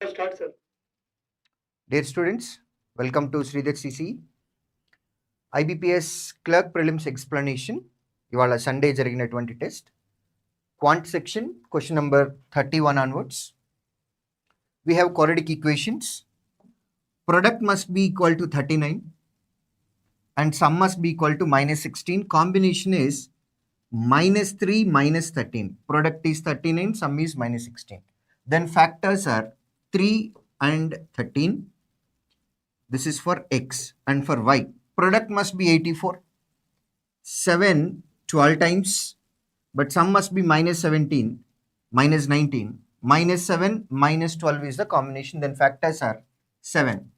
Start, sir. Dear students, welcome to SREEDHAR'S CCE. IBPS CLERK PRELIMS explanation. ఇవాళ Sunday జరిగినటువంటి test quant section question number 31 onwards. We have quadratic equations. Product must be equal to 39 and sum must be equal to minus 16. Combination is minus 3 minus 13. Product is 39, sum is minus 16. Then factors are 3 and 13. This is for x, and for y product must be 84. 7 12 times, but sum must be minus 17 minus 19. Minus 7 minus 12 is the combination. Then factors are 7.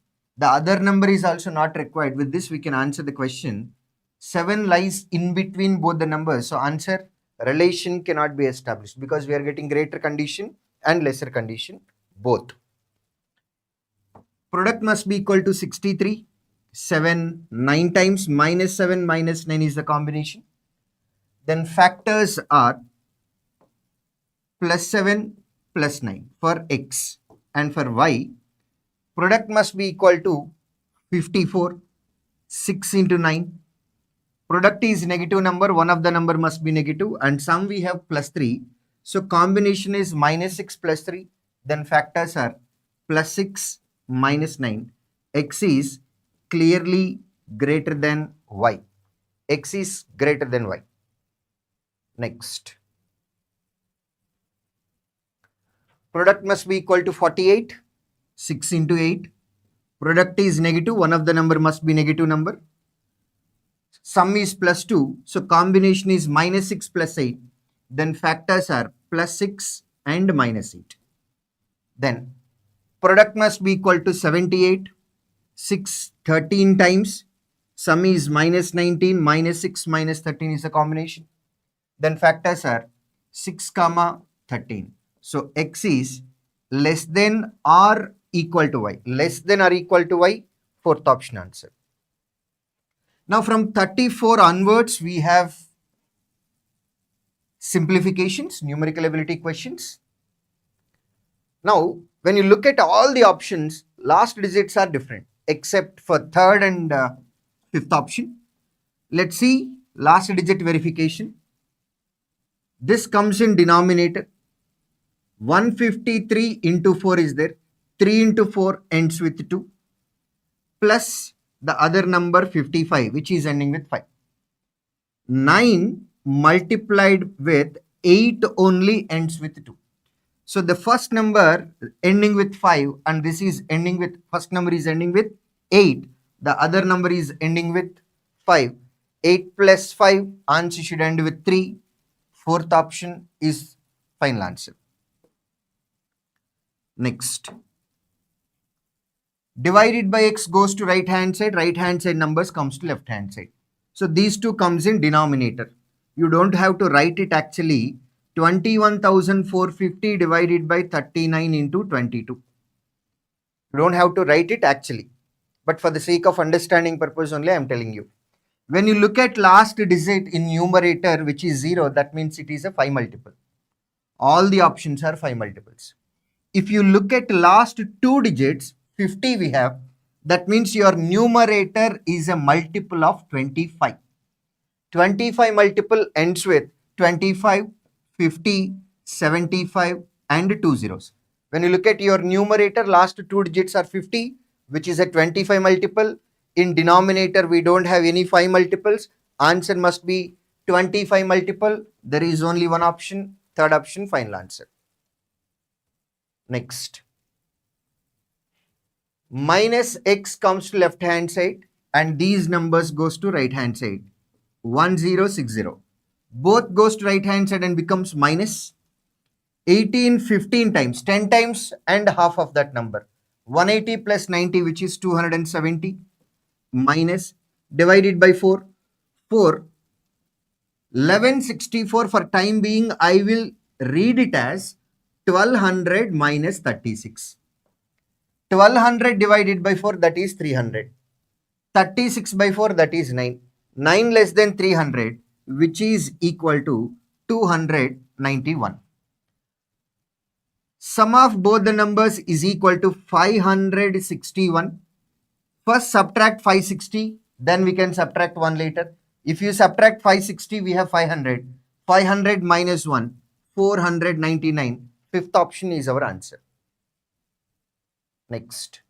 The other number is also not required. With this we can answer the question. 7 lies in between both the numbers, so answer relation cannot be established because we are getting greater condition and lesser condition both. Product must be equal to 63. 7 9 times, minus 7 minus 9 is the combination. Then factors are plus 7 plus 9 for x, and for y product must be equal to 54. 6 into 9. Product is negative number, one of the number must be negative, and sum we have plus 3. So combination is minus 6 plus 3. Then factors are plus 6 minus 9. X is clearly greater than y. X is greater than y. Next. Product must be equal to 48. 6 into 8. Product is negative, one of the number must be negative number. Sum is plus 2, so combination is minus 6 plus 8. Then factors are plus 6 and minus 8. Then product must be equal to 78. 6 13 times, sum is minus 19, minus 6 minus 13 is the combination. Then factors are 6 comma 13. So x is less than or equal to y. Less than or equal to y, fourth option answer. Now from 34 onwards we have simplifications, numerical ability questions. Now when you look at all the options, last digits are different except for third and fifth option. Let's see last digit verification. This comes in denominator. 153 into 4 is there. 3 into 4 ends with 2 plus the other number 55 which is ending with 5. 9 multiplied with 8 only ends with 2. So the first number ending with 5 and this is ending with, first number is ending with 8. The other number is ending with 5. 8 plus 5, answer should end with 3. Fourth option is final answer. Next. Divided by x goes to right hand side numbers comes to left hand side. So these two comes in denominator. You don't have to write it actually. 21,450 divided by 39 into 22. You don't have to write it actually. But for the sake of understanding purpose only, I am telling you. When you look at last digit in numerator which is 0, that means it is a 5 multiple. All the options are 5 multiples. If you look at last two digits, 50 we have, that means your numerator is a multiple of 25. 25 multiple ends with 25, 50, 75 and 2 zeros. When you look at your numerator, last two digits are 50, which is a 25 multiple. In denominator, we don't have any 5 multiples. Answer must be 25 multiple. There is only one option. Third option, final answer. Next. Minus x comes to left hand side and these numbers goes to right hand side. 1060. Both goes to right hand side and becomes minus. 18 15 times, 10 times and half of that number. 180 plus 90 which is 270 minus divided by 4. 1164 for time being I will read it as 1200 minus 36. 1200 divided by 4, that is 300. 36 by 4, that is 9. 9 less than 300, which is equal to 291. Sum of both the numbers is equal to 561. First subtract 560, then we can subtract 1 later. If you subtract 560, we have 500. 500 minus 1, 499. Fifth option is our answer. Next.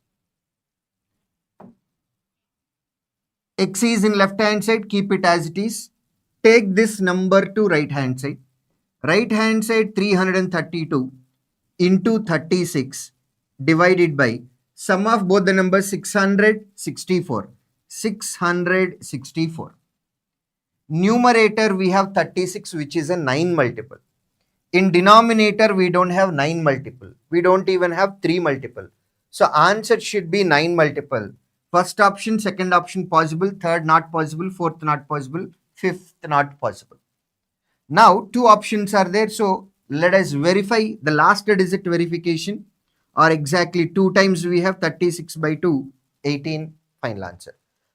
X is in left hand side, keep it as it is. Take this number to right hand side. Right hand side 332 into 36 divided by sum of both the numbers 664. 664. Numerator we have 36, which is a 9 multiple. In denominator we don't have 9 multiple. We don't even have 3 multiple. So answer should be 9 multiple. First option, second option possible, third not possible, fourth not possible, fifth not possible. Now two options are there. So let us verify the last digit verification, or exactly 2 times we have 36 by 2, 18, final answer.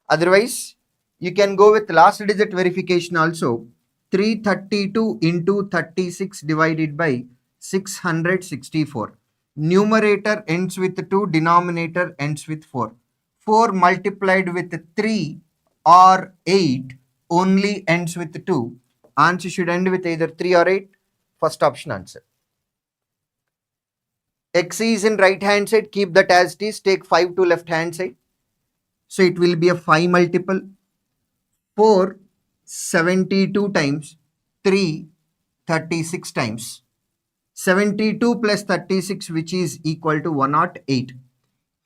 Otherwise, you can go with last digit verification also. 332 into 36 divided by 664. Numerator ends with 2, denominator ends with 4. 4 multiplied with 3 or 8 only ends with 2. Answer should end with either 3 or 8. First option answer. X is in right hand side, keep that as it is. Take 5 to left hand side. So it will be a 5 multiple. 4 72 times, 3 36 times. 72 plus 36, which is equal to 108.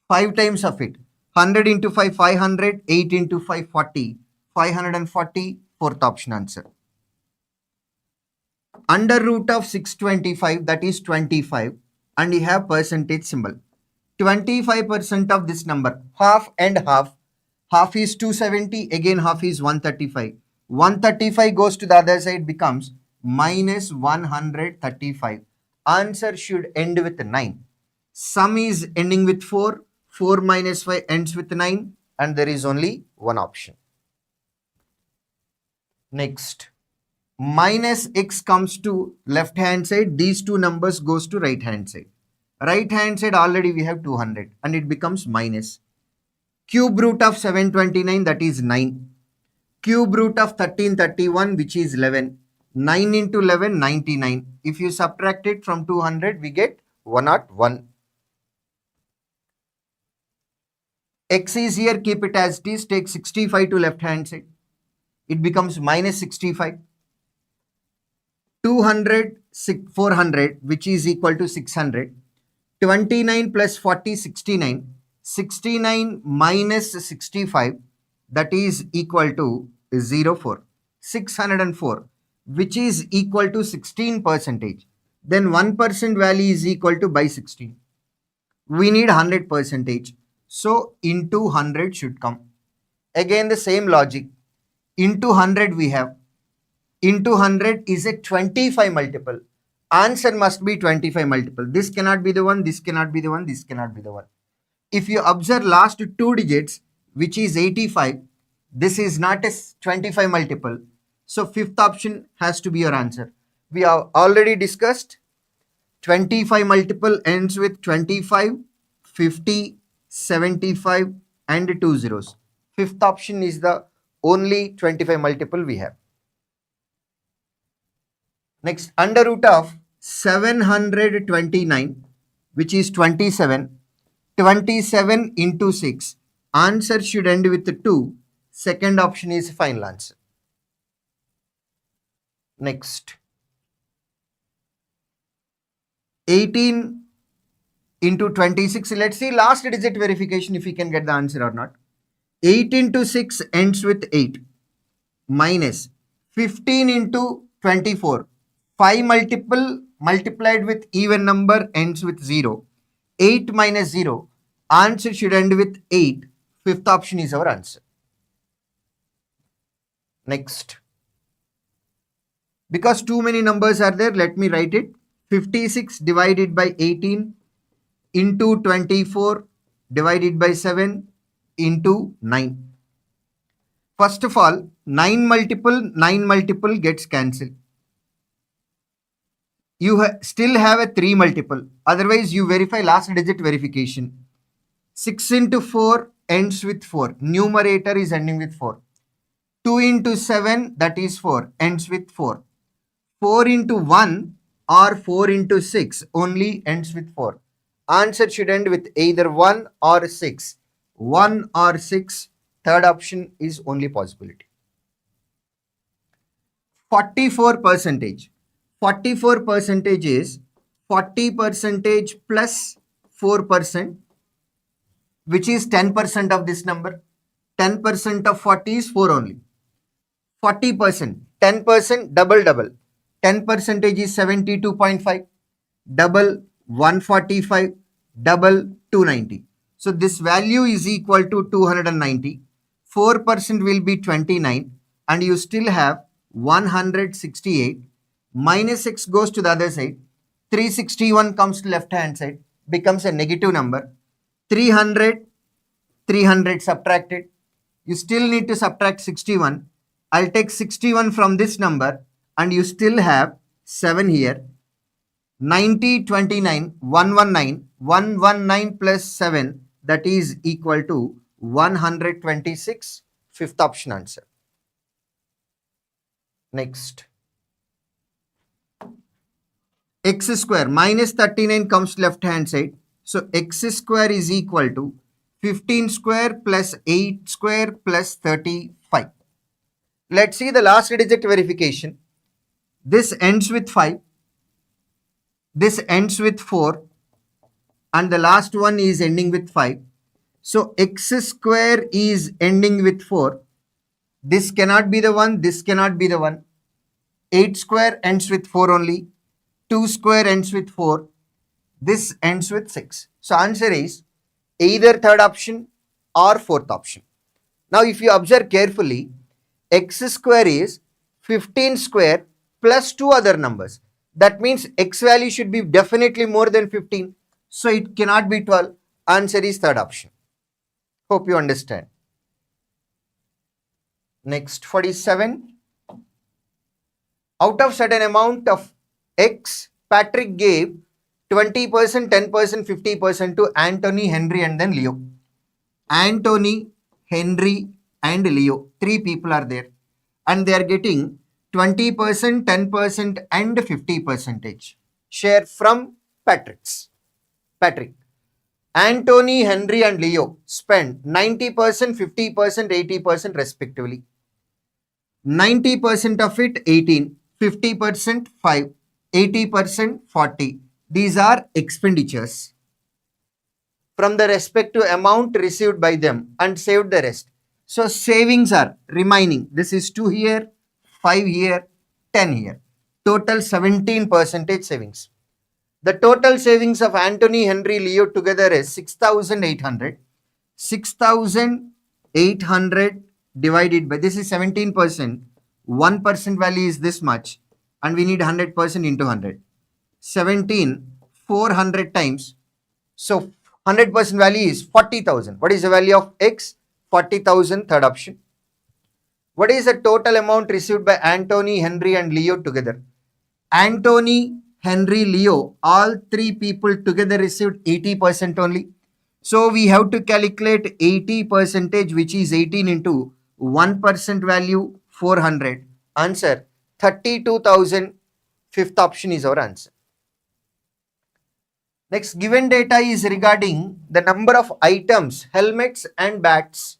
5 times of it. 100 into 5, 500. 8 into 5, 40. 540, fourth option answer. Under root of 625, that is 25, and you have percentage symbol. 25% of this number, half and half. Half is 270, again half is 135. 135 goes to the other side, becomes minus 135. Answer should end with 9. Sum is ending with 4. 4 minus 5 ends with 9, and there is only one option. Next. Minus x comes to left hand side. These two numbers goes to right hand side. Right hand side already we have 200, and it becomes minus. Cube root of 729, that is 9. Cube root of 1331, which is 11. 9 into 11, 99. If you subtract it from 200, we get 101. X is here, keep it as it is. Take 65 to left hand side. It becomes minus 65. 200, 400, which is equal to 600. 29 plus 40, 69. 69 minus 65, that is equal to 04. 604, which is equal to 16%. Then 1% value is equal to by 16. We need 100%. So into 100 should come. Again the same logic. Into 100 we have. Into 100 is a 25 multiple. Answer must be 25 multiple. This cannot be the one, this cannot be the one, this cannot be the one. If you observe last 2 digits, which is 85, this is not a 25 multiple. So fifth option has to be your answer. We have already discussed 25 multiple ends with 25, 50, 75 and 2 zeros. Fifth option is the only 25 multiple we have. Next, under root of 729, which is 27. 27 into 6. Answer should end with 2. Second option is final answer. Next. 18 into 26. Let's see last digit verification if we can get the answer or not. 8 into 6 ends with 8. Minus 15 into 24. 5 multiple multiplied with even number ends with 0. 8 minus 0. Answer should end with 8. Fifth option is our answer. Next. Because too many numbers are there, let me write it. 56 divided by 18 into 24 divided by 7 into 9. First of all, 9 multiple gets cancelled. you still have a 3 multiple. Otherwise, you verify last digit verification. 6 into 4 ends with 4. Numerator is ending with 4. 2 into 7, that is 4, ends with 4. 4 into 1 or 4 into 6 only ends with 4. Answer should end with either 1 or 6. 1 or 6, third option is only possibility. 44 percentage. 44 percentage is 40 percentage plus 4%, which is 10% of this number. 10% of 40 is 4 only. 40%, 10%, double. 10 percentage is 72.5, double 145, double 290. So this value is equal to 290. 4% will be 29, and you still have 168. Minus x goes to the other side. 361 comes to left hand side, becomes a negative number. 300 subtracted. You still need to subtract 61. I'll take 61 from this number, and you still have 7 here. 90, 29, 119. 119 plus 7, that is equal to 126. Fifth option answer. Next. X square minus 39 comes left hand side. So x square is equal to 15 square plus 8 square plus 35. Let's see the last digit verification. This ends with 5. This ends with 4. And the last one is ending with 5. So x square is ending with 4. This cannot be the one. This cannot be the one. 8 square ends with 4 only. 2 square ends with 4. This ends with 6. So answer is either third option or fourth option. Now if you observe carefully, x square is 15 square plus 2 other numbers. That means x value should be definitely more than 15. So it cannot be 12. Answer is third option. Hope you understand. Next, 47. Out of certain amount of x, Patrick gave 20%, 10%, 50% to Anthony, Henry, and then Leo. Anthony, Henry, and Leo. 3 people are there. And they are getting 20%, 10%, and 50% share from Patrick. Anthony, Henry, and Leo spend 90%, 50%, 80% respectively. 90% of it 18, 50% 5, 80% 40. These are expenditures from the respective amount received by them and saved the rest. So savings are remaining. This is 2 here, 5 here, 10 here. Total 17% savings. The total savings of Anthony, Henry, Leo together is 6,800. 6,800 divided by, this is 17%. 1% value is this much, and we need 100% into 100. 400 times. So 100% value is 40,000. What is the value of x? 40,000, third option. What is the total amount received by Anthony, Henry, and Leo together? Anthony, Henry, Leo, all 3 people together received 80% only. So we have to calculate 80%, which is 18 into 1% value, 400. Answer 32,000. Fifth option is our answer. Next, given data is regarding the number of items, helmets and bats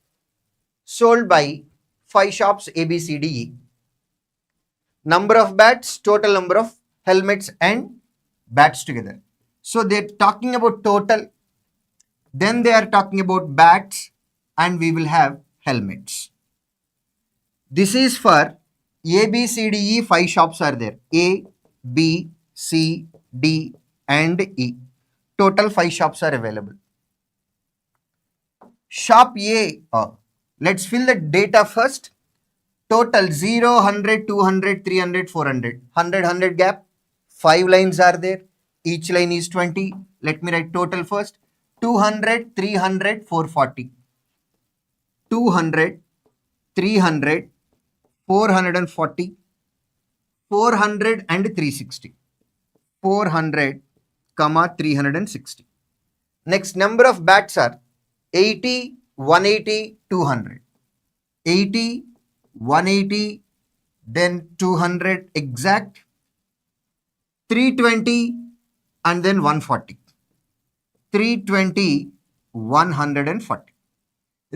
sold by 5 shops A, B, C, D, E. Number of bats, total number of helmets and bats together. So they're talking about total. Then they are talking about bats, and we will have helmets. This is for A, B, C, D, E. 5 shops are there. A, B, C, D, and E. Total 5 shops are available. Shop A, let's fill the data first. Total 0, 100, 200, 300, 400. 100, 100 gap. 5 lines are there. Each line is 20. Let me write total first. 200, 300, 440. 200, 300, 440, 400 and 360. 400, 360. Next number of bats are 80, 180, 200. 80, 180, then 200 exact, 320, and then 140. 320, 140.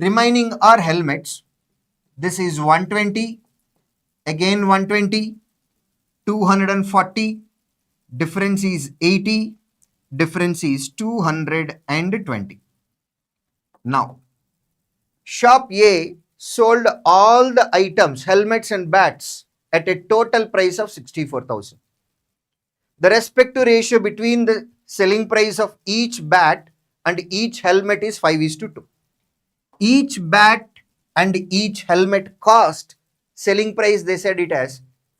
Remaining are helmets. This is 120, again 120, 240, difference is 80, difference is 220. Now, shop A sold all the items, helmets and bats, at a total price of 64,000. The respective ratio between the selling price of each bat and each helmet is 5:2. Each bat and each helmet cost, selling price they said it as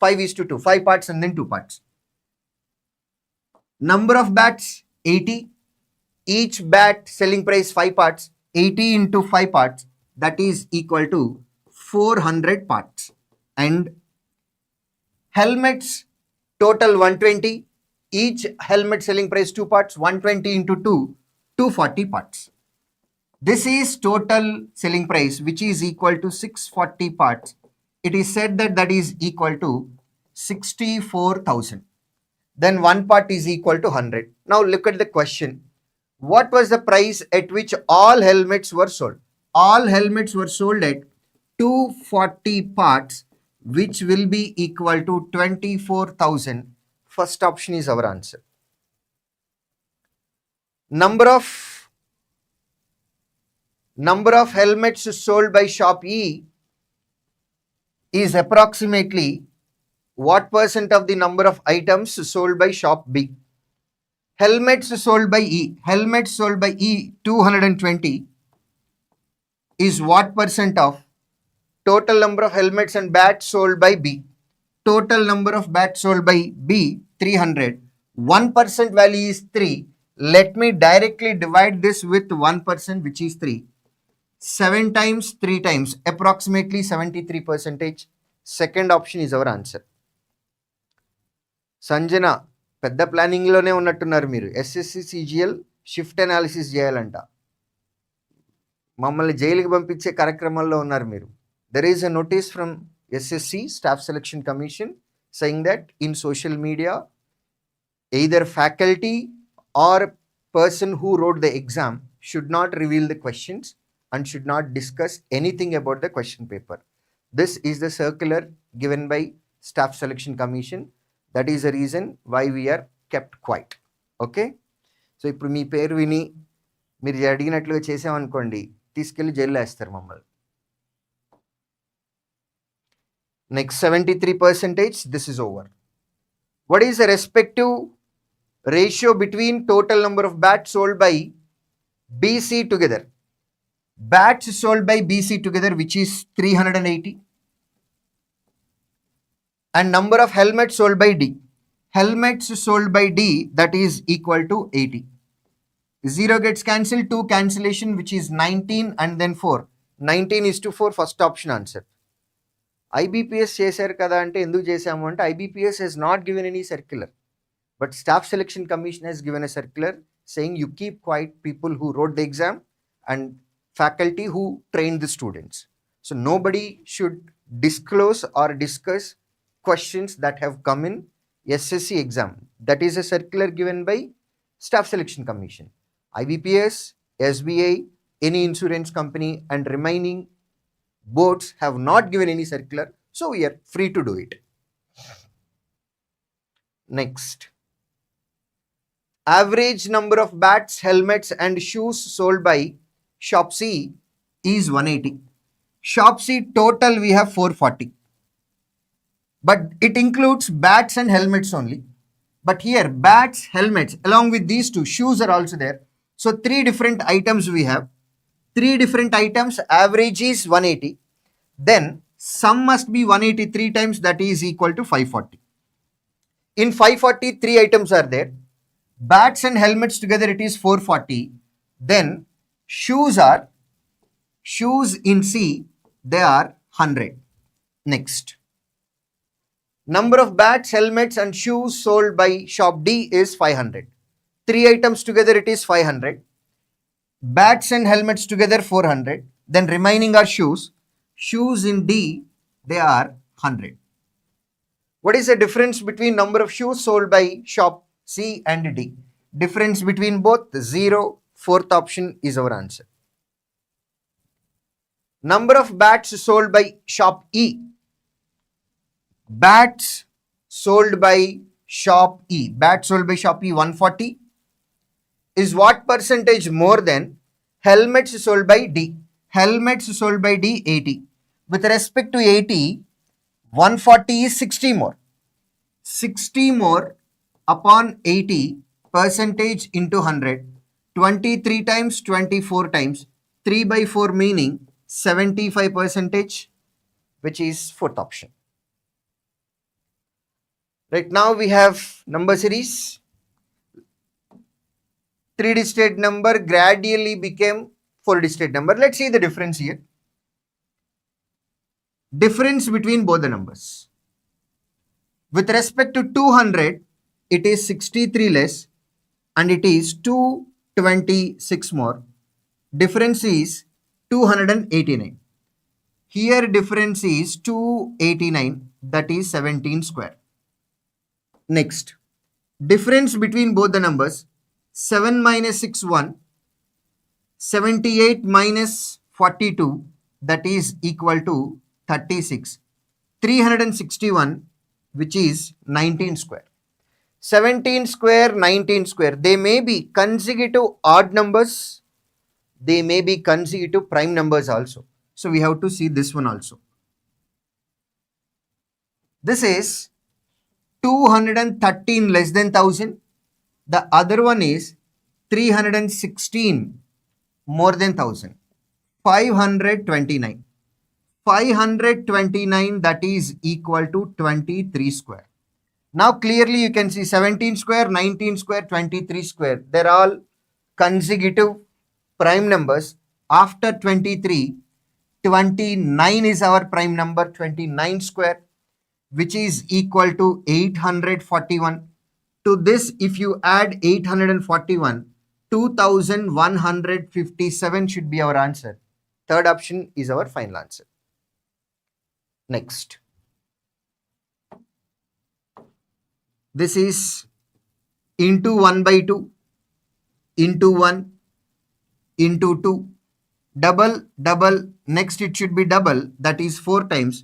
5:2, 5 parts and then 2 parts. Number of bats 80, each bat selling price 5 parts, 80 into 5 parts, that is equal to 400 parts. And helmets total 120, each helmet selling price 2 parts, 120 into 2, 240 parts. This is total selling price, which is equal to 640 parts. It is said that that is equal to 64,000. Then one part is equal to 100. Now look at the question. What was the price at which all helmets were sold? All helmets were sold at 240 parts, which will be equal to 24,000. First option is our answer. Number of helmets sold by shop E is approximately what percent of the number of items sold by shop B? Helmets sold by E. Helmets sold by E 220 is what percent of total number of helmets and bats sold by B? Total number of bats sold by B 300. 1% value is 3. Let me directly divide this with 1%, which is 3. 7 times 3 times, approximately 73%. Second option is our answer. Sanjana పెద్ద ప్లానింగ్లోనే ఉన్నట్టున్నారు మీరు. SSC CGL shift analysis చేయాలంట, మమ్మల్ని జైలుకి పంపించే కార్యక్రమాల్లో ఉన్నారు మీరు. There is a notice from SSC staff selection commission saying that in social media either faculty or person who wrote the exam should not reveal the questions and should not discuss anything about the question paper. This is the circular given by staff selection commission. That is the reason why we are kept quiet. Okay, so ఇప్పుడు మీ పేరు విని మీరు అడిగినట్లుగా చేసామనుకోండి, తీసుకెళ్లి జైల్లో వేస్తారు మమ్మల్ని. Next 73%, this is over. What is the respective ratio between total number of bats sold by BC together? Bats sold by BC together, which is 380, and number of helmets sold by D. Helmets sold by D, that is equal to 80. 0 gets cancelled, 2 cancellation, which is 19 and then 4. 19:4, first option answer. IBPS చేశారు కదా అంటే ఎందుకు చేశాము అంటే IBPS has not given any circular, but staff selection commission has given a circular saying you keep quiet people who wrote the exam and faculty who trained the students. So nobody should disclose or discuss questions that have come in SSC exam. That is a circular given by staff selection commission. IBPS, SBI, any insurance company and remaining boards have not given any circular, so we are free to do it. Next, average number of bats, helmets and shoes sold by shop C is 180. Shop C total we have 440, but it includes bats and helmets only. But here bats, helmets along with these two, shoes are also there. So 3 different items we have. 3 different items, average is 180. Then sum must be 183 times, that is equal to 540. In 540, 3 items are there. Bats and helmets together it is 440. Then shoes in C, they are 100. Number of bats, helmets and shoes sold by shop D is 500. 3 items together it is 500. Bats and helmets together 400. Then remaining are shoes. Shoes in D, they are 100. What is the difference between number of shoes sold by shop C and D? Difference between both 0. Fourth option is our answer. Number of bats sold by shop E. Bats sold by shop E. Bats sold by shop E 140 is what percentage more than helmets sold by D? Helmets sold by D 80. With respect to 80, 140 is 60 more. 60 more upon 80 percentage into 100. 23 times 24 times 3 by 4 meaning 75 percentage, which is fourth option. Right now we have number series. 3-digit number gradually became 4-digit number. Let's see the difference here. Difference between both the numbers. With respect to 200, it is 63 less and it is 226 more. Difference is 289. Here difference is 289, that is 17 square. Next, difference between both the numbers. 7 minus 6, 1. 78 minus 42, that is equal to 36. 361, which is 19 square. 17 square, 19 square. They may be consecutive odd numbers. They may be consecutive prime numbers also. So we have to see this one also. This is 213 less than 1000. The other one is 316 more than 1000. 529. 529, that is equal to 23 square. Now clearly you can see 17 square, 19 square, 23 square. They're all consecutive prime numbers. After 23, 29 is our prime number, 29 square, which is equal to 841. To this, if you add 841, 2157 should be our answer. Third option is our final answer. Next. This is into 1 by 2, into 1, into 2, double, double, next it should be double, that is 4 times,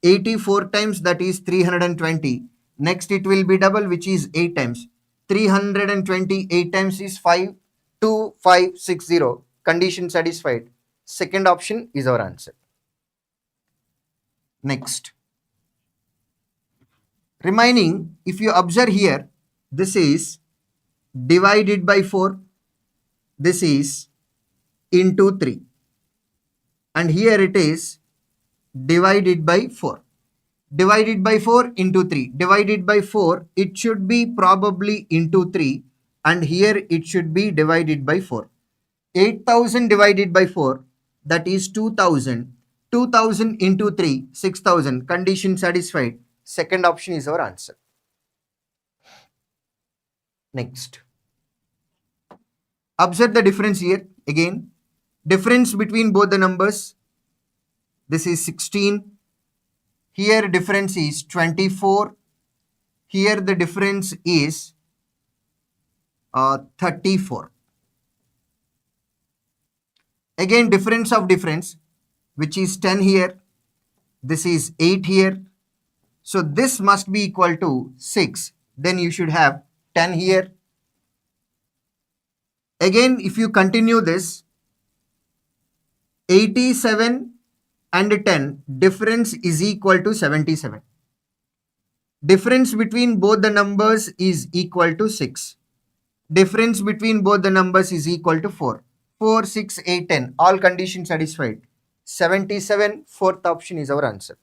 84 times, that is 320, next it will be double, which is 8 times, 328 times is 52560, condition satisfied. Second option is our answer. Next. Remaining, if you observe here, this is divided by 4, this is into 3, and here it is divided by 4. Divided by 4 into 3. Divided by 4, it should be probably into 3, and here it should be divided by 4. 8000 divided by 4, that is 2000. 2000 into 3, 6000. Condition satisfied. Second option is our answer. Next. Observe the difference here again. Difference between both the numbers. This is 16. Here difference is 24. Here the difference is 34. Again difference of difference, which is 10 here. This is 8 here. So this must be equal to 6. Then you should have 10 here. Again, if you continue this, 87 and 10, difference is equal to 77. Difference between both the numbers is equal to 6. Difference between both the numbers is equal to 4. 4, 6, 8, 10. All conditions satisfied. 77, fourth option is our answer.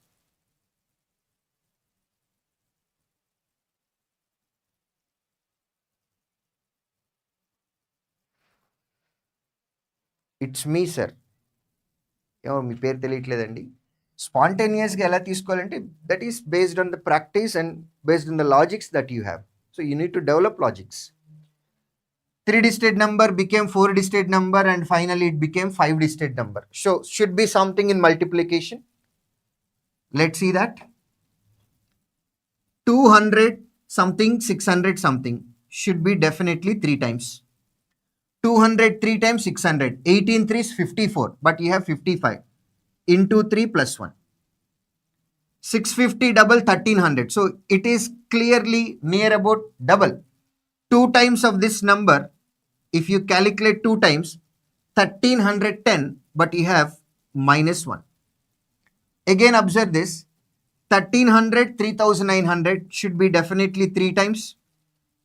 It's me, sir. మీ పేరు తెలియట్లేదండి. Spontaneous ga ela teesukovalante, that is based on the practice and based on the logics that you have. So you need to develop logics. 3-digit number became 4-digit number and finally it became 5-digit number. So should be something in multiplication. Let's see that. 200 something, 600 something should be definitely 3 times. 200 3 times 600, 18 3 is 54, but you have 55 into 3 plus 1. 650 double 1300. So it is clearly near about double. 2 times of this number, if you calculate 2 times, 1310, but you have minus 1. Again observe this, 1300, 3900 should be definitely 3 times.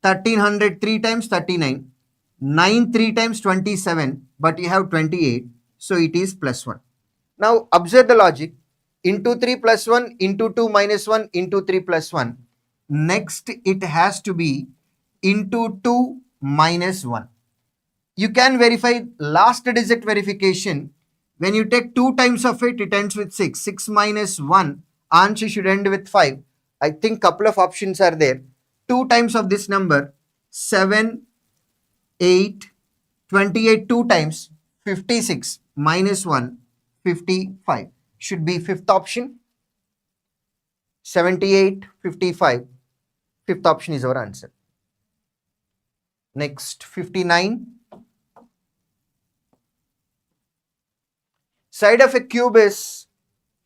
1300 3 times 39, 9 3 times 27, but you have 28, so it is plus 1. Now observe the logic, into 3 plus 1, into 2 minus 1, into 3 plus 1. Next it has to be into 2 minus 1. You can verify last digit verification. When you take 2 times of it, it ends with 6. 6 minus 1, answer should end with 5. I think couple of options are there. 2 times of this number, 7, 8, 28 2 times, 56 minus 1, 55. Should be fifth option. 78, 55. Fifth option is our answer. Next, 59. Side of a cube is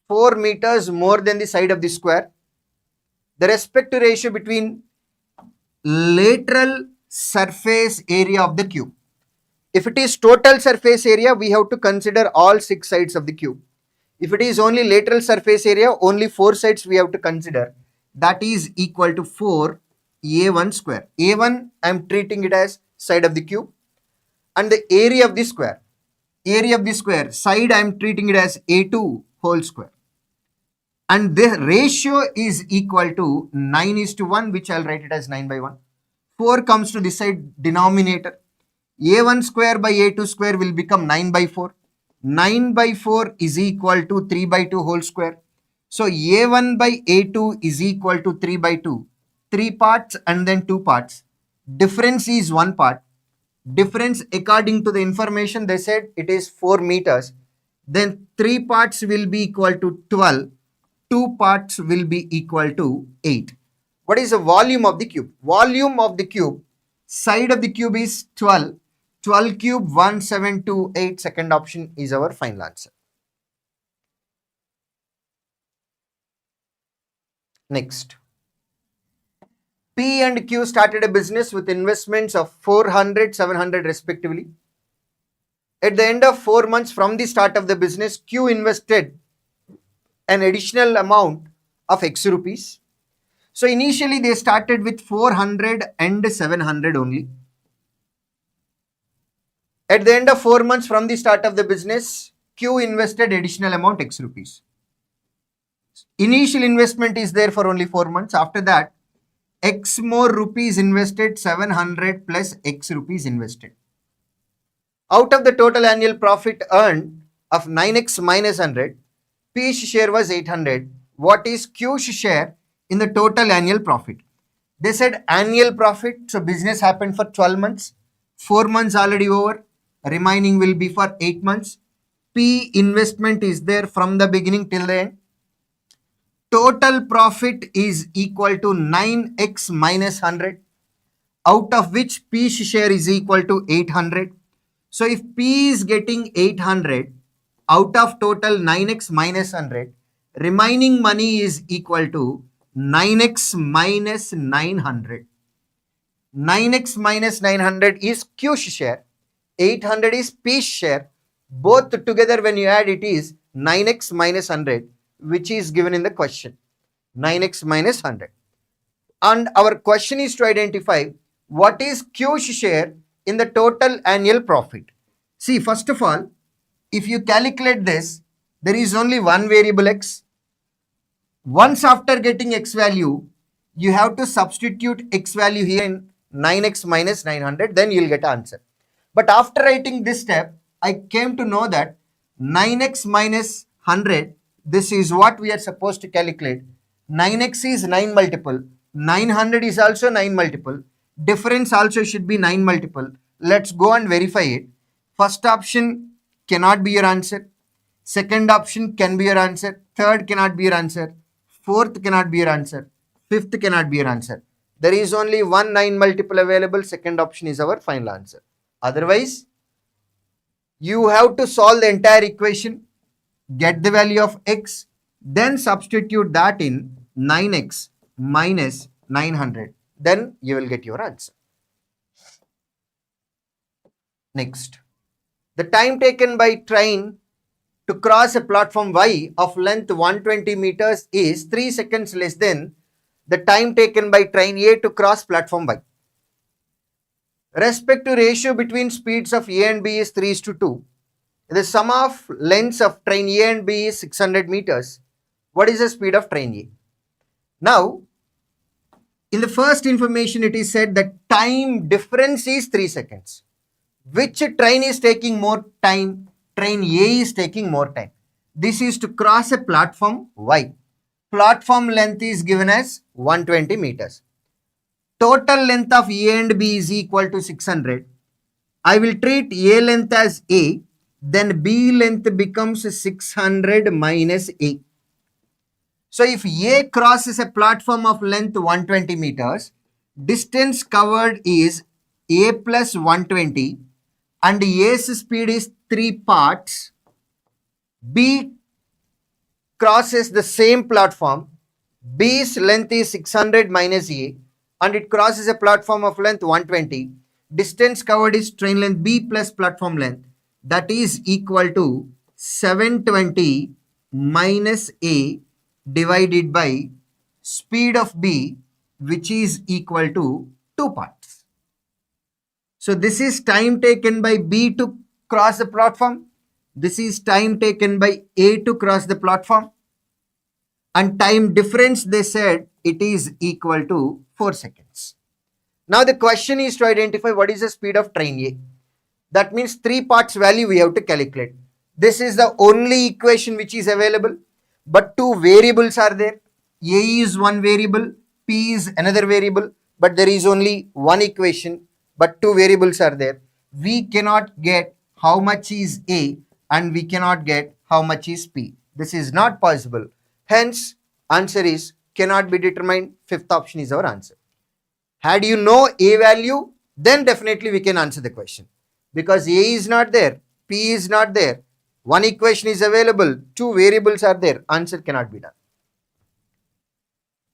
4 meters more than the side of the square. The respective ratio between lateral surface area of the cube. If it is total surface area, we have to consider all 6 sides of the cube. If it is only lateral surface area, only 4 sides we have to consider. That is equal to 4 A1 square. A1 I am treating it as side of the cube, and the area of the square. Area of the square side I am treating it as A2 whole square. And the ratio is equal to 9:1, which I'll write it as 9 by 1. 4 comes to this side denominator. A1 square by A2 square will become 9 by 4. 9 by 4 is equal to 3 by 2 whole square. So A1 by A2 is equal to 3 by 2. 3 parts and then 2 parts. Difference is 1 part. Difference according to the information they said it is 4 meters. Then 3 parts will be equal to 12. 2 parts will be equal to 8. What is the volume of the cube? Volume of the cube, side of the cube is 12. 12 cube 1728, second option is our final answer. Next. P and Q started a business with investments of 400, 700 respectively. At the end of 4 months from the start of the business, Q invested an additional amount of X rupees. So initially they started with 400 and 700 only. At the end of 4 months from the start of the business, Q invested additional amount X rupees. Initial investment is there for only 4 months. After that, X more rupees invested, 700 plus X rupees invested. Out of the total annual profit earned of 9X minus 100, P's share was 800. What is Q's share in the total annual profit? They said annual profit, so business happened for 12 months. 4 months already over, remaining will be for 8 months. P investment is there from the beginning till the end. Total profit is equal to 9X minus 100, out of which P's share is equal to 800. So if P is getting 800 out of total 9X minus 100, remaining money is equal to 9X minus 900. 9X minus 900 is Q's share, 800 is P's share. Both together when you add it is 9X minus 100, which is given in the question, 9X minus 100. And our question is to identify what is Q's share in the total annual profit. See, first of all, if you calculate this, there is only one variable X. Once after getting X value, you have to substitute X value here in 9X minus 900, then you will get answer. But after writing this step, I came to know that 9X minus 100 This is what we are supposed to calculate. 9x is 9 multiple. 900 is also 9 multiple. Difference also should be 9 multiple. Let's go and verify it. First option cannot be your answer. Second option can be your answer. Third cannot be your answer. Fourth cannot be your answer. Fifth cannot be your answer. There is only one 9 multiple available. Second option is our final answer. Otherwise, you have to solve the entire equation, get the value of x, then substitute that in 9x minus 900. Then you will get your answer. Next, the time taken by train to cross a platform Y of length 120 meters is 3 seconds less than the time taken by train A to cross platform Y. Respective ratio between speeds of A and B is 3:2. The sum of lengths of train A and B is 600 meters. What is the speed of train A? Now, in the first information, it is said that time difference is 3 seconds. Which train is taking more time? Train A is taking more time. This is to cross a platform Y. Platform length is given as 120 meters. Total length of A and B is equal to 600. I will treat A length as A, then B length becomes 600 minus A. So if A crosses a platform of length 120 meters, distance covered is A plus 120 and A's speed is 3 parts. B crosses the same platform. B's length is 600 minus A and it crosses a platform of length 120. Distance covered is train length B plus platform length. That is equal to 720 minus A divided by speed of B, which is equal to 2 parts. So this is time taken by B to cross the platform. This is time taken by A to cross the platform. And time difference, they said it is equal to 4 seconds. Now the question is to identify what is the speed of train A. That means 3 parts value we have to calculate. This is the only equation which is available, but 2 variables are there. A is one variable, P is another variable, but there is only one equation, but 2 variables are there. We cannot get how much is A and we cannot get how much is P. This is not possible. Hence, answer is cannot be determined. Fifth option is our answer. Had you know A value, then definitely we can answer the question. Because A is not there, P is not there, one equation is available, 2 variables are there, answer cannot be done.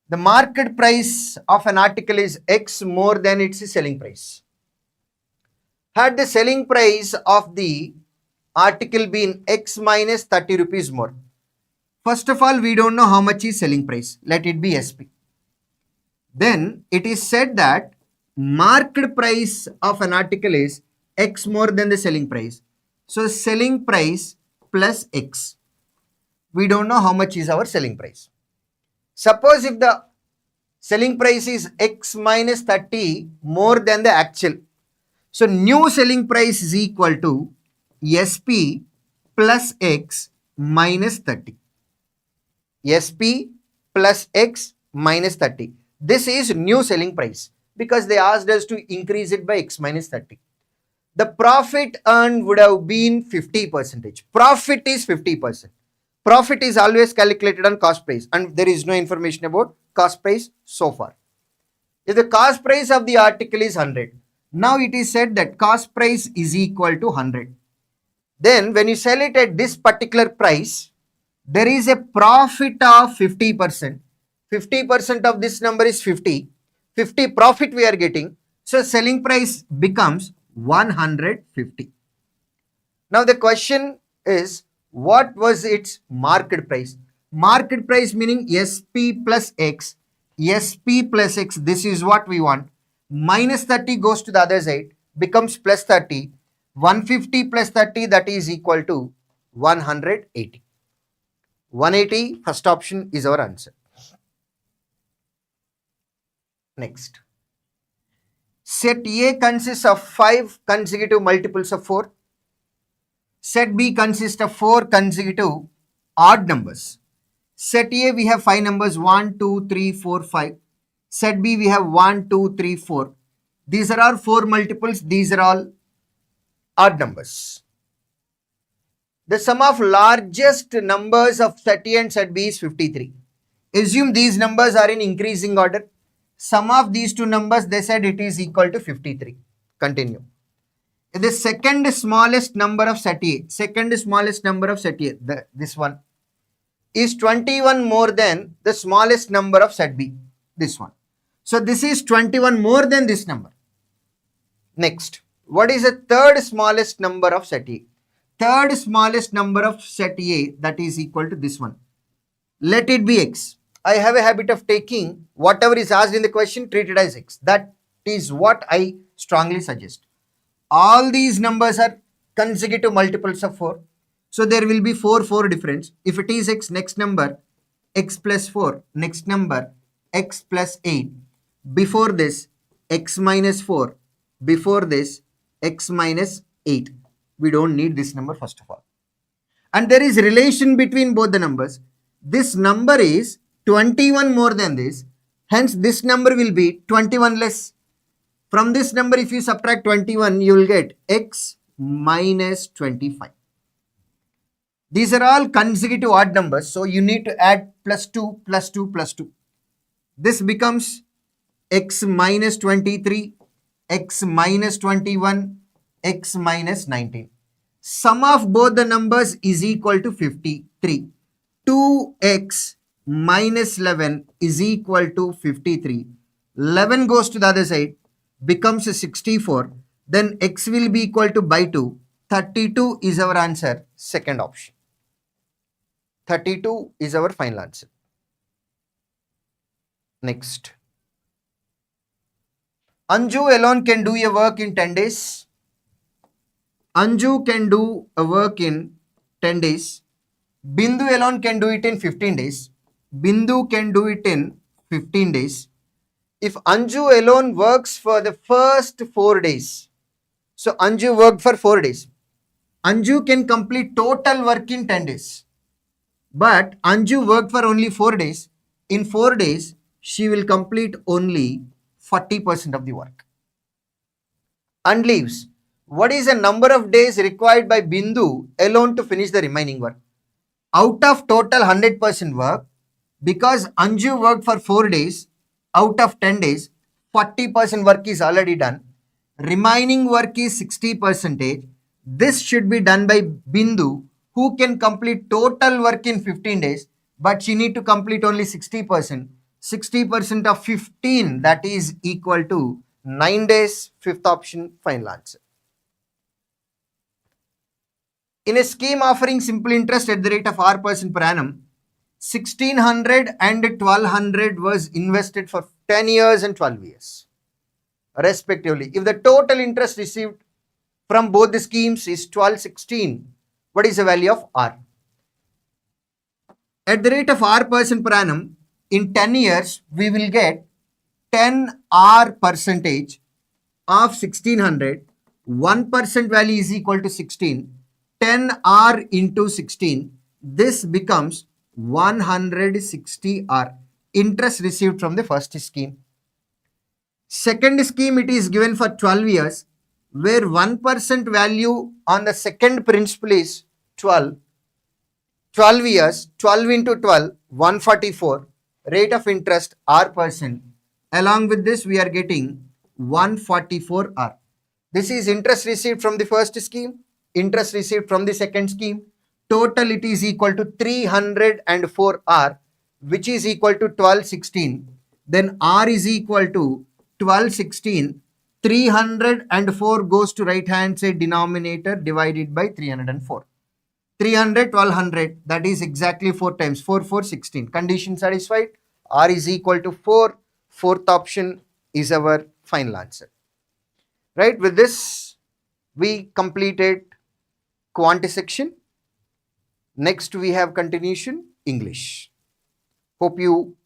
The market price of an article is X more than its selling price. Had the selling price of the article been X minus 30 rupees more. First of all, we don't know how much is selling price. Let it be SP. Then it is said that market price of an article is X more than the selling price. So selling price plus X. We don't know how much is our selling price. Suppose if the selling price is X minus 30 more than the actual. So new selling price is equal to SP plus X minus 30. SP plus X minus 30. This is new selling price because they asked us to increase it by X minus 30. The profit earned would have been 50%. Profit is 50%. Profit is always calculated on cost price and there is no information about cost price so far. If the cost price of the article is 100, now it is said that cost price is equal to 100. Then when you sell it at this particular price, there is a profit of 50%. 50% of this number is 50. 50 profit we are getting. So selling price becomes 150. Now the question is, what was its market price? Market price meaning SP plus X. SP plus X, this is what we want. Minus 30 goes to the other side, becomes plus 30. 150 plus 30, that is equal to 180. 180, first option is our answer. Next. Set A consists of 5 consecutive multiples of 4. Set B consists of 4 consecutive odd numbers. Set A, we have 5 numbers, 1, 2, 3, 4, 5. Set B, we have 1, 2, 3, 4. These are all 4 multiples. These are all odd numbers. The sum of largest numbers of set A and set B is 53. Assume these numbers are in increasing order. Sum of these two numbers, they said it is equal to 53. Continue. The second smallest number of set A, this one, is 21 more than the smallest number of set B, this one. So this is 21 more than this number. Next, what is the third smallest number of set A? Third smallest number of set A, that is equal to this one. Let it be x. I have a habit of taking whatever is asked in the question, treat it as x. That is what I strongly suggest. All these numbers are consecutive multiples of 4. So there will be 4 difference. If it is x, next number x plus 4, next number x plus 8. Before this x minus 4, before this x minus 8. We don't need this number first of all. And there is relation between both the numbers. This number is 21 more than this. Hence this number will be 21 less. From this number, if you subtract 21, you will get x minus 25. These are all consecutive odd numbers. So you need to add plus 2, plus 2, plus 2. This becomes x minus 23, x minus 21, x minus 19. Sum of both the numbers is equal to 53. 2x minus 11 is equal to 53. 11 goes to the other side, becomes a 64. Then x will be equal to by 2. 32 is our answer, second option. 32 is our final answer. Next. Anju alone can do a work in 10 days. Anju can do a work in 10 days. Bindu alone can do it in 15 days. Bindu can do it in 15 days. If Anju alone works for the first 4 days, so Anju worked for 4 days. Anju can complete total work in 10 days. But Anju worked for only 4 days. In 4 days, she will complete only 40% of the work. And leaves. What is the number of days required by Bindu alone to finish the remaining work? Out of total 100% work, because Anju worked for 4 days, out of 10 days, 40% work is already done. Remaining work is 60%. This should be done by Bindu, who can complete total work in 15 days, but she need to complete only 60%. 60% of 15, that is equal to 9 days, fifth option, final answer. In a scheme offering simple interest at the rate of R% per annum, 1600 and 1200 was invested for 10 years and 12 years, respectively. If the total interest received from both the schemes is 1216, what is the value of R? At the rate of R% per annum, in 10 years, we will get 10 R percentage of 1600. 1% value is equal to 16. 10 R into 16. This becomes 160 R. Interest received from the first scheme. Second scheme, it is given for 12 years, where 1% value on the second principal is 12. 12 years, 12 into 12, 144. Rate of interest R%. Along with this, we are getting 144 R. This is interest received from the first scheme, interest received from the second scheme. Total it is equal to 304 R, which is equal to 1216. Then R is equal to 1216. 304 goes to right hand side denominator divided by 304. 300, 1200, that is exactly 4 times 4, 4, 16. Condition satisfied. R is equal to 4. Fourth option is our final answer. Right, with this, we completed quantity section. Next, we have continuation English. Hope you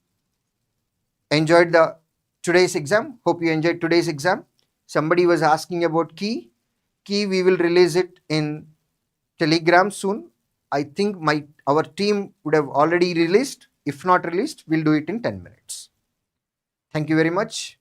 enjoyed today's exam. Somebody was asking about key. Key, we will release it in Telegram soon. I think our team would have already released. If not released, we'll do it in 10 minutes. Thank you very much.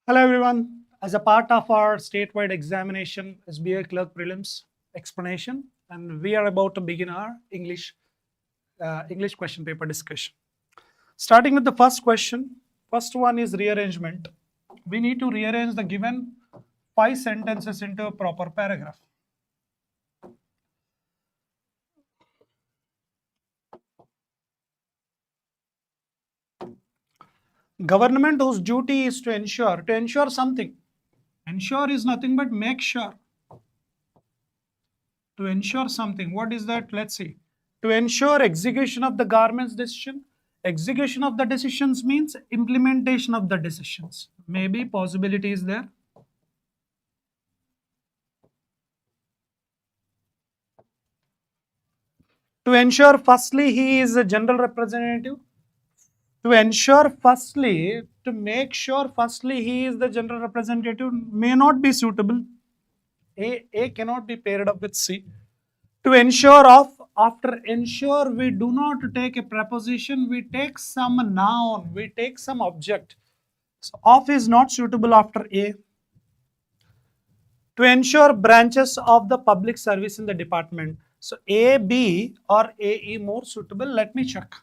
Hello everyone. As a part of our statewide examination, SBI Clerk Prelims explanation, and we are about to begin our English question paper discussion. Starting with the first question. First one is rearrangement. We need to rearrange the given 5 sentences into a proper paragraph. Government whose duty is to ensure something. Ensure is nothing but make sure. To ensure something. What is that? Let's see. To ensure execution of the government's decision. Execution of the decisions means implementation of the decisions. Maybe possibility is there. To ensure firstly he is a general representative. To ensure firstly, to make sure firstly he is the general representative may not be suitable. A cannot be paired up with C. To ensure of, after ensure we do not take a preposition, we take some noun, we take some object. So of is not suitable after A. To ensure branches of the public service in the department. So A, B or AE more suitable. Let me check.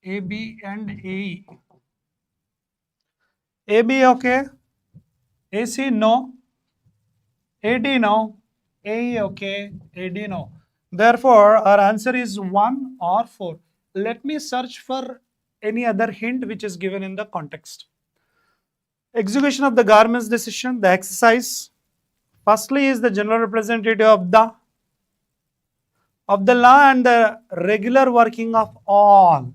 A, B and AE. AB okay. AC no. AD no. AE okay. AD no. Therefore, our answer is 1 or 4. Let me search for any other hint which is given in the context. Execution of the government's decision, the exercise. Firstly is the general representative of the law and the regular working of all.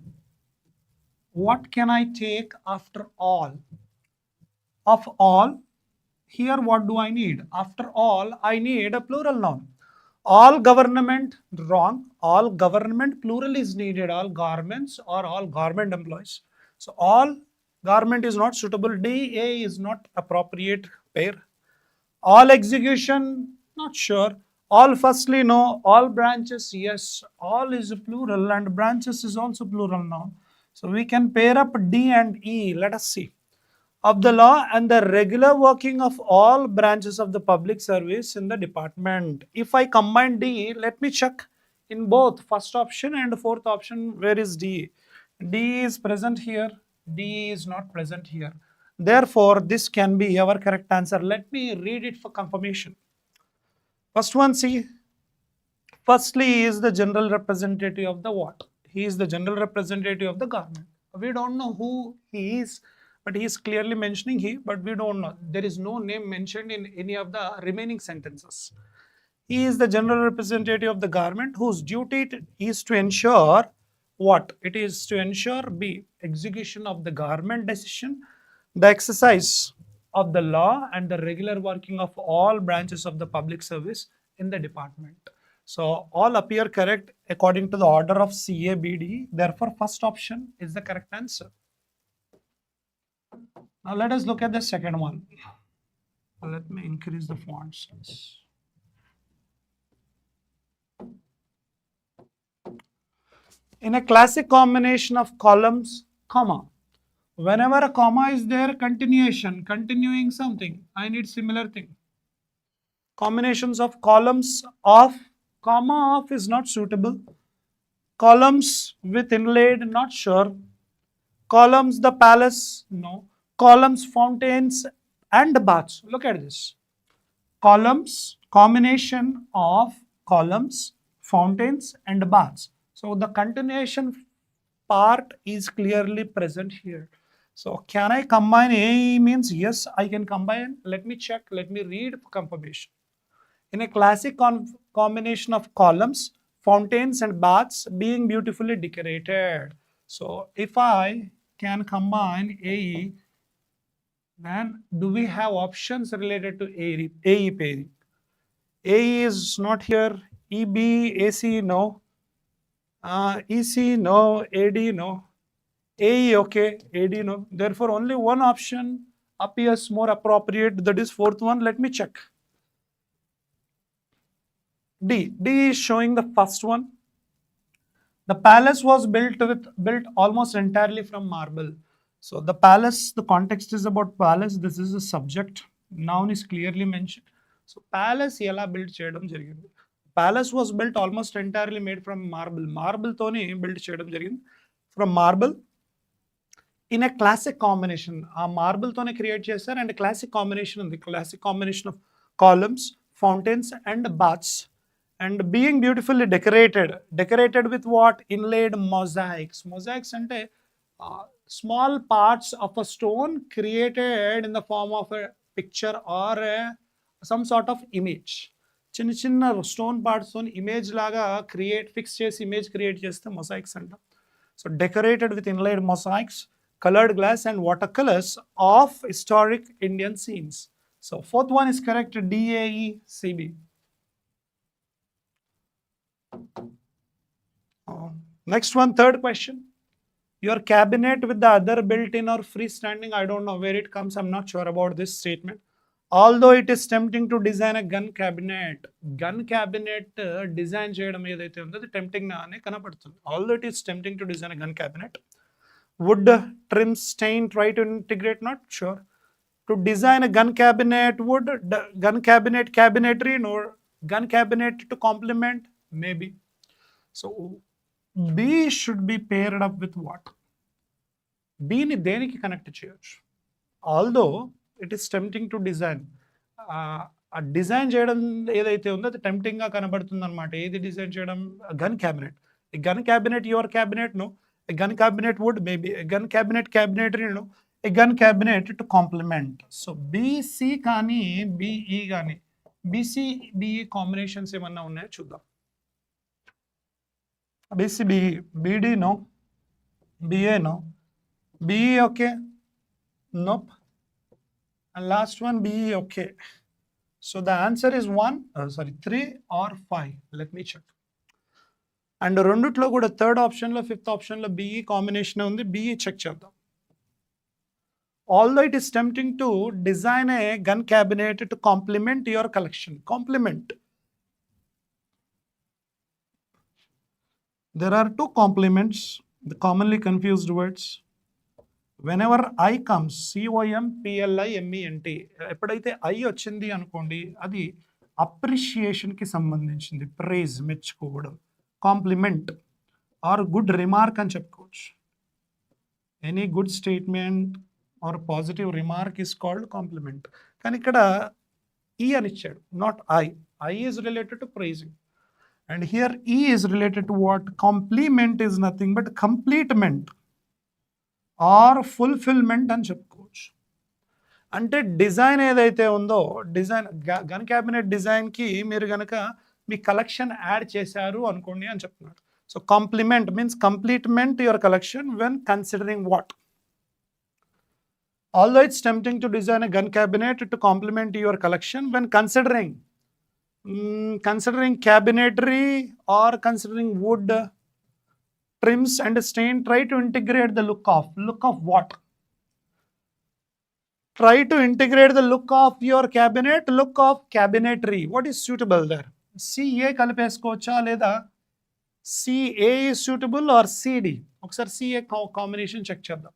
What can I take after all? Of all. Here what do I need? After all, I need a plural noun. All government, wrong. All government, plural is needed. All garments or all government employees. So all government is not suitable. DA is not appropriate pair. All execution, not sure. All firstly, no. All branches, yes. All is a plural and branches is also plural noun. So we can pair up D and E. Let us see. Of the law and the regular working of all branches of the public service in the department. If I combine D, let me check in both first option and fourth option, where is D? D is present here, D is not present here. Therefore, this can be our correct answer. Let me read it for confirmation. First one, see. Firstly, he is the general representative of the what? He is the general representative of the government. We don't know who he is, but he is clearly mentioning he, but we don't know. There is no name mentioned in any of the remaining sentences. He is the general representative of the government whose duty is to ensure what? It is to ensure B, execution of the government decision, the exercise of the law and the regular working of all branches of the public service in the department. So all appear correct according to the order of CABD. Therefore, first option is the correct answer. Now let us look at the second one. Let me increase the font size. In a classic combination of columns, comma. Whenever a comma is there, continuation, continuing something, I need similar thing. Combinations of columns of, comma of is not suitable. Columns with inlaid, not sure. Columns, the palace, no. Columns, fountains, and baths. Look at this. Columns, combination of columns, fountains, and baths. So the continuation part is clearly present here. So can I combine A means yes, I can combine. Let me check. Let me read confirmation. In a classic combination of columns, fountains, and baths being beautifully decorated. So if I can combine AE, then do we have options related to AE pairing? AE is not here. EB, AC, no. EC, no. AD, no. AE, okay. AD, no. Therefore, only one option appears more appropriate. That is fourth one. Let me check. D. D is showing the first one. The palace was built almost entirely from marble. So the palace, the context is about palace. This is a subject. Noun is clearly mentioned. So palace ela built cheyadam jarigindi. Palace was built almost entirely made from marble. Marble toni built cheyadam jarigindi. From marble in a classic combination. A marble tone create chesaru and a classic combination ఉంది. Classic combination of columns, fountains and baths. And being beautifully decorated. Decorated with what? Inlaid mosaics. Mosaics ante small parts of a stone created in the form of a picture or some sort of image. చిన్న చిన్న stone parts image లాగా fix చేసి image create చేస్తే mosaics అంటాం. So decorated with inlaid mosaics, colored glass and watercolors of historic Indian scenes. So fourth one is correct, DAECB. Next one, third question. Your cabinet with the other built-in or freestanding, I don't know where it comes, I'm not sure about this statement. Although it is tempting to design a gun cabinet design చేయడం ఏదైతే ఉందో అది tempting గానే కనపడుతుంది. Although it is tempting to design a gun cabinet, would trim stain try to integrate? Not sure. To design a gun cabinet, would gun cabinet cabinetry, no. Gun cabinet to complement, maybe. So B should be paired up with what? B ni దేనికి connect చేయొచ్చు? Although it is tempting to design, ఆ design చేయడం ఏదైతే ఉందో అది tempting గా కనబడుతుంది అనమాట. ఏది డిజైన్ చేయడం? Gun cabinet. Gun cabinet, your cabinet, no. A gun cabinet would, maybe. A gun cabinet cabinetry, no. A gun cabinet to complement. So BC కానీ BE కానీ BC BE combinations ఏమన్నా ఉన్నాయో చూద్దాం. BC BE, BD no, BA no, BE okay, nope, and last one BE okay. So the answer is 3 or 5. Let me check. And రెండిట్లో కూడా third ఆప్షన్లో, fifth ఆప్షన్లో BE combination ఉంది. BE check చేద్దాం. Although it is tempting to design a gun cabinet to complement your collection. Complement. There are two complements, the commonly confused words. Whenever I comes, COMPLIMENT, ఎప్పుడైతే I వచ్చింది అనుకోండి, అది అప్రిషియేషన్కి సంబంధించింది. Praise, మెచ్చుకోవడం. Complement or good remark అని చెప్పుకోవచ్చు. Any good statement or positive remark is called compliment. కానీ ఇక్కడ ఈ అని ఇచ్చాడు, not I. I is related to praising and here E is related to what? Complement is nothing but completement or fulfilment అని చెప్పుకోవచ్చు. అంటే design ఏదైతే ఉందో, design gun cabinet డిజైన్కి మీరు కనుక మీ కలెక్షన్ యాడ్ చేశారు అనుకోండి అని చెప్తున్నాడు. So complement means completement your collection when considering what? Although it's tempting to design a gun cabinet to complement your collection when considering cabinetry or considering wood, trims and stain, try to integrate the look of what? Try to integrate the look of your cabinet, look of cabinetry. What is suitable there? CA కలిపేసుకోవచ్చా లేదా CA is suitable or CD? ఒకసారి CA combination check చేద్దాం.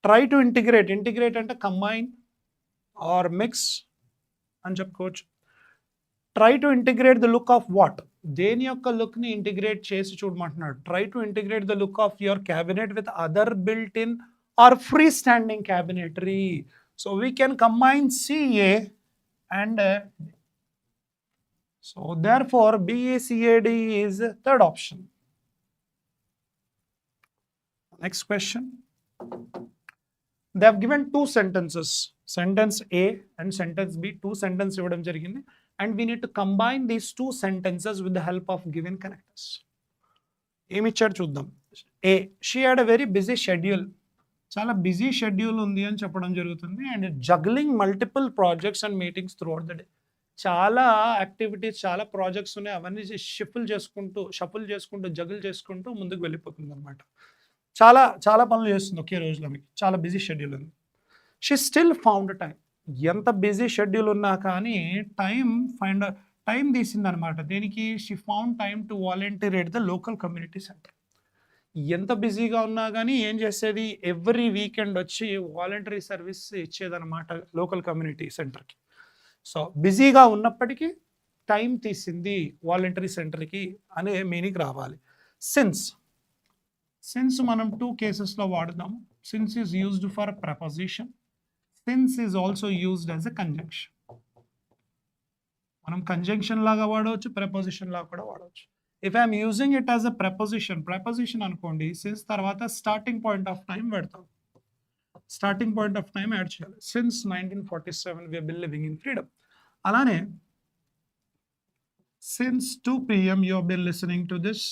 Try to integrate. Integrate అంటే combine or mix అని చెప్పుకోవచ్చు. Try to integrate the look of what? దేని యొక్క look ని integrate చేసి చూడమంటున్నాడు. Try to integrate the look of your cabinet with other built-in or freestanding cabinetry. So we can combine CA and so therefore BACAD is third option. Next question. They have given two sentences, sentence A and sentence B. Two sentences ఇవ్వడం జరిగింది. And we need to combine these two sentences with the help of given connectors. ఏమి ఇచ్చాడు చూద్దాం. A, she had a very busy schedule. చాలా busy schedule ఉంది అని చెప్పడం జరుగుతుంది. And juggling multiple projects and meetings through out the day. చాలా activities, చాలా ప్రాజెక్ట్స్ ఉన్నాయి, అవన్నీ షఫుల్ చేసుకుంటూ జగుల్ చేసుకుంటూ ముందుకు వెళ్ళిపోతుంది అనమాట. చాలా పనులు చేస్తుంది ఒకే రోజులో. మీకు చాలా బిజీ షెడ్యూల్ ఉంది. She still found time. ఎంత బిజీ షెడ్యూల్ ఉన్నా కానీ టైం తీసిందనమాట. దేనికి? She found time to volunteer at the local community centre. ఎంత బిజీగా ఉన్నా కానీ ఏం చేసేది? ఎవ్రీ వీకెండ్ వచ్చి వాలంటరీ సర్వీస్ ఇచ్చేదనమాట లోకల్ కమ్యూనిటీ సెంటర్కి. సో బిజీగా ఉన్నప్పటికీ టైం తీసింది వాలంటరీ సెంటర్కి అనే మీనింగ్ రావాలి. సిన్స్ మనం 2 కేసెస్లో వాడదాము. Since is used for preposition. Since is also used as a conjunction. మనం కంజంక్షన్ లాగా వాడవచ్చు, ప్రపోజిషన్ లాగా కూడా వాడవచ్చు. If I'm using it as a preposition అనుకోండి, సిన్స్ తర్వాత స్టార్టింగ్ పాయింట్ ఆఫ్ టైం పెడతాం. Starting point of time add చేయాలి. Since 1947 we have been living in freedom. అలానే since 2 PM you have been listening to this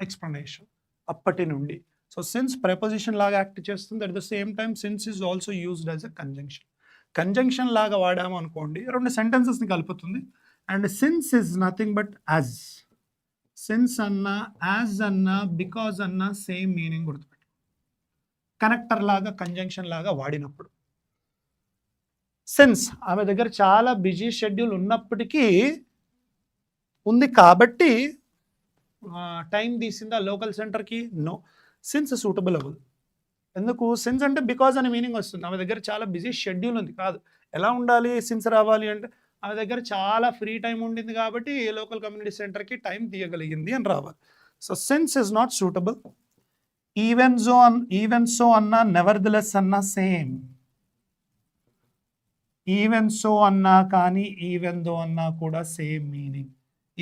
explanation. అప్పటి నుండి. So since preposition లాగా act చేస్తుంది. At the same time since is also used as a conjunction లాగా వాడాము అనుకోండి, 2 సెంటెన్సెస్ని కలుపుతుంది. And since is nothing but as. Since అన్నా, as అన్నా, బికాజ్ అన్నా సేమ్ మీనింగ్ గుర్తుపెట్టు. కనెక్టర్ లాగా, కంజంక్షన్ లాగా వాడినప్పుడు. సిన్స్ ఆమె దగ్గర చాలా బిజీ షెడ్యూల్ ఉన్నప్పటికీ ఉంది కాబట్టి టైం తీసిందా లోకల్ సెంటర్కి? నో. సిన్స్ సూటబుల్ అవ్వదు. ఎందుకు? సిన్స్ అంటే బికాజ్ అనే మీనింగ్ వస్తుంది. ఆమె దగ్గర చాలా బిజీ షెడ్యూల్ ఉంది కాదు. ఎలా ఉండాలి సిన్స్ రావాలి అంటే? ఆమె దగ్గర చాలా ఫ్రీ టైం ఉండింది కాబట్టి లోకల్ కమ్యూనిటీ సెంటర్కి టైం తీయగలిగింది అని రావాలి. So since is not suitable. Even so అన్నా, నెవర్దెలెస్ అన్నా సేమ్. ఈవెన్ సో అన్నా కానీ, ఈవెన్ దో అన్నా కూడా సేమ్ మీనింగ్.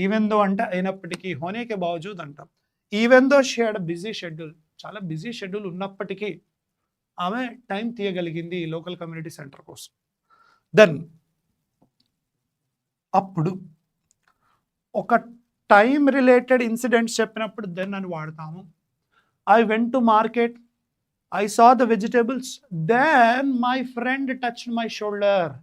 ఈవెన్ దో అంటే అయినప్పటికీ, హోనేకే బావజూద్ అంటాం. Even though she had busy schedule, చాలా బిజీ షెడ్యూల్ ఉన్నప్పటికీ ఆమె టైం తీయగలిగింది లోకల్ కమ్యూనిటీ సెంటర్ కోసం. దెన్ అప్పుడు ఒక టైం రిలేటెడ్ ఇన్సిడెంట్స్ చెప్పినప్పుడు దెన్ అని వాడతాము. I went to market, I saw the vegetables, then my friend touched my shoulder.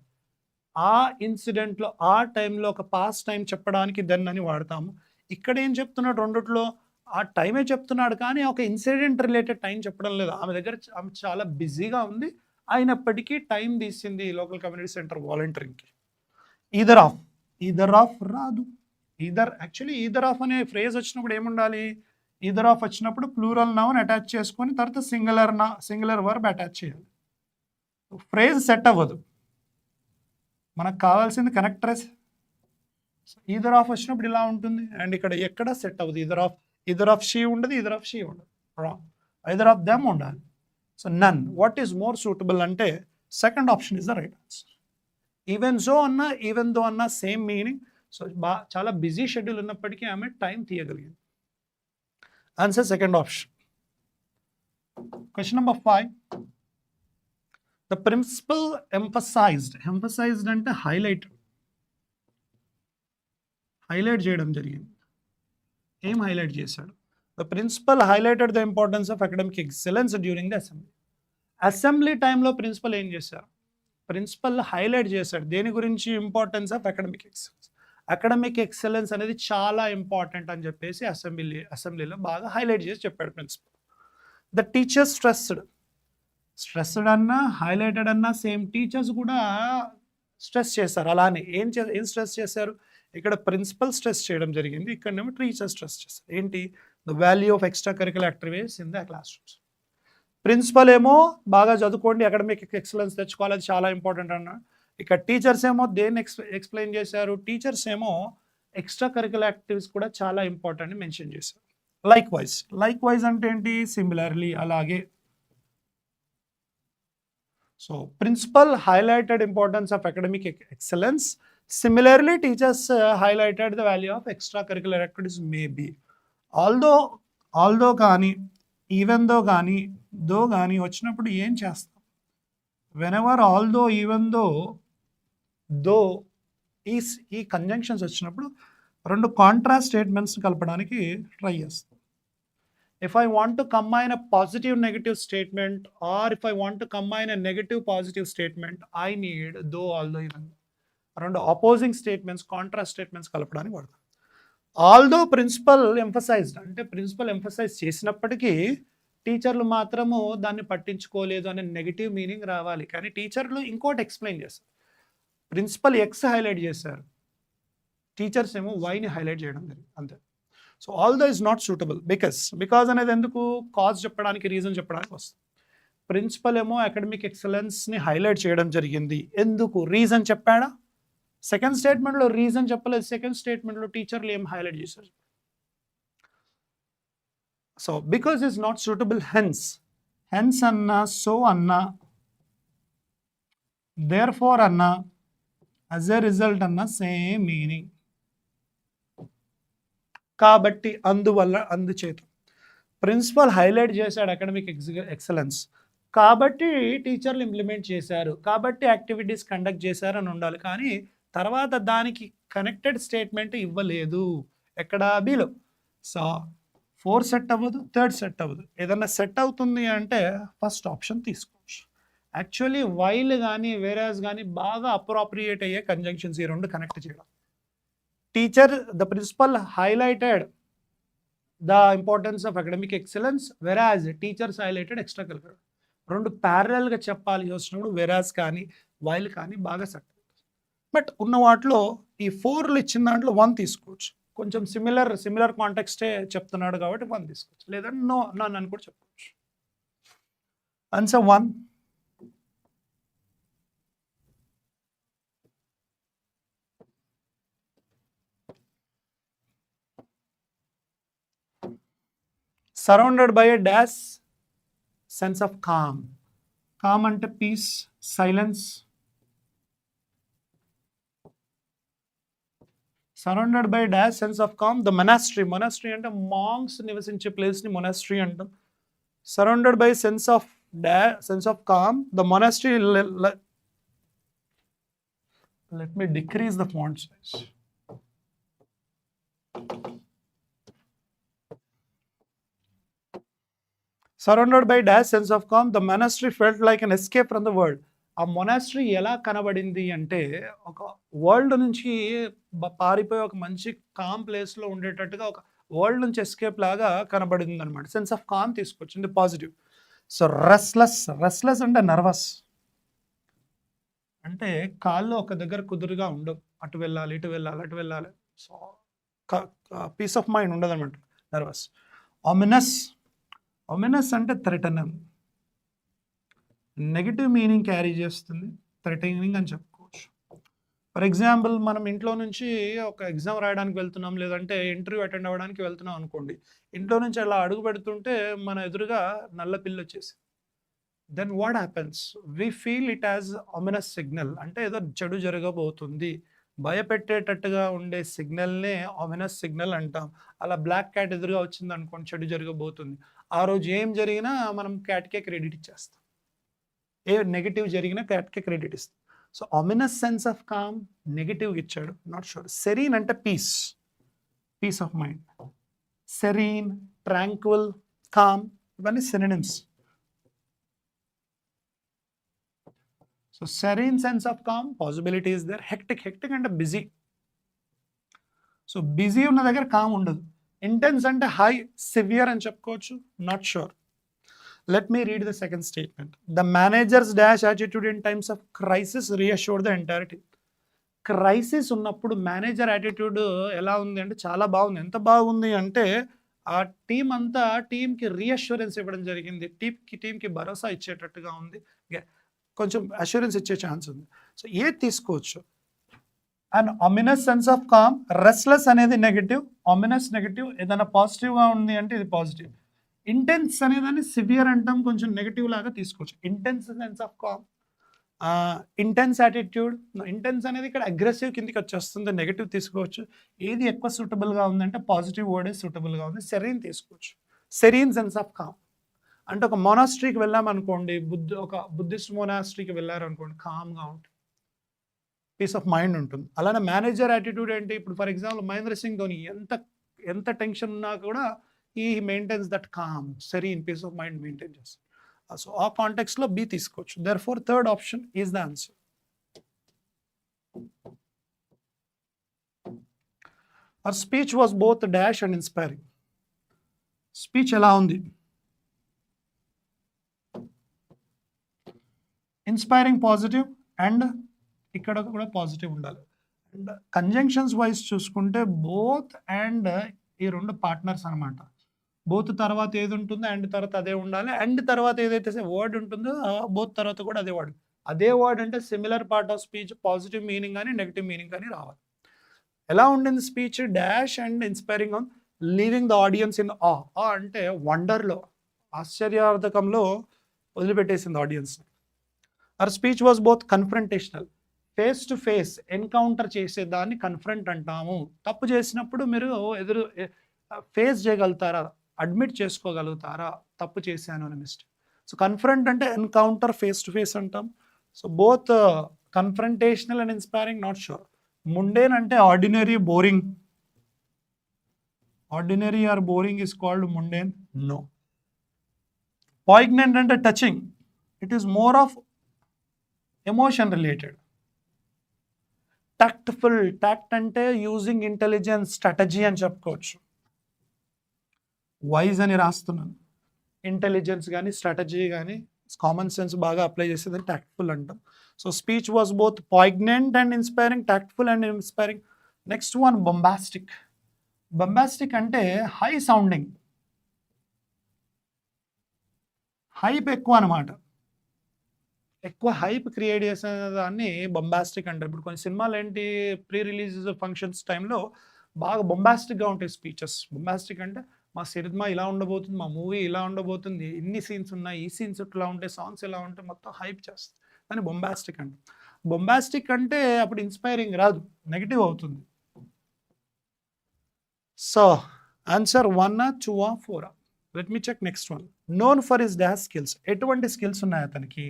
ఆ ఇన్సిడెంట్లో, ఆ టైంలో ఒక పాస్ట్ టైం చెప్పడానికి దెన్ అని వాడతాము. ఇక్కడ ఏం చెప్తున్నాడు? రెండిట్లో ఆ టైమే చెప్తున్నాడు కానీ ఒక ఇన్సిడెంట్ రిలేటెడ్ టైం చెప్పడం లేదు. ఆమె దగ్గర ఆమె చాలా బిజీగా ఉంది, అయినప్పటికీ టైం తీసింది లోకల్ కమ్యూనిటీ సెంటర్ వాలంటీరింగ్కి. ఈదర్ ఆఫ్ రాదు. ఈదర్ ఆఫ్ అనే ఫ్రేజ్ వచ్చినప్పుడు ఏముండాలి? ఈదర్ ఆఫ్ వచ్చినప్పుడు ప్లూరల్ నౌన్ అటాచ్ చేసుకొని తర్వాత సింగులర్ వర్బ్ అటాచ్ చేయాలి. ఫ్రేజ్ సెట్ అవ్వదు. మనకు కావాల్సింది కనెక్టర్స్. ఈదర్ ఆఫ్ వచ్చినప్పుడు ఇలా ఉంటుంది. అండ్ ఇక్కడ ఎక్కడ సెట్ అవ్వదు. ఈదర్ ఆఫ్ షీ ఉండదు, ఈదర్ ఆఫ్ షీ ఉండదు, రాంగ్. ఐదర్ ఆఫ్ దెమ్ ఉండాలి. So none. What is more suitable అంటే second option is the right answer. Even so అన్నా, ఈవెన్ దో అన్నా సేమ్ మీనింగ్. సో చాలా బిజీ షెడ్యూల్ ఉన్నప్పటికీ ఆమె time తీయగలిగింది. Answer second option. Question number 5. The principal emphasized అంటే highlight చేయడం జరిగింది. ఏం హైలైట్ చేశాడు? The principal highlighted the importance of academic excellence during the assembly. Assembly టైంలో ప్రిన్సిపల్ ఏం చేశారు? ప్రిన్సిపల్ హైలైట్ చేశాడు. దేని గురించి? ఇంపార్టెన్స్ ఆఫ్ అకాడమిక్ ఎక్సలెన్స్ అనేది చాలా ఇంపార్టెంట్ అని చెప్పేసి అసెంబ్లీలో బాగా హైలైట్ చేసి చెప్పాడు principal. The teachers stressed. Stressed అన్నా హైలైటెడ్ అన్నా సేమ్. టీచర్స్ కూడా స్ట్రెస్ చేశారు. అలానే ఏం స్ట్రెస్ చేశారు? ఇక్కడ ప్రిన్సిపల్ స్ట్రెస్ చేయడం జరిగింది, ఇక్కడనేమో టీచర్ స్ట్రెస్ చేస్తారు. ఏంటి? The value of extracurricular activities in the classrooms. Principal ఏమో బాగా చదువుకోండి, అకాడమిక్ ఎక్సలెన్స్ తెచ్చుకోవాలి, అది చాలా ఇంపార్టెంట్ అన్న. ఇక టీచర్స్ ఏమో దేన్ని ఎక్స్ప్లెయిన్ చేశారు? టీచర్స్ ఏమో ఎక్స్ట్రా కరికులర్ యాక్టివిటీస్ కూడా చాలా ఇంపార్టెంట్ అని మెన్షన్ చేశారు. లైక్ వైజ్ అంటే ఏంటి? సిమిలర్లీ, అలాగే. So principal highlighted importance of academic excellence. Similarly, teachers highlighted the value of extracurricular activities may be. Although కానీ, even though కానీ, though కానీ వచ్చినప్పుడు ఏం చేస్తాం? Whenever although, even though ఈ కంజంక్షన్స్ వచ్చినప్పుడు రెండు కాంట్రాస్ట్ స్టేట్మెంట్స్ కలపడానికి ట్రై చేస్తాం. If I want to combine a positive negative statement, or if I want to combine a negative positive statement, I need though, although, even. రెండు opposing statements, contrast statements కలపడానికి వాడతాం. Although principal emphasised, అంటే principal emphasize చేసినప్పటికీ టీచర్లు మాత్రము దాన్ని పట్టించుకోలేదు అనే నెగిటివ్ మీనింగ్ రావాలి. కానీ టీచర్లు ఇంకోటి ఎక్స్ప్లెయిన్ చేస్తారు. ప్రిన్సిపల్ ఎక్స్ హైలైట్ చేశారు, టీచర్స్ ఏమో వైని హైలైట్ చేయడం జరిగింది, అంతే. So although is not suitable. Because అనేది ఎందుకు? కాజ్ చెప్పడానికి, రీజన్ చెప్పడానికి వస్తుంది. ప్రిన్సిపల్ ఏమో అకాడమిక్ ఎక్సలెన్స్ని హైలైట్ చేయడం జరిగింది, ఎందుకు? రీజన్ చెప్పాడా? సెకండ్ స్టేట్మెంట్లో రీజన్ చెప్పలేదు, సెకండ్ స్టేట్మెంట్లో టీచర్లు ఏం హైలైట్ చేశారు? So because is not suitable. Hence అన్నా, సో అన్నా, దేర్ ఫోర్ అన్నా, యాజ్ ఎ రిజల్ట్ అన్నా సేమ్ మీనింగ్. కాబట్టి, అందువల్ల, అందుచేత. ప్రిన్సిపల్ హైలైట్ చేశాడు అకాడమిక్ ఎక్సలెన్స్, కాబట్టి టీచర్లు ఇంప్లిమెంట్ చేశారు, కాబట్టి యాక్టివిటీస్ కండక్ట్ చేశారు అని ఉండాలి. కానీ తర్వాత దానికి కనెక్టెడ్ స్టేట్మెంట్ ఇవ్వలేదు. ఎక్కడ? బిలో. సో 4 సెట్ అవ్వదు, 3rd సెట్ అవ్వదు. ఏదన్నా సెట్ అవుతుంది అంటే ఫస్ట్ ఆప్షన్ తీసుకోవచ్చు. యాక్చువల్లీ వైల్ కానీ వేరాజ్ కానీ బాగా అప్రోప్రియేట్ అయ్యే కంజంక్షన్స్ ఈ రెండు కనెక్ట్ చేయడం. The principal highlighted the importance of academic excellence, whereas teachers highlighted extracurricular. రెండు ప్యారలల్గా చెప్పాలి వచ్చినప్పుడు వెరాజ్ కానీ వైల్ కానీ బాగా సెట్. బట్ ఉన్న వాటిలో ఈ 4లు ఇచ్చిన దాంట్లో 1 తీసుకోవచ్చు. కొంచెం సిమిలర్ కాంటెక్స్టే చెప్తున్నాడు కాబట్టి 1 తీసుకోవచ్చు, లేదంటే నన్ను అని కూడా చెప్పుకోవచ్చు. Answer 1. Surrounded by a dash sense of calm. Calm అంటే peace, silence. Surrounded by dash sense of calm, the monastery. Monastery అంటే మాంగ్స్ నివసించే ప్లేస్ని మొనాస్ట్రీ అంటాం. Surrounded by sense of calm, the monastery. Let me decrease the font size. Surrounded by dash sense of calm, the monastery felt like an escape from the world. ఆ monastery ఎలా కనబడింది అంటే ఒక world నుంచి పారిపోయి ఒక మంచి కామ్ ప్లేస్లో ఉండేటట్టుగా, ఒక వరల్డ్ నుంచి ఎస్కేప్ లాగా కనబడింది అనమాట. సెన్స్ ఆఫ్ కామ్ తీసుకొచ్చింది, పాజిటివ్. సో రెస్ట్లెస్ అంటే నర్వస్, అంటే కాళ్ళు ఒక దగ్గర కుదురుగా ఉండవు, అటు వెళ్ళాలి, ఇటు వెళ్ళాలి, అటు వెళ్ళాలి. సో పీస్ ఆఫ్ మైండ్ ఉండదు అనమాట, నర్వస్. ఒమినస్ అంటే థ్రెటనర్, నెగిటివ్ మీనింగ్ క్యారీ చేస్తుంది, థ్రెటనింగ్ అని చెప్పుకోవచ్చు. ఫర్ ఎగ్జాంపుల్, మనం ఇంట్లో నుంచి ఒక ఎగ్జామ్ రాయడానికి వెళ్తున్నాం, లేదంటే ఇంటర్వ్యూ అటెండ్ అవ్వడానికి వెళ్తున్నాం అనుకోండి. ఇంట్లో నుంచి అలా అడుగు పెడుతుంటే మన ఎదురుగా నల్ల పిల్లి వచ్చేసి, then what happens? We feel it as ominous signal, అంటే ఏదో చెడు జరగబోతుంది, భయపెట్టేటట్టుగా ఉండే సిగ్నల్నే ఒమినస్ సిగ్నల్ అంటాం. అలా బ్లాక్ క్యాట్ ఎదురుగా వచ్చింది అనుకోండి, చెడు జరగబోతుంది. ఆ రోజు ఏం జరిగినా మనం క్యాట్కే క్రెడిట్ ఇచ్చేస్తాం, ఏ నెగిటివ్ జరిగినా క్యాట్కే క్రెడిట్ ఇస్తాం. So ominous sense of calm negative ఇచ్చాడు, నాట్ షూర్. సెరీన్ అంటే peace of mind. Serene, tranquil, calm, ఇవన్నీ synonyms. So serene sense of calm, possibility is there. Hectic అంటే బిజీ. సో బిజీ ఉన్న దగ్గర కామ్ ఉండదు. ఇంటెన్స్ అంటే high, severe అని చెప్పుకోవచ్చు, not sure. Let me read the second statement. The manager's dash attitude in times of crisis reassured the entire team. Crisis ఉన్నప్పుడు manager attitude ఎలా ఉంది అంటే చాలా బాగుంది. ఎంత బాగుంది అంటే ఆ టీం అంతా టీంకి రీఅష్యూరెన్స్ ఇవ్వడం జరిగింది. టీంకి భరోసా ఇచ్చేటట్టుగా ఉంది. కొంచెం అష్యూరెన్స్ ఇచ్చే ఛాన్స్ ఉంది. సో ఏది తీసుకోవచ్చు? And ominous sense of calm. Restless అనేది నెగటివ్, ఆమినస్ నెగటివ్. ఏదైనా పాజిటివ్గా ఉంది అంటే ఇది పాజిటివ్. ఇంటెన్స్ అనేదాన్ని సివియర్ అంటాం, కొంచెం నెగటివ్ లాగా తీసుకోవచ్చు. Intense sense of calm, intense attitude. Intense అనేది ఇక్కడ అగ్రెసివ్ కిందికి వచ్చేస్తుంది, నెగటివ్ తీసుకోవచ్చు. ఏది ఎక్కువ సూటబుల్గా ఉందంటే పాజిటివ్ వర్డే సూటబుల్గా ఉంది. సెరీన్ తీసుకోవచ్చు. సెరీన్ సెన్స్ ఆఫ్ కామ్ అంటే ఒక మొనాస్ట్రీకి వెళ్ళామనుకోండి, ఒక బుద్ధిస్ట్ మొనాస్ట్రీకి వెళ్ళారనుకోండి, కామ్గా ఉంటుంది, పీస్ ఆఫ్ మైండ్ ఉంటుంది. అలానే మేనేజర్ యాటిట్యూడ్ ఏంటి? ఇప్పుడు ఫర్ ఎగ్జాంపుల్ మహేంద్ర సింగ్ ధోని ఎంత టెన్షన్ ఉన్నా కూడా ఈ maintains that calm, serene, peace of mind maintain చేస్తుంది. సో ఆ కాంటెక్స్ట్ లో బి తీసుకోవచ్చు. Therefore third option is the answer. Our speech was both dash and inspiring. Speech ఎలా ఉంది? ఇన్స్పైరింగ్ పాజిటివ్, అండ్ ఇక్కడ కూడా పాజిటివ్ ఉండాలి. అండ్ కంజంక్షన్స్ వైజ్ చూసుకుంటే బోత్ అండ్ ఈ రెండు పార్ట్నర్స్ అనమాట. బోత్ తర్వాత ఏది ఉంటుందో అండ్ తర్వాత అదే ఉండాలి. అండ్ తర్వాత ఏదైతే వర్డ్ ఉంటుందో బోత్ తర్వాత కూడా అదే వర్డ్. అదే వర్డ్ అంటే similar part of speech, positive meaning కానీ నెగిటివ్ మీనింగ్ కానీ రావాలి. ఎలా ఉండింది speech? Dash and inspiring on leaving the audience in ఆ అంటే వండర్లో, ఆశ్చర్యార్థకంలో వదిలిపెట్టేసింది ఆడియన్స్ని. Our speech was both confrontational. Face to face encounter చేసేదాన్ని కన్ఫ్రంట్ అంటాము. తప్పు చేసినప్పుడు మీరు ఫేస్ చేయగలుగుతారా, అడ్మిట్ చేసుకోగలుగుతారా తప్పు చేశాను అని మిస్టేక్. సో కన్ఫ్రంట్ అంటే ఎన్కౌంటర్, ఫేస్ టు ఫేస్ అంటాం. So both confrontational and inspiring, not sure. Mundane అంటే ordinary, boring. Ordinary or boring is called mundane? No. Poignant అంటే touching. It is more of emotion related. Tactful, tact అంటే using intelligence, strategy అని చెప్పుకోవచ్చు. Wise అని రాస్తున్నాను. Intelligence కానీ strategy కానీ common sense బాగా అప్లై చేసేది టాక్ట్ఫుల్ అంటాం. So speech was both poignant and inspiring, tactful and inspiring. Next one bombastic. Bombastic అంటే హై సౌండింగ్, హైప్ ఎక్కువ అనమాట. ఎక్కువ హైప్ క్రియేట్ చేసే దాన్ని బొంబాస్టిక్ అంటారు. ఇప్పుడు కొన్ని సినిమాలు ఏంటి, ప్రీ రిలీజ్ ఫంక్షన్స్ టైంలో బాగా బొంబాస్టిక్గా ఉంటాయి స్పీచెస్. బొంబాస్టిక్ అంటే మా సినిమా ఇలా ఉండబోతుంది, మా మూవీ ఇలా ఉండబోతుంది, ఇన్ని సీన్స్ ఉన్నాయి, ఈ సీన్స్ ఇట్లా ఉంటాయి, సాంగ్స్ ఇలా ఉంటాయి, మొత్తం హైప్ చేస్తుంది. కానీ బొంబాస్టిక్ అంటే, బొంబాస్టిక్ అంటే అప్పుడు ఇన్స్పైరింగ్ రాదు, నెగిటివ్ అవుతుంది. So answer 1, 2, 4. Let me check next one. Known for his dash skills. ఎటువంటి స్కిల్స్ ఉన్నాయి అతనికి?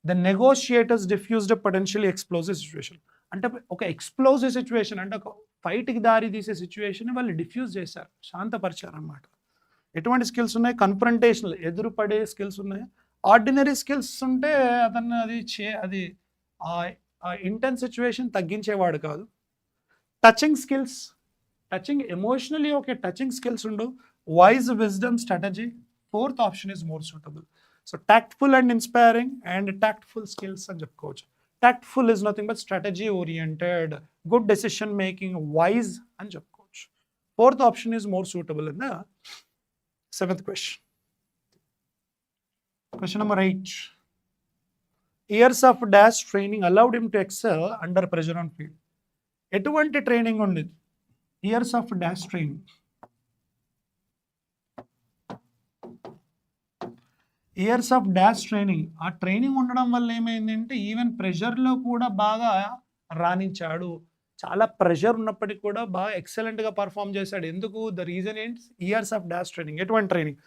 The negotiators defused potentially explosive situation. అంటే ఒక ఎక్స్ప్లోజివ్ సిచ్యువేషన్ అంటే ఒక ఫైట్కి దారి తీసే సిచ్యువేషన్ వాళ్ళు డిఫ్యూజ్ చేశారు, శాంతపరిచారు అన్నమాట. ఎటువంటి స్కిల్స్ ఉన్నాయి? కన్ఫ్రంటేషనల్, ఎదురుపడే స్కిల్స్ ఉన్నాయి. ఆర్డినరీ స్కిల్స్ ఉంటే అతను అది ఇంటెన్స్ సిచ్యువేషన్ తగ్గించేవాడు కాదు. Touching skills, touching emotionally okay, touching skills ఉండవు. Wise, wisdom, strategy. Fourth option is more suitable. So tactful and inspiring and tactful skills అని చెప్పుకోవచ్చు. Tactful is nothing but strategy oriented, good decision making, wise అని చెప్పుకోవచ్చు. Fourth option is more suitable in the 7th question. Question number 8. Years of dash training allowed him to excel under pressure on field. ఎటువంటి training ఉంది? Years of dash training. Years of dash training, ఆ training ఉండడం వల్ల ఏమైందంటే even ప్రెషర్లో కూడా బాగా రాణించాడు. చాలా pressure ఉన్నప్పటికీ కూడా బాగా ఎక్సలెంట్గా పర్ఫామ్ చేశాడు. ఎందుకు? ద రీజన్ ఏంటి? Years of dash training. ఎటువంటి ట్రైనింగ్?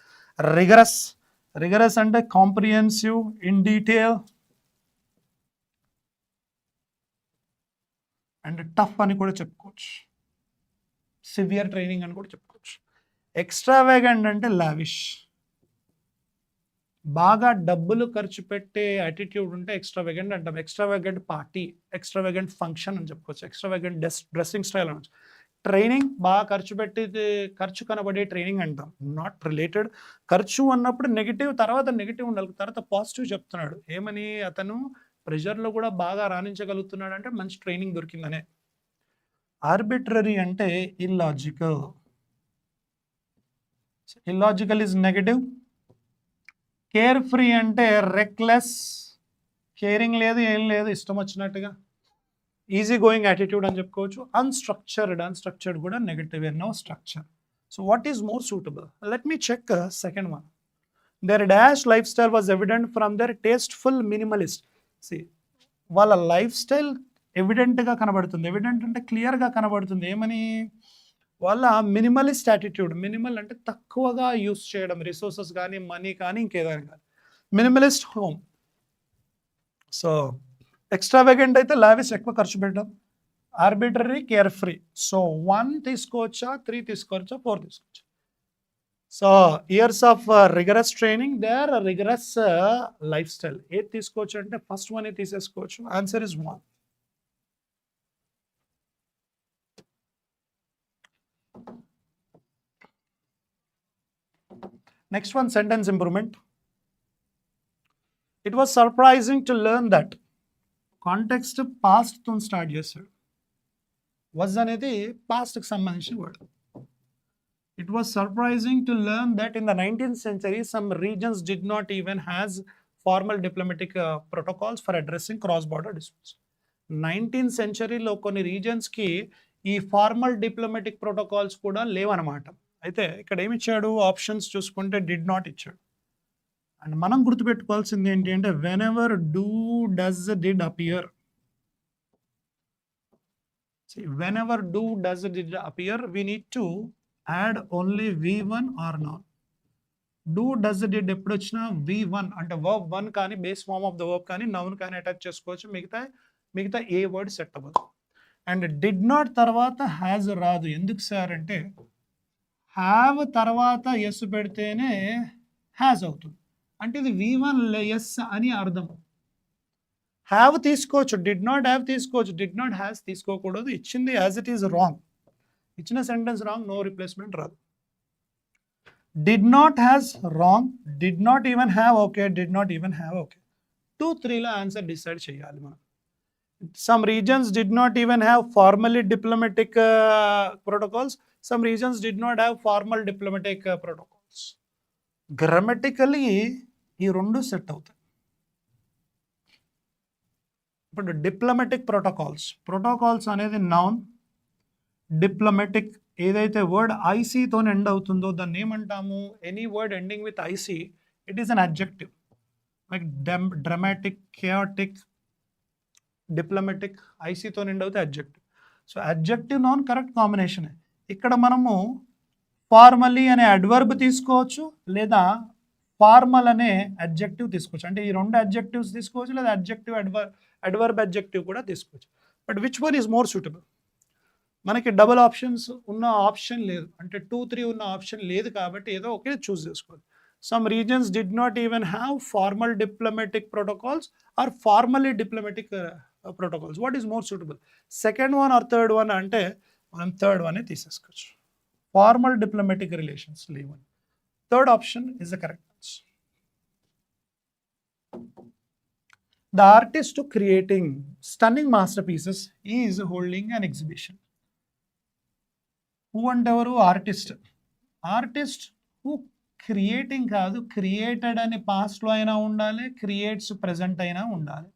రిగరస్. రిగరస్ అంటే comprehensive, in detail and tough అని కూడా చెప్పుకోవచ్చు. సివియర్ ట్రైనింగ్ అని కూడా చెప్పుకోవచ్చు. ఎక్స్ట్రావేగెంట్ అంటే లావిష్, బాగా డబ్బులు ఖర్చు పెట్టే యాటిట్యూడ్ ఉంటే ఎక్స్ట్రావేగెంట్ అంటాం. ఎక్స్ట్రావేగెంట్ పార్టీ, ఎక్స్ట్రావేగెంట్ ఫంక్షన్ అని చెప్పుకోవచ్చు. ఎక్స్ట్రావేగెంట్ డ్రెస్సింగ్ స్టైల్ అనొచ్చు. ట్రైనింగ్ బాగా ఖర్చు కనబడే ట్రైనింగ్ అంటాం. Not related. ఖర్చు అన్నప్పుడు నెగిటివ్, తర్వాత నెగిటివ్ ఉండాలి, తర్వాత పాజిటివ్ చెప్తున్నాడు. ఏమని? అతను ప్రెషర్లో కూడా బాగా రాణించగలుగుతున్నాడు అంటే మంచి ట్రైనింగ్ దొరికిందనే. ఆర్బిట్రరీ అంటే illogical. Illogical is negative. Care free అంటే రెక్లెస్, కేరింగ్ లేదు, ఏం లేదు, ఇష్టం వచ్చినట్టుగా. ఈజీ గోయింగ్ యాటిట్యూడ్ అని చెప్పుకోవచ్చు. అన్స్ట్రక్చర్డ్ కూడా negative, no structure. So what is more suitable? Let me check second one. Their dash lifestyle was evident from their tasteful minimalist. See, వాళ్ళ లైఫ్ స్టైల్ ఎవిడెంట్గా కనబడుతుంది. ఎవిడెంట్ అంటే క్లియర్గా కనబడుతుంది. ఏమని? వాళ్ళ మినిమలిస్ట్ యాటిట్యూడ్. మినిమల్ అంటే తక్కువగా యూస్ చేయడం, రిసోర్సెస్ కానీ, మనీ కానీ, ఇంకేదైనా కానీ. Minimalist home. సో ఎక్స్ట్రావెగెంట్ అయితే లావిష్, ఎక్కువ ఖర్చు పెట్టడం. Arbitrary, care free. సో 1 తీసుకోవచ్చా, 3 తీసుకోవచ్చా, 4 తీసుకోవచ్చా? So years of rigorous training, their rigorous life style. ఏది తీసుకోవచ్చు అంటే ఫస్ట్ వన్ తీసేసుకోవచ్చు. Answer is 1. Next one, sentence improvement. It was surprising to learn that. Context పాస్ట్తో స్టార్ట్ చేశాడు. వాజ్ అనేది పాస్ట్కి సంబంధించిన word. It was surprising to learn that in the 19th century, some regions did not even have formal diplomatic protocols for addressing cross-border disputes. 19th century లో కొన్ని రీజన్స్కి ఈ formal diplomatic protocols కూడా లేవన్నమాట. అయితే ఇక్కడ ఏమి ఇచ్చాడు? ఆప్షన్స్ చూసుకుంటే డిడ్ నాట్ ఇచ్చాడు. అండ్ మనం గుర్తుపెట్టుకోవాల్సింది ఏంటి అంటే when ever do, does, did appear. whenever do, does, did appear, we need to add only v1 or not. Do, does, did ఎప్పుడు వచ్చినా v1 అంటే verb 1 కానీ, base form of the verb కానీ, నౌన్ కానీ అటాచ్ చేసుకోవచ్చు. మిగతా ఏ word set అవ్వదు. అండ్ డిడ్ నాట్ తర్వాత హ్యాజ్ రాదు. ఎందుకు సార్ అంటే హ్యావ్ తర్వాత ఎస్ పెడితేనే హ్యాజ్ అవుతుంది. అంటే ఇది v1 ఎస్ అని అర్థం. హ్యావ్ తీసుకోవచ్చు, డిడ్ నాట్ హ్యావ్ తీసుకోవచ్చు, డిడ్ నాట్ హ్యాస్ తీసుకోకూడదు. ఇచ్చింది యాజ్ ఇట్ ఈస్ రాంగ్. ఇచ్చిన సెంటెన్స్ రాంగ్, నో రిప్లేస్మెంట్ రాదు. Did not has wrong, did not even have okay, did not even have okay. 2, 3లో answer decide చేయాలి మనం. Some reasons did not even have formally diplomatic protocols, some reasons did not have formal diplomatic protocols. Grammatically ఈ రెండు set అవుతాయి. ఇప్పుడు diplomatic protocols అనేది noun. Diplomatic ఏదైతే word ఐసీతో ఎండ్ అవుతుందో దాన్ని ఏమంటాము? Any word ending with IC, it is an adjective. Like dramatic, chaotic, diplomatic, ఐసీతో ఎండ్ అవుతే adjective. So adjective noun correct combination. ఇక్కడ మనము ఫార్మల్లీ అనే అడ్వర్బ్ తీసుకోవచ్చు, లేదా ఫార్మల్ అనే అడ్జెక్టివ్ తీసుకోవచ్చు. అంటే ఈ రెండు అడ్జెక్టివ్స్ తీసుకోవచ్చు, లేదా అడ్వర్బ్ అడ్జెక్టివ్ కూడా తీసుకోవచ్చు. But which one is more suitable? మనకి డబుల్ ఆప్షన్స్ ఉన్న ఆప్షన్ లేదు, అంటే 2, 3 ఉన్న ఆప్షన్ లేదు, కాబట్టి ఏదో ఒకే చూస్ చేసుకోవాలి. Some reasons did not even have formal diplomatic protocols or formally diplomatic protocols. What is more suitable? Second one or third one అంటే మనం థర్డ్ వన్ తీసేసుకోవచ్చు. ఫార్మల్ డిప్లొమాటిక్ రిలేషన్స్ లేవు. Third option is the correct answer. The artist creating stunning masterpieces is holding an exhibition. Who అంటే ఎవరు? Artist. Artist who creating కాదు, created అని పాస్ట్లో అయినా ఉండాలి, క్రియేట్స్ ప్రెజెంట్ అయినా ఉండాలి.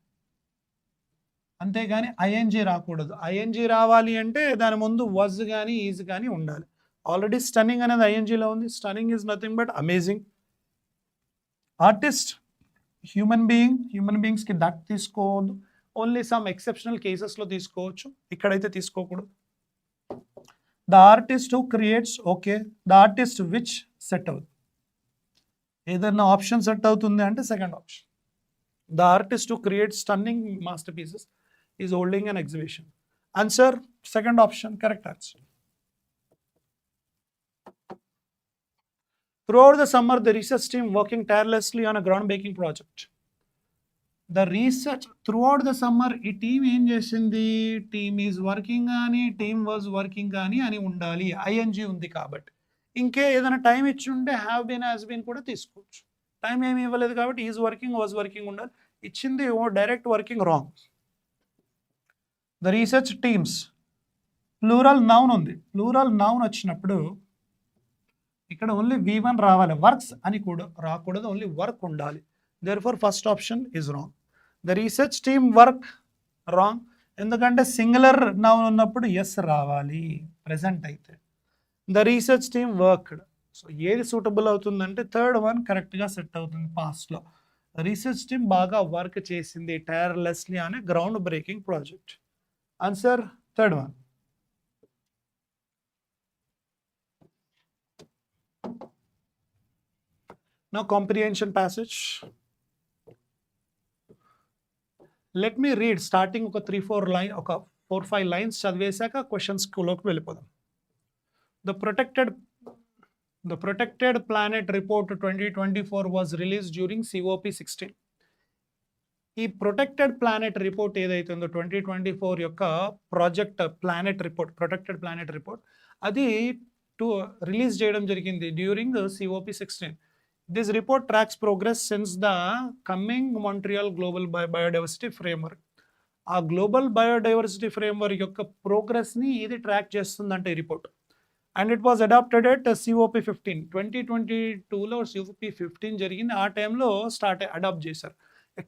అంతేగాని ఐఎన్జీ రాకూడదు. ఐఎన్జీ రావాలి అంటే దాని ముందు వాజ్ కానీ, ఈజ్ కానీ ఉండాలి. ఆల్రెడీ స్టన్నింగ్ అనేది ఐఎన్జీలో ఉంది. Stunning is nothing but amazing. Artist human బీయింగ్స్కి దట్ తీసుకోవద్దు. ఓన్లీ సమ్ ఎక్సెప్షనల్ కేసెస్లో తీసుకోవచ్చు, ఇక్కడైతే తీసుకోకూడదు. The artist who creates, okay. The artist which set అవుతుంది. ఏదైనా ఆప్షన్ సెట్ అవుతుంది అంటే second option. The artist who creates stunning masterpieces is holding an exhibition. Answer second option, correct answer. Throughout the summer, the research team working tirelessly on a groundbreaking project. The research throughout the summer ఈ team ఏం చేసింది, team is working కానీ team was working కానీ అని ఉండాలి, ING ఉంది కాబట్టి. ఇంకే ఏదైనా టైం ఇచ్చి ఉంటే హ్యావ్ బీన్ హ్యాస్ బీన్ కూడా తీసుకోవచ్చు. టైం ఏమి ఇవ్వలేదు కాబట్టి ఈజ్ వర్కింగ్ వాజ్ వర్కింగ్ ఉండాలి. ఇచ్చింది direct working wrong. The research teams plural noun ఉంది. ప్లూరల్ నౌన్ వచ్చినప్పుడు ఇక్కడ ఓన్లీ V1 రావాలి, వర్క్స్ అని కూడా రాకూడదు, ఓన్లీ వర్క్ ఉండాలి. Therefore first option is wrong. The research team work wrong, ఎందుకంటే సింగులర్ నౌన్ ఉన్నప్పుడు ఎస్ రావాలి ప్రెసెంట్ అయితే. The research team worked, so ఏది సూటబుల్ అవుతుందంటే థర్డ్ వన్ కరెక్ట్గా సెట్ అవుతుంది. పాస్ట్లో రీసెర్చ్ టీమ్ బాగా వర్క్ చేసింది టైర్లెస్లీ అనే groundbreaking project. Answer third one. Now comprehension passage. Let me read starting ఒక 3-4 line, ఒక 4-5 lines చదివేశాక క్వశ్చన్స్ లోకి వెళ్ళిపోదాం. The protected planet report 2024 was released during COP16. ఈ ప్రొటెక్టెడ్ ప్లానెట్ రిపోర్ట్ ఏదైతుందో 2024 యొక్క project planet report, protected planet report, అది release చేయడం జరిగింది during COP16. This report tracks progress since the coming Montreal Global Biodiversity Framework. ఆ global biodiversity framework యొక్క ప్రోగ్రెస్ని ఇది ట్రాక్ చేస్తుందంటే ఈ report. And it was adopted at COP15. 2022లో COP15 జరిగింది, ఆ టైంలో అడాప్ట్ చేశారు.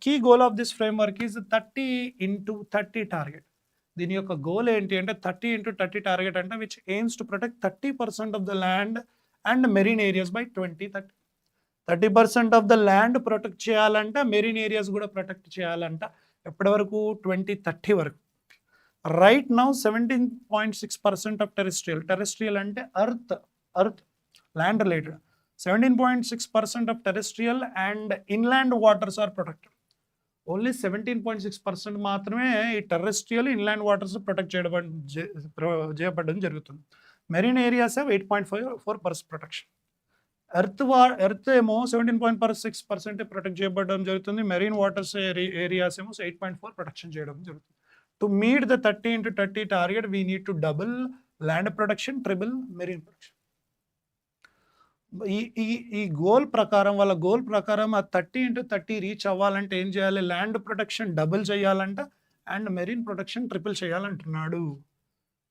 Key goal of this framework is 30x30 target. దీని యొక్క గోల్ ఏంటి అంటే 30x30 టార్గెట్ అంటే which aims to protect 30% of the land and marine areas by 2030. 30% of the land protect చేయాలంట, మెరీన్ ఏరియాస్ కూడా ప్రొటెక్ట్ చేయాలంట. ఎప్పటి వరకు? 2030 వరకు. రైట్ నౌ 17.6% ఆఫ్ టెరెస్ట్రియల్ అంటే earth land related 17.6% of terrestrial and inland waters are protected. Only 17.6% మాత్రమే ఈ terrestrial inland waters protect చేయబడడం జరుగుతుంది. Marine areas 8.4% protection. ఎర్త్ ఏమో 17.6% ప్రొటెక్ట్ చేయబడడం జరుగుతుంది. మెరీన్ వాటర్స్ ఏరియాస్ ఏమో 8.4 ప్రొటెక్షన్ చేయడం జరుగుతుంది. To meet the 30x30 target we need to double land protection, triple marine protection. ఈ గోల్ ప్రకారం, వాళ్ళ గోల్ ప్రకారం ఆ 30x30 రీచ్ అవ్వాలంటే ఏం చేయాలి? ల్యాండ్ ప్రొటెక్షన్ డబుల్ చేయాలంట అండ్ మెరీన్ ప్రొటెక్షన్ ట్రిపుల్ చేయాలంటున్నాడు.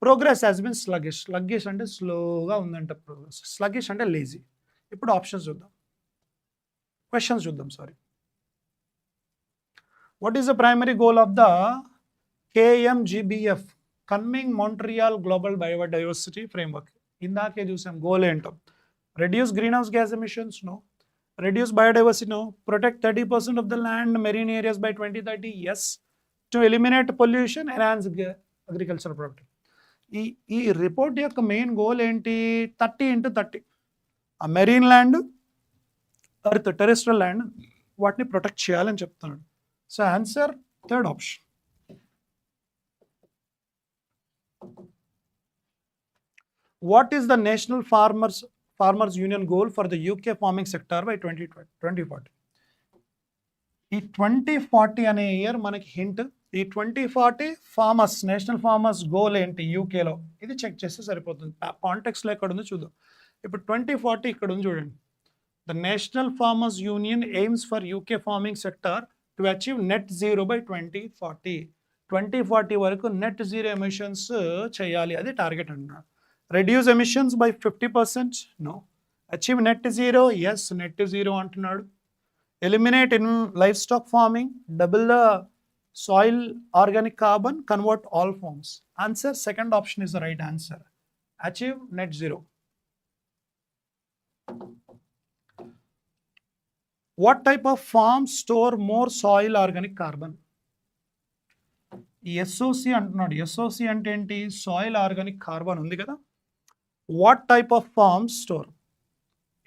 Progress has been sluggish. Sluggish అంటే స్లోగా ఉందంట ప్రోగ్రెస్, స్లగిష్ అంటే లేజీ. ఇప్పుడు ఆప్షన్స్ చూద్దాం, క్వశ్చన్స్ చూద్దాం. What is the primary goal of the KMGBF, Kunming Montreal global biodiversity framework? ఇందాకే చూసాం గోల్ ఏంటో. Reduce greenhouse gas emissions, no. Reduce biodiversity, no. Protect 30% of the land marine areas by 2030, yes. To eliminate pollution, enhance agriculture product. ఈ report యొక్క main goal ఏంటి? 30x30. ఆ marine land, earth, terrestrial land, వాటిని protect చేయాలని చెప్తున్నాడు. So answer third option. What is the national farmers union goal for the UK farming sector by 2040? ఈ 2040 అనే year మనకి హింట్. ఈ 2040 ఫార్మర్స్, నేషనల్ ఫార్మర్స్ గోల్ ఏంటి యూకేలో? ఇది చెక్ చేస్తే సరిపోతుంది. కాంటెక్స్లో ఎక్కడ ఉందో చూద్దాం. ఇప్పుడు 2040 ఇక్కడ ఉంది చూడండి. The national farmers union AIIMS for UK farming sector to achieve net zero by 2040. 2040 వరకు నెట్ జీరో ఎమిషన్స్ చేయాలి, అది టార్గెట్ అంటున్నారు. Reduce emissions by 50%, no. Achieve net zero, yes, net zero అంటున్నాడు. Eliminate in livestock farming, double the soil organic carbon, convert all farms. Answer second option is the right answer. Achieve net zero. What type of farms store more soil organic carbon? SOC అంటున్నాడు. SOC అంటే ఏంటి? Soil organic carbon ఉంది కదా. What type of farms store,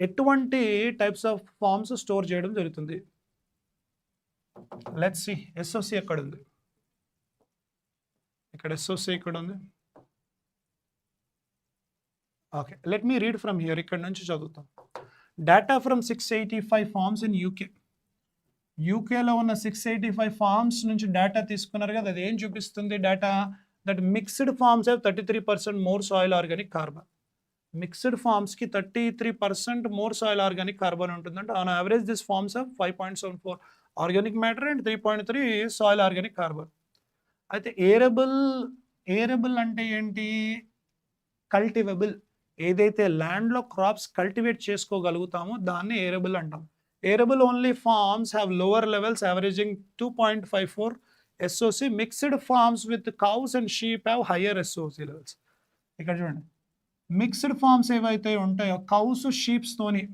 ఎటువంటి types of farms store చేయడం జరుగుతుంది? Let's see SOC ఎక్కడ ఉంది. ఇక్కడ SOC ఇక్కడ ఉంది. Okay, let me read from here. ఇక్కడ నుంచి చదువుతాం. Data from 685 farms in UK. యూకేలో ఉన్న 685 ఫార్మ్స్ నుంచి డేటా తీసుకున్నారు కదా, అది ఏం చూపిస్తుంది data? That mixed farms have 33% more soil organic carbon. Mixed ఫార్మ్స్కి 33% మోర్ సాయిల్ ఆర్గానిక్ కార్బన్ ఉంటుందంటే on average this farms of 5.74 organic matter and 3.3 soil organic carbon. అయితే ఏరబుల్ అంటే ఏంటి? కల్టివబుల్. ఏదైతే ల్యాండ్లో క్రాప్స్ కల్టివేట్ చేసుకోగలుగుతామో దాన్ని ఏరబుల్ అంటాం. Arable only farms have lower levels averaging 2.54 SOC. Mixed farms with cows and sheep have higher SOC levels. ఇక్కడ చూడండి, mixed forms ఏవైతే ఉంటాయో కౌస్ షీప్స్తోని,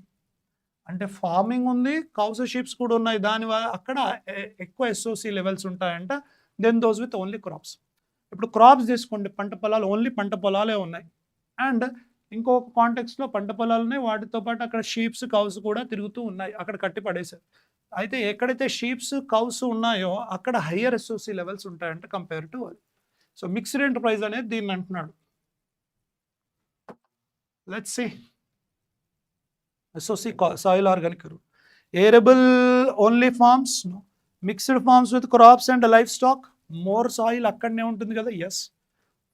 అంటే ఫార్మింగ్ ఉంది, కౌస్ షీప్స్ కూడా ఉన్నాయి, దానివల్ల అక్కడ ఎక్కువ SOC లెవెల్స్ ఉంటాయంట then those with only crops. ఇప్పుడు క్రాప్స్ తీసుకోండి, పంట పొలాలు, ఓన్లీ పంట పొలాలే ఉన్నాయి. అండ్ ఇంకొక కాంటెక్స్లో పంట పొలాలు ఉన్నాయి, వాటితో పాటు అక్కడ షీప్స్ కౌస్ కూడా తిరుగుతూ ఉన్నాయి, అక్కడ కట్టి పడేశారు. అయితే ఎక్కడైతే షీప్స్ కౌస్ ఉన్నాయో అక్కడ హయ్యర్ SOC లెవెల్స్ ఉంటాయంట కంపేర్ టు అది. సో మిక్స్డ్ ఎంటర్ప్రైజ్ అనేది దీన్ని అంటున్నాడు. Let's see SOC soil organic curve. Arable only farms, no. Mixed farms with crops and livestock, more soil akkadne ఉంటుంది కదా, yes.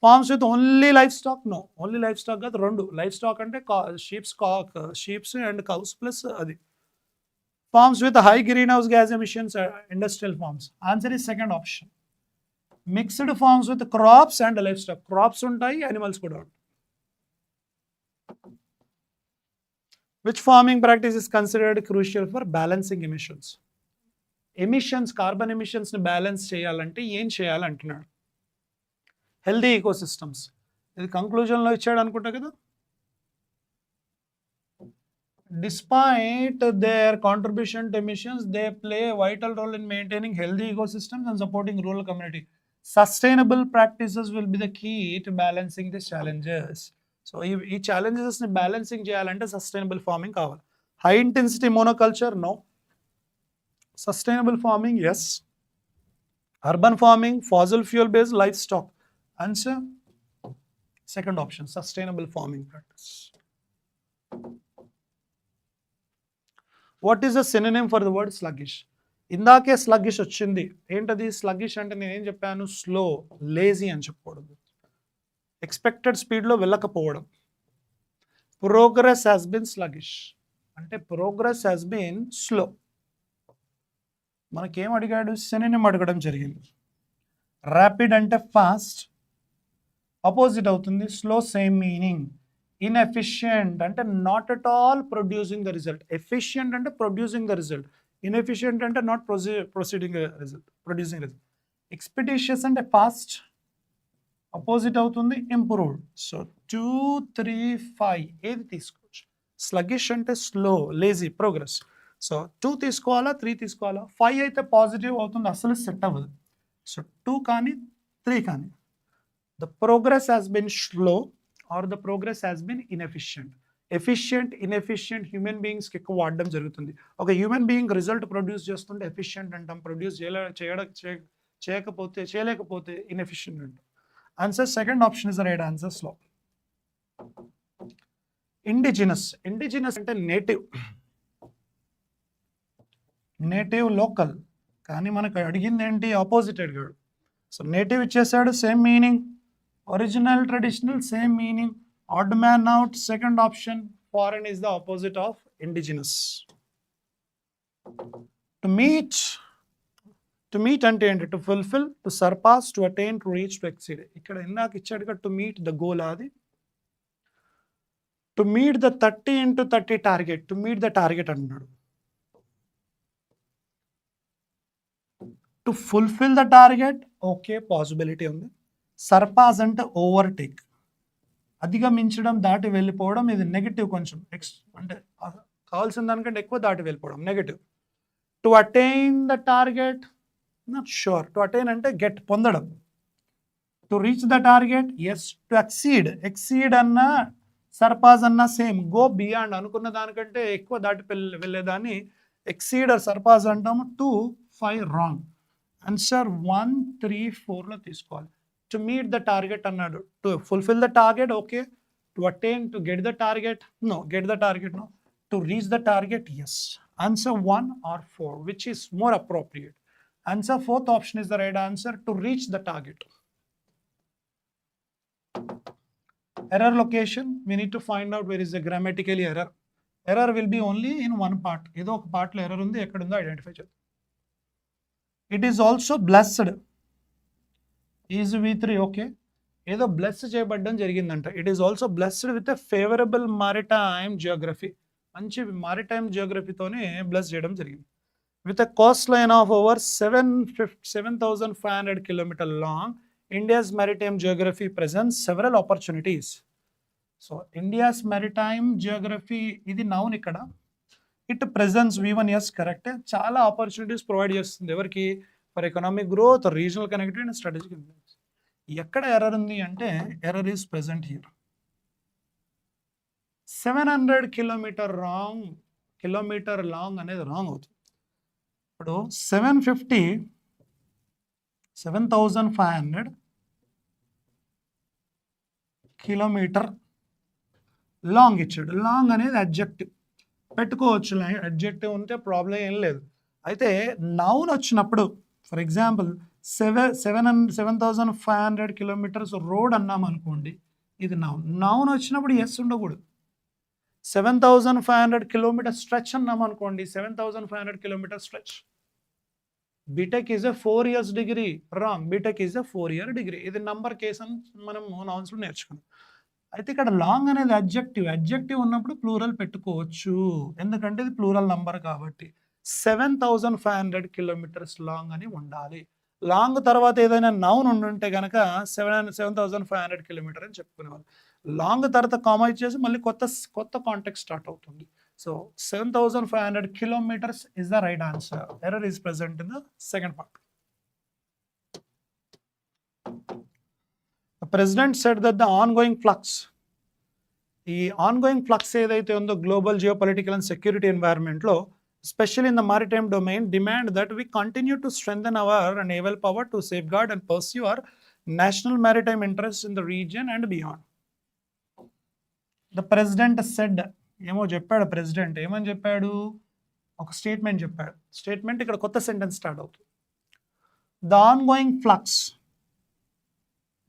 Farms with only livestock, no. Only livestock కాదు, రెండు livestock అంటే sheeps and cows plus అది. Farms with high greenhouse gas emissions, industrial farms. Answer is second option. Mixed farms with crops and livestock. Crops ఉంటాయి, animals కూడా ఉంటాయి. Which farming practice is considered crucial for balancing emissions? Emissions, carbon emissions ని balance చేయాలంటే ఏం చేయాలంటున్నాడు? Healthy ecosystems. ఇది కంక్లూజన్లో ఇచ్చాడు అనుకుంటా కదా. Despite their contribution to emissions, they play a vital role in maintaining healthy ecosystems and supporting rural community. Sustainable practices will be the key to balancing these challenges. So ఈ ఛాలెంజెస్ని balancing చేయాలంటే sustainable farming కావాలి. High intensity monoculture, no. Sustainable farming, yes. Urban farming, fossil fuel based livestock. Answer second option, sustainable farming practice. What is the synonym for the word sluggish? ఇందాకే sluggish వచ్చింది, ఏంటది? Sluggish అంటే నేనేం చెప్పాను? Slow, lazy అని చెప్పకూడదు, expected స్పీడ్లో వెళ్ళకపోవడం. Progress has been sluggish అంటే ప్రోగ్రెస్ హ్యాస్ బీన్ స్లో. మనకేం అడిగాడు? సినోనిమ్ అడగడం జరిగింది. ర్యాపిడ్ అంటే ఫాస్ట్, అపోజిట్ అవుతుంది. Slow same meaning. ఇన్ఎఫిషియంట్ అంటే not at all producing the result. Efficient అంటే ప్రొడ్యూసింగ్ ద రిజల్ట్. ఇన్ఎఫిషియంట్ అంటే not proceeding result, producing result. Expeditious అంటే ఫాస్ట్, అపోజిట్ అవుతుంది ఇంప్రూవ్డ్. సో 2, 3, 5 ఏది తీసుకోవచ్చు? స్లగిష్ అంటే స్లో, లేజీ, ప్రోగ్రెస్. సో 2 తీసుకోవాలా, 3 తీసుకోవాలా? 5 అయితే పాజిటివ్ అవుతుంది, అసలు సెట్ అవ్వదు. సో 2 కానీ 3 కానీ. The progress has been slow or the progress has been inefficient. Efficient, inefficient human బీయింగ్స్కి ఎక్కువ వాడడం జరుగుతుంది. ఒక హ్యూమన్ బీయింగ్ రిజల్ట్ ప్రొడ్యూస్ చేస్తుంటే ఎఫిషియంట్ అంటాం, ప్రొడ్యూస్ చేయలేకపోతే ఇన్ఎఫిషియంట్ అంటాం. Answer second option is the right answer. Slow. Indigenous. Indigenous అంటే నేటివ్, నేటివ్ లోకల్. కానీ మనకు అడిగింది ఏంటి? ఆపోజిట్ అడిగాడు. సో నేటివ్ ఇచ్చేసాడు, same meaning. Original, traditional, same meaning. Odd man out, second option. Foreign is the opposite of indigenous. To meet అంటే ఏంటి? To fulfil, to surpass, to attain, to reach, to exceed. ఇక్కడ ఇందాక ఇచ్చాడుగా to meet the goal, అది to meet the 30 into 30 target. To meet the target అంటున్నాడు. To fulfil the target, okay, possibility ఉంది. Surpass అంటే overtake, అధిగమించడం, దాటి వెళ్ళిపోవడం. ఇది నెగిటివ్, కొంచెం అంటే కావాల్సిన దానికంటే ఎక్కువ దాటి వెళ్ళిపోవడం, negative. To attain the target, not sure. To attain అంటే గెట్, పొందడం. To reach the target, yes. To exceed అన్నా సర్పాస్ అన్నా సేమ్, గో బియాండ్, అనుకున్న దానికంటే ఎక్కువ దాటి వెళ్ళేదాన్ని ఎక్సీడ్ ఆర్ సర్పాస్ అంటాము. 2, 5 రాంగ్. ఆన్సర్ 1, 3, 4లో తీసుకోవాలి. టు మీట్ ద టార్గెట్ అన్నాడు. To fulfil the target, okay. To attain, to get the target, no. Get the target, no. To reach the target, yes. Answer 1 or 4, which is more appropriate. Answer fourth option is the right answer, to reach the target. Error location, we need to find out where is the grammatical error. Error will be only in one part. ఏదో ఒక part లో error ఉంది, ఎక్కడ ఉందో identify చేద్దాం. It is also blessed. Is V3 okay? ఏదో bless చేయబడ్డం జరిగిందంట. It is also blessed with a favorable maritime geography. మంచి maritime geography తోనే బ్లెస్ చేయడం జరిగింది. With a coastline of over 7,500 km long, India's maritime geography presents several opportunities. So, India's maritime geography, ఇది noun ఇక్కడ. It presents V1, yes, correct. చాలా opportunities provide చేస్తుంది ఎవరికి? For economic growth, regional connectivity and strategic influence. ఎక్కడ error ఉంది అంటే error is present here. 700 kilometre long అనేది wrong అవుతుంది. ఇప్పుడు 7,500 కిలోమీటర్ లాంగ్ ఇచ్చాడు. లాంగ్ అనేది అడ్జెక్టివ్ పెట్టుకోవచ్చు, అడ్జెక్టివ్ ఉంటే ప్రాబ్లం ఏం లేదు. అయితే నౌన్ వచ్చినప్పుడు ఫర్ ఎగ్జాంపుల్ 7,500 కిలోమీటర్స్ రోడ్ అన్నాం అనుకోండి, ఇది నౌన్ వచ్చినప్పుడు ఎస్ ఉండకూడదు. 7,500 కిలోమీటర్ స్ట్రెచ్ అన్నాం అనుకోండి, 7,500 kilometre stretch. BTech is a 4 years degree, wrong. BTech is a 4 year degree. ఇది నంబర్ కేసు అని మనం నౌన్స్లో నేర్చుకున్నాం. అయితే ఇక్కడ లాంగ్ అనేది అడ్జెక్టివ్ ఉన్నప్పుడు ప్లూరల్ పెట్టుకోవచ్చు, ఎందుకంటే ఇది ప్లూరల్ నంబర్ కాబట్టి. 7,500 కిలోమీటర్స్ లాంగ్ అని ఉండాలి. లాంగ్ తర్వాత ఏదైనా నౌన్ ఉండుంటే కనుక 7,500 కిలోమీటర్ అని చెప్పుకునేవాళ్ళు. లాంగ్ తర్వాత కామా ఇచ్చేసి మళ్ళీ కొత్త కాంటెక్స్ట్ స్టార్ట్ అవుతుంది. So 7,500 kilometers is the right answer. Error is present in the second part. The president said that the ongoing flux, the ongoing flux ఏదైతే ఉందో global geopolitical and security environment లో, especially in the maritime domain, demand that we continue to strengthen our naval power to safeguard and pursue our national maritime interests in the region and beyond. The president said, ఏమో చెప్పాడు president. ఏమని చెప్పాడు? ఒక statement చెప్పాడు. Statement ఇక్కడ కొత్త sentence start అవుతుంది. The ongoing flux,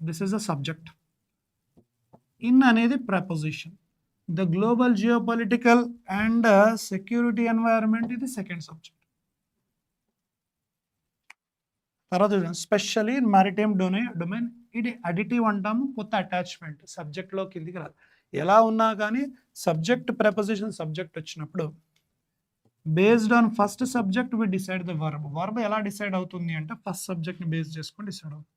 this is a subject. In అనేది preposition. The global geopolitical and security environment ఇది సెకండ్ సబ్జెక్ట్. తర్వాత స్పెషల్లీ ఇన్ మ్యారిటైమ్ డొమైన్ ఇది అడిటివ్ అంటాము, కొత్త అటాచ్మెంట్ సబ్జెక్ట్లో కిందికి రాదు. ఎలా ఉన్నా కానీ సబ్జెక్ట్ ప్రపోజిషన్ సబ్జెక్ట్ వచ్చినప్పుడు based on first subject we decide the verb. Verb ఎలా డిసైడ్ అవుతుంది అంటే ఫస్ట్ సబ్జెక్ట్ని బేస్ చేసుకొని డిసైడ్ అవుతుంది.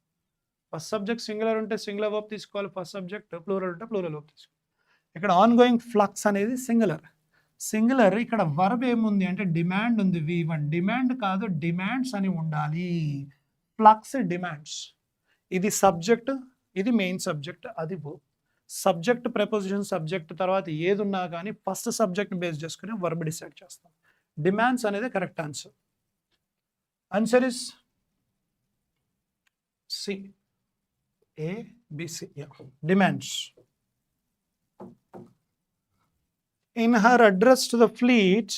ఫస్ట్ సబ్జెక్ట్ సింగులర్ ఉంటే సింగులర్ వర్బ్ తీసుకోవాలి, ఫస్ట్ సబ్జెక్ట్ ప్లూరల్ ఉంటే ప్లూరల్ వర్బ్ తీసుకోవాలి. ఇక్కడ ఆన్ గోయింగ్ ఫ్లక్స్ అనేది సింగులర్. ఇక్కడ వర్బ్ ఏముంది అంటే డిమాండ్ ఉంది, V1. డిమాండ్ కాదు, డిమాండ్స్ అని ఉండాలి. Flux demands. ఇది సబ్జెక్ట్, ఇది మెయిన్ సబ్జెక్ట్, అది వర్బ్. సబ్జెక్ట్ ప్రపోజిషన్ సబ్జెక్ట్ తర్వాత ఏది ఉన్నా కానీ ఫస్ట్ సబ్జెక్ట్ బేస్ చేసుకుని వర్బ్ డిసైడ్ చేస్తాం. డిమాండ్స్ అనేది correct answer. Answer is C, ABC. Demands. In her address to the fleet,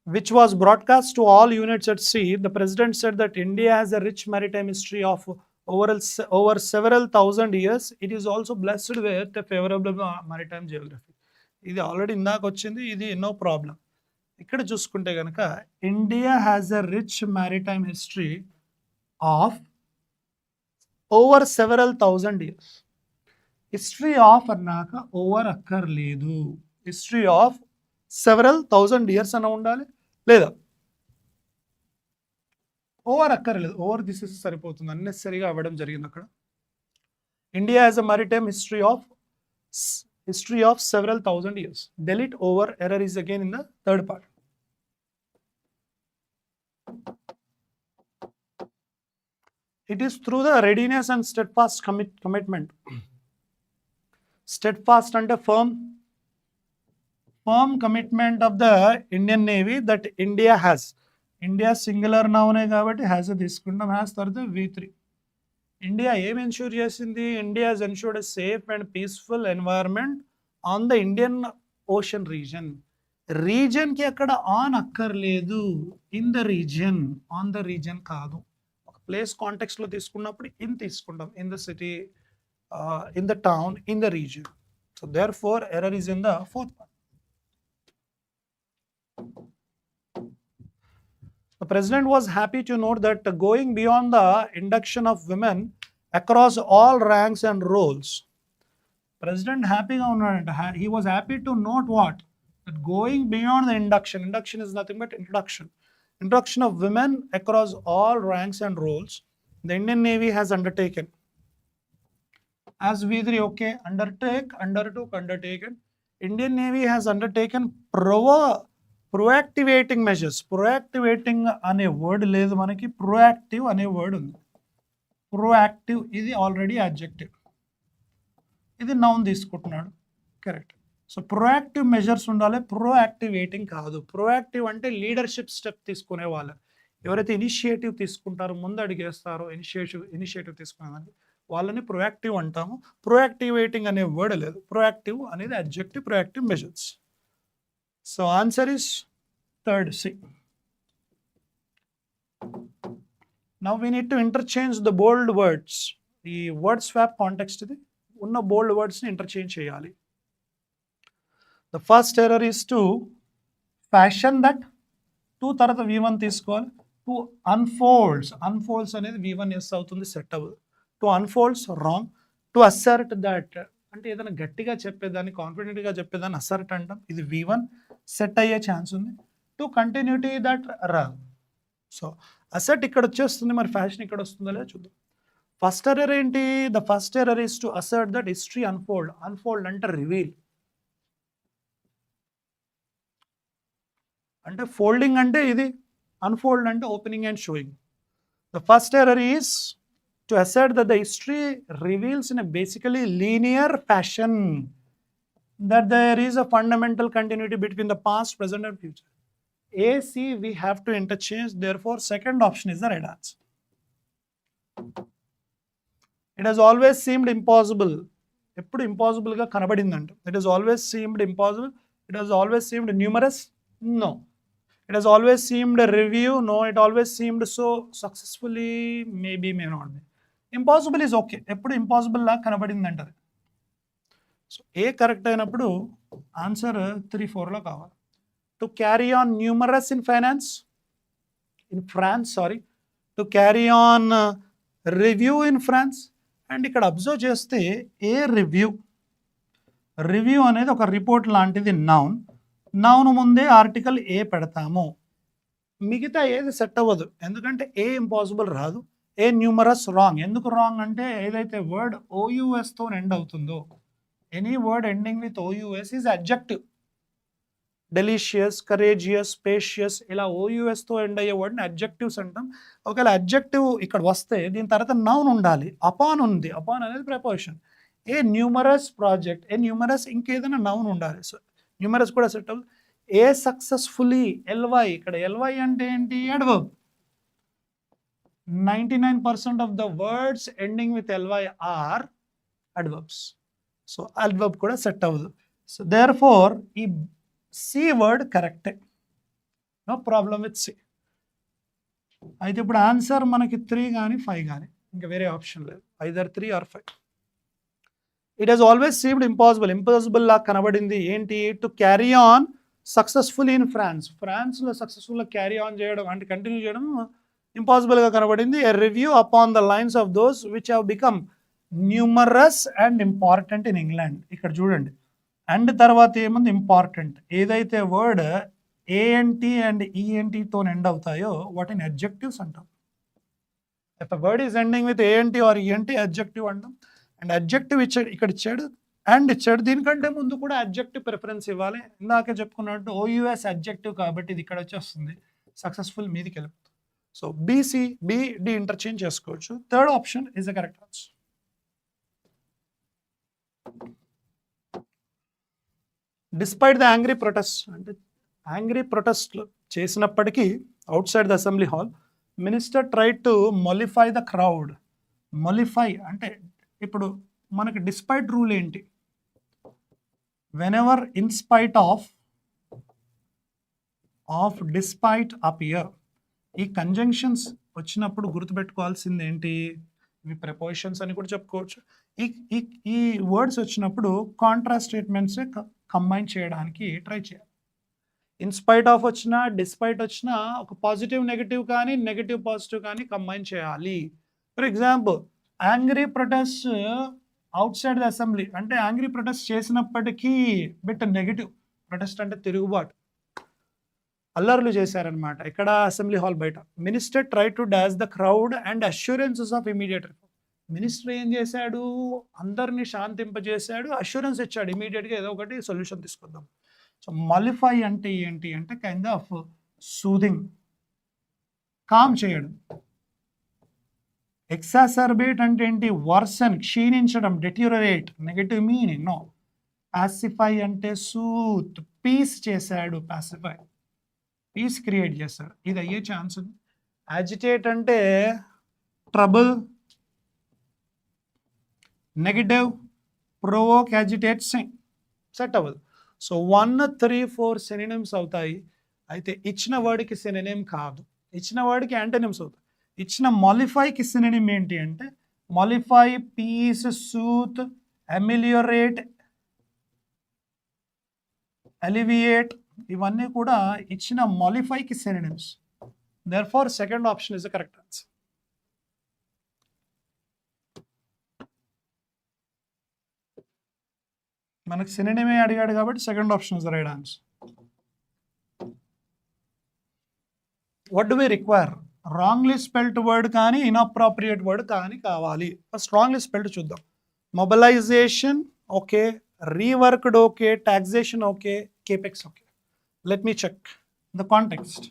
which was broadcast to all units at sea, the president said that India has a rich maritime history of over several thousand years. It is also blessed with a favorable maritime geography. ఇది already ఇందాక వచ్చింది, ఇది no problem. ఇక్కడ చూసుకుంటే కనుక India has a rich maritime history of over several thousand years. History of అన్నాక over అక్కర్లేదు, history of several thousand years అన్న ఉండాలి, లేదా ఓవర్ అక్కర్లేదు, ఓవర్ దిస్ ఇస్ సరిపోతుంది, అన్నెసరీగా అవ్వడం జరిగింది అక్కడ. India has a maritime history of several thousand years. Delete over, error is again in the third part. It is through the readiness and steadfast commitment. Steadfast and a firm commitment of the Indian Navy that India has. India singular noun కాబట్టి has తీసుకుంటాం, has తర్వాత V3. India ఏం ensure చేసింది? India has ensured a safe and peaceful environment on the Indian Ocean region. రీజన్కి అక్కడ on అక్కర్లేదు. In the region, on the region కాదు. ఒక ప్లేస్ కాంటెక్స్లో తీసుకున్నప్పుడు ఇన్ తీసుకుంటాం. In the city, in the town, in the region. So therefore error is in the fourth one. The president was happy to note that going beyond the induction of women across all ranks and roles. President happy ga unnadanta. He was happy to note what? That going beyond the induction. Induction is nothing but introduction. Introduction of women across all ranks and roles. The Indian Navy has undertaken. As V3, okay, undertake, undertook, undertaken. Indian Navy has undertaken proactivating measures. Proactivating అనే word లేదు మనకి, proactive అనే word ఉంది. Proactive ఇది already adjective, ఇది noun తీసుకుంటున్నాడు, correct. So proactive measures ఉండాలి, ప్రోయాక్టివేటింగ్ కాదు. ప్రోయాక్టివ్ అంటే లీడర్షిప్ స్టెప్ తీసుకునే వాళ్ళు, ఎవరైతే ఇనిషియేటివ్ తీసుకుంటారో, ముందు అడిగేస్తారో, ఇనిషియేటివ్ తీసుకునేదాన్ని వాళ్ళని ప్రొయాక్టివ్ అంటాము. ప్రోయాక్టివేటింగ్ అనే వర్డ్ లేదు. ప్రొయాక్టివ్ అనేది adjective, proactive measures. So answer is third C. Now we need to interchange the bold words. ఈ వర్డ్ స్వాప్ కాంటెక్స్ట్ ఇది, ఉన్న బోల్డ్ వర్డ్స్ని ఇంటర్చేంజ్ చేయాలి. The first error is to fashion that. To తర్వాత V1 తీసుకోవాలి. To unfolds, unfolds అనేది V1 yes అవుతుంది, set అవ్వదు. To unfolds wrong. To assert that అంటే ఏదైనా గట్టిగా చెప్పేదాన్ని, కాన్ఫిడెంట్గా చెప్పేదాన్ని అసర్ట్ అంటాం, ఇది V1 సెట్ అయ్యే ఛాన్స్ ఉంది. To continuity that wrong. So assert ఇక్కడ వచ్చేస్తుంది, మరి ఫ్యాషన్ ఇక్కడ వస్తుందో లేదో చూద్దాం. ఫస్ట్ ఎర్రర్ ఏంటి? The first error is to assert that history unfold. Unfold అంటే రివీల్, అంటే ఫోల్డింగ్ అంటే ఇది, అన్ఫోల్డ్ అంటే opening and showing. The first error is to assert that the history reveals in a basically linear fashion, that there is a fundamental continuity between the past, present and future. AC we have to interchange, therefore second option is the right answer. It has always seemed impossible. ఎప్పుడు impossible గా కనబడిందంట. It has always seemed impossible. It has always seemed numerous. No. It has always seemed a review. No. It always seemed so successfully. Maybe, may not be. Impossible is okay. ఎప్పుడు impossible లా కనబడిందంట. So ఏ correct అయినప్పుడు answer 3, 4లో కావాలి. To carry on numerous in France, sorry, to carry on review in France. And ఇక్కడ observe చేస్తే ఏ review అనేది ఒక report లాంటిది, noun ముందే article a పెడతాము. మిగతా ఏది సెట్ అవ్వదు, ఎందుకంటే ఏ ఇంపాసిబుల్ రాదు. ఏ న్యూమరస్ రాంగ్. ఎందుకు రాంగ్ అంటే ఏదైతే వర్డ్ OUSతో ఎండ్ అవుతుందో, any word ending with OUS is adjective. Delicious, courageous, spacious ఇలా OUSతో ఎండ్ అయ్యే వర్డ్ని అడ్జెక్టివ్స్ అంటాం. ఒకవేళ అడ్జెక్టివ్ ఇక్కడ వస్తే దీని తర్వాత నౌన్ ఉండాలి. అపాన్ ఉంది, అపాన్ అనేది preposition. A numerous project, a numerous ఇంకేదైనా నౌన్ ఉండాలి. సో న్యూమరస్ కూడా సెట్ అవ్వదు. ఏ సక్సెస్ఫుల్లీ, LY ఇక్కడ LY అంటే ఏంటి? Adverb. 99% of the words ending with LY are adverbs. So adverb కూడా సెట్ అవ్వదు. సో దేర్ ఫోర్ ఈ సి వర్డ్ కరెక్టే, నో ప్రాబ్లం విత్ సి. అయితే ఇప్పుడు ఆన్సర్ మనకి 3 కానీ 5 కానీ, ఇంకా వేరే ఆప్షన్ లేదు, either 3 or 5. It has always seemed impossible లా కనబడింది. ఏంటి? To carry on successful in ఫ్రాన్స్లో సక్సెస్ఫుల్గా క్యారీ ఆన్ చేయడం అంటే కంటిన్యూ చేయడం ఇంపాసిబుల్గా కనబడింది. A review upon the lines of those which have become numerous and important in England. ఇక్కడ చూడండి, అండ్ తర్వాత ఏముంది? ఇంపార్టెంట్. ఏదైతే వర్డ్ ANT అండ్ ENTతో ఎండ్ అవుతాయో వాటిని అడ్జెక్టివ్స్ అంటాం. If a word is ending with ANT or ENT adjective అంటాం. అండ్ అడ్జెక్టివ్ ఇచ్చాడు, ఇక్కడ ఇచ్చాడు, అండ్ ఇచ్చాడు. దీనికంటే ముందు కూడా అడ్జెక్టివ్ ప్రిఫరెన్స్ ఇవ్వాలి. ఇందాకే చెప్పుకున్నట్టు OUS అడ్జెక్టివ్ కాబట్టి ఇది ఇక్కడ వచ్చేస్తుంది, సక్సెస్ఫుల్ మీదికి వెళ్ళిపోతుంది. సో BD ఇంటర్చేంజ్ చేసుకోవచ్చు. Third option is the correct answer. Despite the angry protest, అంటే యాంగ్రీ ప్రొటెస్ట్లు చేసినప్పటికీ outside the assembly hall, minister try to mollify the crowd. Mollify అంటే ఇప్పుడు మనకి డిస్పైట్ రూల్ ఏంటి? Whenever in spite of of despite appear. ఈ conjunctions వచ్చినప్పుడు గుర్తుపెట్టుకోవాల్సింది ఏంటి, ఇవి ప్రిపోజిషన్స్ అని కూడా చెప్పుకోవచ్చు. ఈ ఈ ఈ వర్డ్స్ వచ్చినప్పుడు కాంట్రాస్ట్ స్టేట్మెంట్స్ కంబైన్ చేయడానికి ట్రై చేయాలి. ఇన్స్పైట్ ఆఫ్ వచ్చినా డిస్పైట్ వచ్చినా ఒక పాజిటివ్ నెగటివ్ కానీ నెగటివ్ పాజిటివ్ కానీ కంబైన్ చేయాలి. For example angry protest out side the assembly అంటే యాంగ్రీ ప్రొటెస్ట్ చేసినప్పటికీ బిట్ నెగటివ్. ప్రొటెస్ట్ అంటే తిరుగుబాటు, అల్లర్లు చేశారనమాట ఇక్కడ అసెంబ్లీ హాల్ బయట. Minister try to dash the crowd and assurances of immediate reform. Minister ఏం చేశాడు, అందరినీ శాంతింపజేశాడు, అష్యూరెన్స్ ఇచ్చాడు ఇమీడియట్గా ఏదో ఒకటి సొల్యూషన్ తీసుకుందాం. సో మాలిఫై అంటే ఏంటి అంటే కైండ్ ఆఫ్ సూదింగ్, కామ్ చేయడం. ఎక్సాసర్బేట్ అంటే ఏంటి, వర్సన్, క్షీణించడం, డెట్యూరరేట్, నెగటివ్ మీనింగ్ నో. పాసిఫై అంటే సూత్, పీస్ చేశాడు, పాసిఫై పీస్ క్రియేట్ చేస్తాడు, ఇది అయ్యే ఛాన్స్ ఉంది. యాజిటేట్ అంటే trouble, negative, provoke, agitate, set అవ్వదు. సో 1, 3, 4 సినోనిమ్స్ అవుతాయి. అయితే ఇచ్చిన వర్డ్కి సినోనిమ్ కాదు, ఇచ్చిన వర్డ్కి యాంటోనిమ్స్ అవుతాయి. ఇచ్చిన మాలిఫైకి సినోనిమ్ ఏంటి అంటే మాలిఫై, పీస్, సూత్, అమిలియోరేట్, అలివియేట్, ఇవన్నీ కూడా ఇచ్చిన మాలిఫైకి synonyms. Therefore second option is the correct answer. మనకు సినోనిమే అడిగాడు కాబట్టి second option is the right answer. What do we require, wrongly spelled word కానీ ఇన్అప్రాప్రియేట్ వర్డ్ కానీ కావాలి. ఫస్ట్ రాంగ్లీ స్పెల్డ్ చూద్దాం. Mobilisation okay, reworked okay, taxation okay, capex okay. Let me check the context.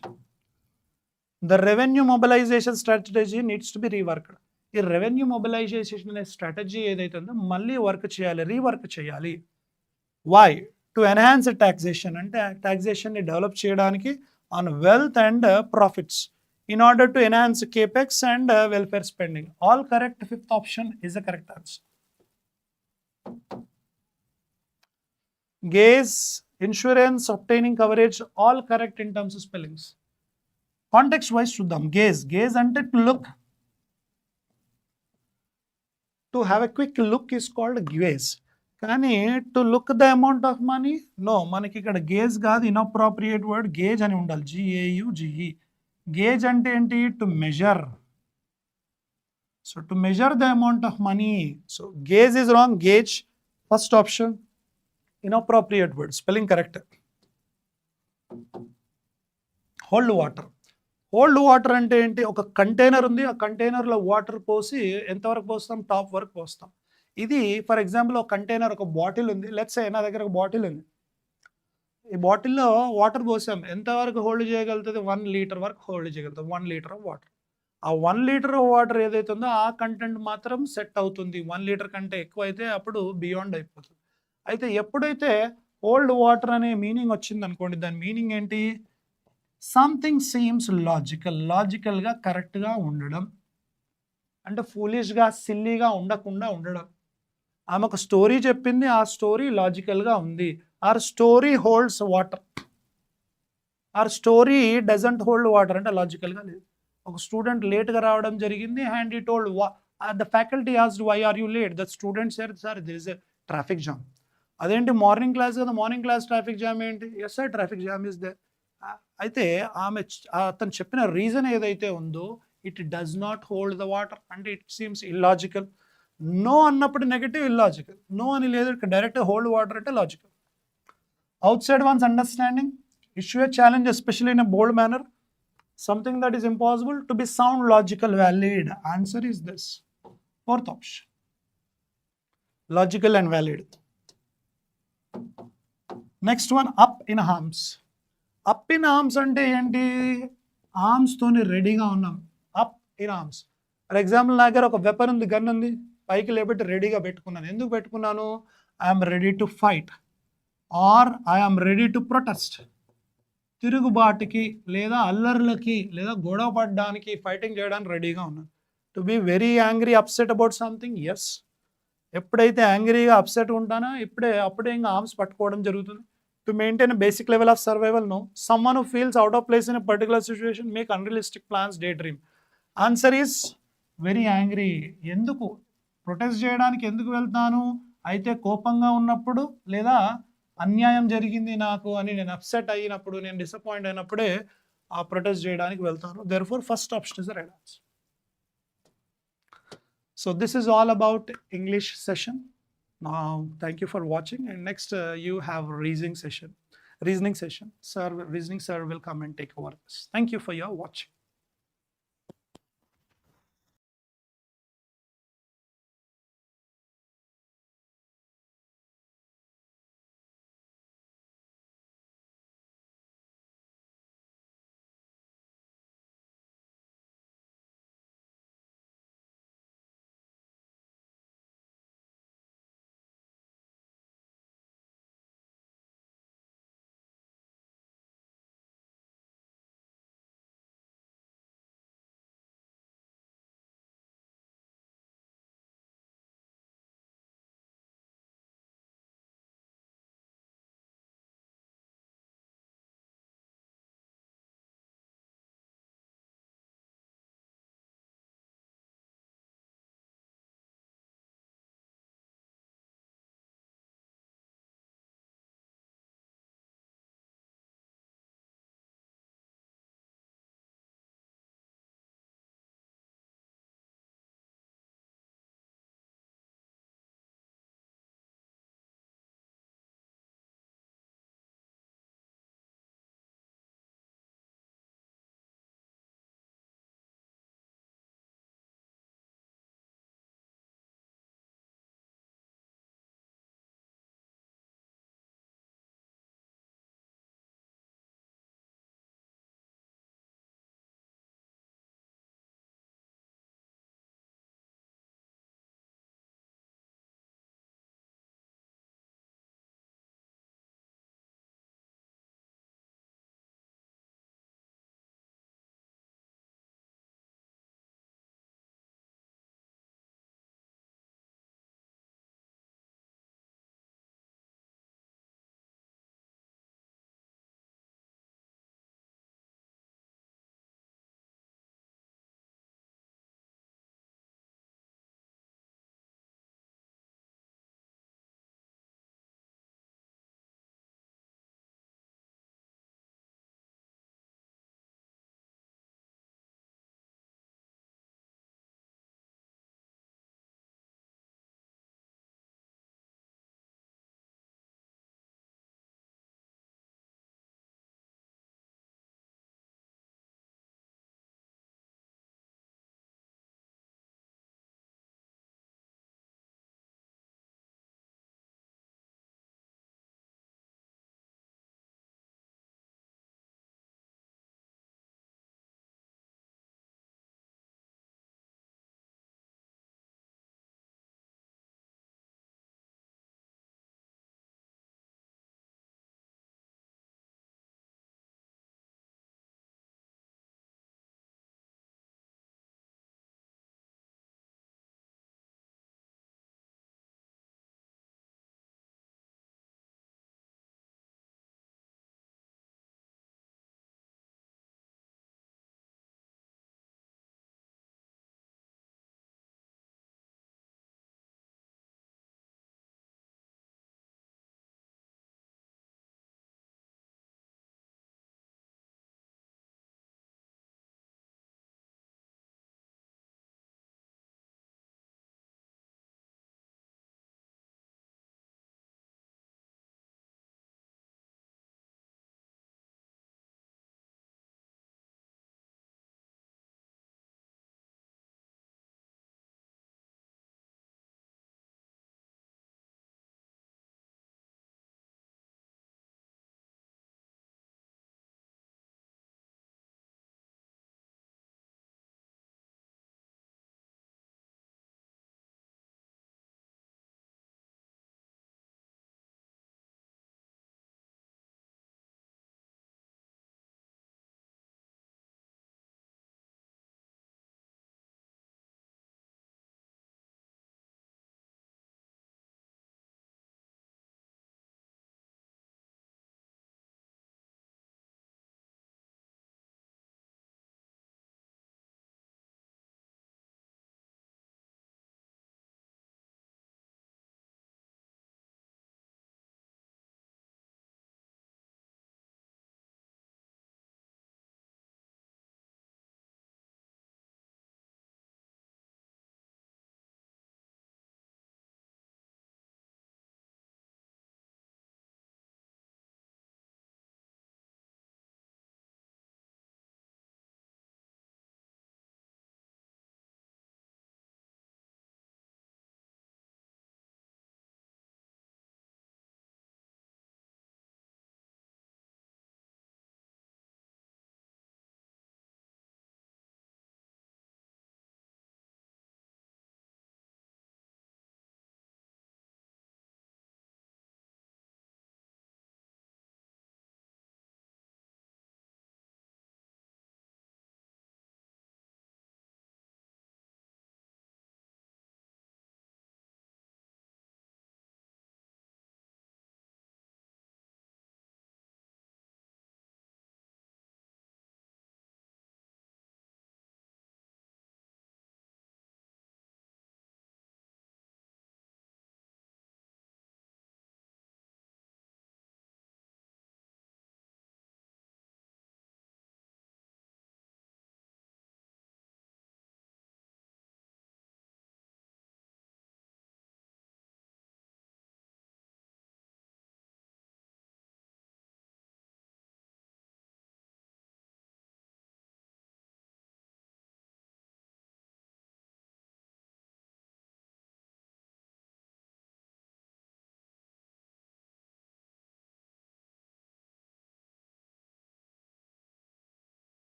The revenue mobilization strategy needs to be reworked. ఈ revenue mobilisation అనే strategy ఏదైతే ఉందో మళ్ళీ work చేయాలి, రీవర్క్ చేయాలి. వై, టు ఎన్హాన్స్ టాక్సేషన్ అంటే టాక్సేషన్ని develop చేయడానికి on wealth and profits, in order to enhance capex and welfare spending. All correct. Fifth option is the correct answer. Gaze, insurance, obtaining coverage, all correct in terms of spellings. Context wise చూద్దాం. Gaze అంటే to look, to have a quick look is called gaze. కానీ to look the amount of money, no, మనకి ఇక్కడ gaze కాదు, inappropriate word, gauge అని ఉండాలి, GAUGE. Gauge అంటే ఏంటి, to measure. So to measure the amount of money. So gaze is wrong, gauge, first option. Inappropriate word, spelling correct. Hold water. Hold water అంటే ఏంటి, ఒక కంటైనర్ ఉంది, ఆ కంటైనర్లో వాటర్ పోసి ఎంతవరకు పోస్తాం, టాప్ వరకు పోస్తాం. ఇది ఫర్ ఎగ్జాంపుల్ ఒక కంటైనర్, ఒక బాటిల్ ఉంది, లెట్స్ సే నా దగ్గర ఒక బాటిల్ ఉంది, ఈ బాటిల్లో వాటర్ పోసాం, ఎంతవరకు హోల్డ్ చేయగలుగుతుంది, 1 లీటర్ వరకు హోల్డ్ చేయగలుగుతుంది, 1 లీటర్ ఆఫ్ వాటర్. ఆ 1 లీటర్ ఆఫ్ వాటర్ ఏదైతే ఉందో ఆ కంటెంట్ మాత్రం సెట్ అవుతుంది. 1 లీటర్ కంటే ఎక్కువ అయితే అప్పుడు బియాండ్ అయిపోతుంది. అయితే ఎప్పుడైతే హోల్డ్ వాటర్ అనే మీనింగ్ వచ్చింది అనుకోండి, దాని మీనింగ్ ఏంటి, సంథింగ్ సీమ్స్ లాజికల్, లాజికల్గా కరెక్ట్గా ఉండడం, అంటే ఫూలిష్గా సిల్లీగా ఉండకుండా ఉండడం. ఆమె ఒక స్టోరీ చెప్పింది, ఆ స్టోరీ లాజికల్గా ఉంది. Or story holds water, or story doesn't hold water అంటే లాజికల్గా లేదు. ఒక స్టూడెంట్ లేట్గా రావడం జరిగింది, and he told the faculty asked why are you late, the student said sir there is a traffic jam. అదేంటి మార్నింగ్ క్లాస్ కదా, morning class traffic jam ఏంటి, yes sir traffic jam is there. అయితే అతను చెప్పిన reason ఏదైతే ఉందో it does not hold the water అంటే it seems illogical. No అన్నప్పుడు నెగటివ్, ఇల్లాజికల్. నో అని లేదు, డైరెక్ట్ హోల్డ్ వాటర్ అంటే logical. Outside one's understanding, issue A challenge especially in a bold manner, something that is impossible to be sound logical valid. Answer is this, fourth option, logical and valid. Next one, up in arms. Up in arms అంటే ఏంటి, ఆర్మ్స్తోని రెడీగా ఉన్నాం, up in arms. For example నా దగ్గర ఒక weapon ఉంది, gun ఉంది, పైకి లేబెట్టి రెడీగా పెట్టుకున్నాను. ఎందుకు పెట్టుకున్నాను, I'm ready to fight or I'm ready to protest. తిరుగుబాటుకి లేదా అల్లర్లకి లేదా గొడవ పడడానికి, ఫైటింగ్ చేయడానికి రెడీగా ఉన్నాను. To be very angry, upset about something, yes. ఎప్పుడైతే యాంగ్రీగా అప్సెట్ ఉంటానో అప్పుడే ఇంకా ఆర్మ్స్ పట్టుకోవడం జరుగుతుంది. to maintain a basic level of survival? No. Someone who feels out of place in a particular situation make unrealistic plans, daydream. Answer is very angry. ఎందుకు protest చేయడానికి ఎందుకు వెళ్తాను? అయితే కోపంగా ఉన్నప్పుడు లేదా అన్యాయం జరిగింది నాకు అని నేను అప్సెట్ అయినప్పుడు, నేను డిసప్పాయింట్ అయినప్పుడే ఆ ప్రొటెస్ట్ చేయడానికి వెళ్తాను. Therefore first option is the right answer. So this is all about English session. Now thank you for watching, and next you have reasoning session. Reasoning sir will come and take over this. Thank you for your watching.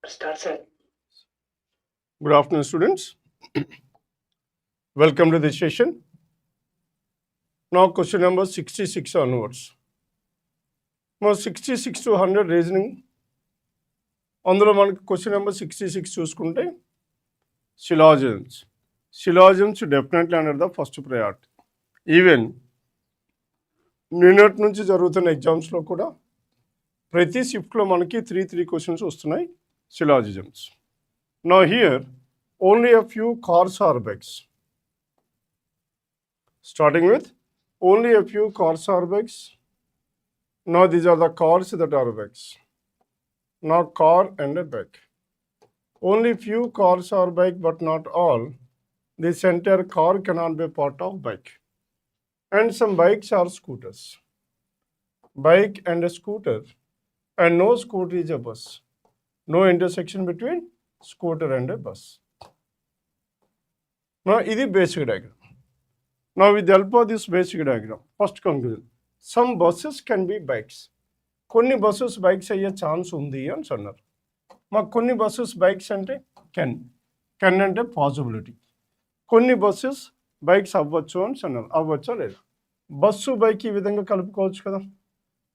Start, sir. Good afternoon, students. Welcome to this session. Now, question number 66 onwards. Now, 66 to 100 reasoning. అందులో మనకు question number 66 చూసుకుంటే syllogisms. Syllogisms definitely under the first priority. Even నిన్నటి నుంచి జరుగుతున్న ఎగ్జామ్స్లో కూడా ప్రతి షిఫ్ట్లో మనకి త్రీ క్వశ్చన్స్ వస్తున్నాయి syllogisms. Now here only a few cars are bags. Starting with only a few cars are bags. Now these are the cars that are bags. Not car and a bag. Only few cars are bike, but not all. This entire car cannot be part of bike. And some bikes are scooters. Bike and a scooter. And no scooter is a bus. No intersection between scooter and a bus. Now, this is basic diagram. Now, with the help of this basic diagram, first conclusion, some buses can be bikes. కొన్ని buses bikes అయ్యే chance ఉంది అని అన్నారు. మాకు కొన్ని buses bikes అంటే can అంటే possibility. కొన్ని బస్సెస్ బైక్స్ అవ్వచ్చు అని అన్నారు. అవ్వచ్చా లేదా? బస్సు బైక్ ఈ విధంగా కలుపుకోవచ్చు కదా.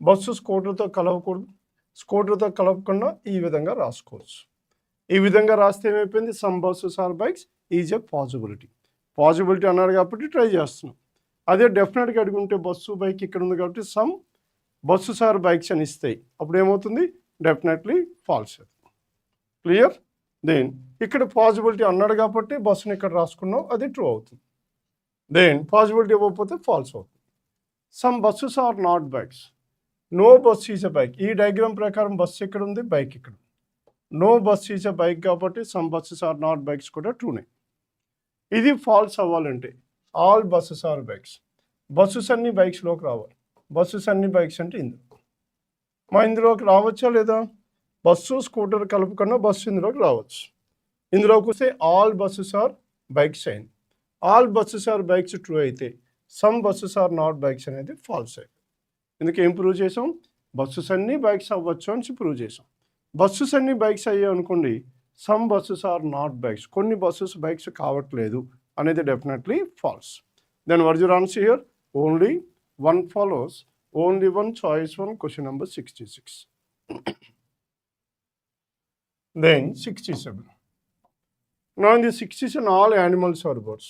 బస్సు స్కూటర్తో కలవకూడదు. స్కూటర్తో కలపకుండా ఈ విధంగా రాసుకోవచ్చు. ఈ విధంగా రాస్తే ఏమైపోయింది? Some buses are bikes is a possibility. Possibility అన్నారు కాబట్టి ట్రై చేస్తున్నాం. అదే డెఫినెట్గా అడుగుంటే బస్సు బైక్ ఇక్కడ ఉంది కాబట్టి సమ్ బస్సెస్ ఆర్ బైక్స్ అని ఇస్తాయి. అప్పుడు ఏమవుతుంది? Definitely false. క్లియర్? దెన్ ఇక్కడ పాసిబిలిటీ అన్నాడు కాబట్టి బస్సుని ఇక్కడ రాసుకున్నాం, అది ట్రూ అవుతుంది. దెన్ పాసిబిలిటీ ఇవ్వకపోతే ఫాల్స్ అవుతుంది. Some buses are not bikes. No bus is a bike. ఈ డయాగ్రామ్ ప్రకారం బస్సు ఎక్కడ ఉంది? బైక్ ఇక్కడ. No bus is a bike కాబట్టి some buses are not bikes కూడా ట్రూనే. ఇది ఫాల్స్ అవ్వాలంటే all buses are bikes. Buses అన్ని బైక్స్లోకి రావాలి. బస్సెస్ అన్ని బైక్స్ అంటే ఇందులోకి రావచ్చా లేదా? బస్సు స్కూటర్ కలుపుకున్న బస్సు ఇందులోకి రావచ్చు. ఇందులోకి వస్తే ఆల్ బస్సెస్ ఆర్ బైక్స్ అయింది. All buses are bikes true అయితే some buses are not bikes అనేది ఫాల్స్ అయింది. ఎందుకు ఏం ప్రూవ్ చేసాం? బస్సెస్ అన్ని బైక్స్ అవ్వచ్చు అని ప్రూవ్ చేసాం. బస్సెస్ అన్ని బైక్స్ అయ్యాయి అనుకోండి, some buses are not bikes. కొన్ని బస్సెస్ బైక్స్ కావట్లేదు అనేది definitely false. Then what is your answer here? Only one follows, only one choice one, question number 66. Then 67. Now in the 67 all animals are birds.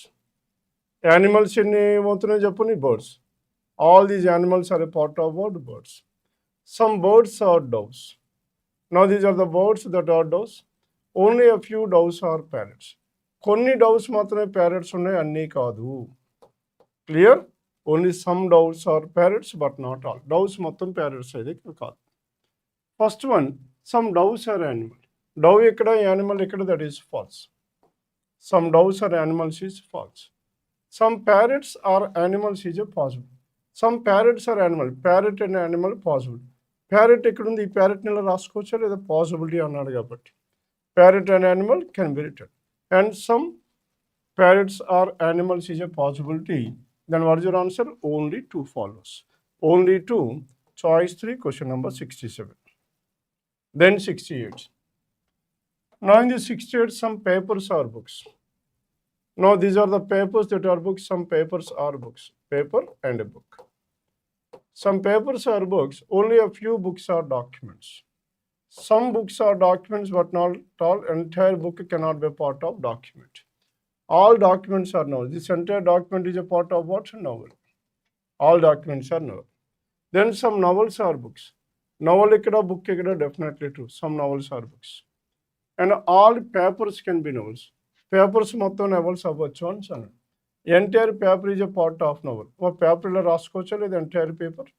Animals ఎన్ని ఏమవుతున్నాయి చెప్పండి? birds. All these animals are a part of what? birds. Some birds are doves. Now these are the birds that are doves. Only a few doves are parrots. కొన్ని doves మాత్రమే parrots ఉన్నాయి, అన్నీ కాదు. Clear? Only some doves are parrots but not all. Doves మొత్తం parrots అయితే కాదు. First one, some doves are animal. Dove ఎక్కడ, animal ఎక్కడ? That is false. Some doves are animals is false. Some parrots are animals is a possible. Some parrots are animal. Parrot and animal possible. Parrot ఎక్కడుంది? ఈ ప్యారెట్ని ఇలా రాసుకోవచ్చా లేదా? Possibility అన్నాడు కాబట్టి parrot and animal can be written. And some parrots are animals is a possibility. Then what is your answer? Only two follows. Only two. Choice 3, question number 67. Then 68. Now in the 68, some papers are books. Now these are the papers that are books. Some papers are books. Paper and a book. Some papers are books. Only a few books are documents. Some books are documents, but not all. Entire book cannot be part of document. All documents are novel. This entire document is a part of what? Novel. All documents are novel. Then some novels are books. Novel ekkada, book ekkada, definitely true. Some novels are books. And all papers can be novels. Papers మొత్తం novels అవ్వచ్చు అని అన్నాడు. Entire paper is a part of novel. ఒక paper ఇలా రాసుకోవచ్చా లేదా? Entire paper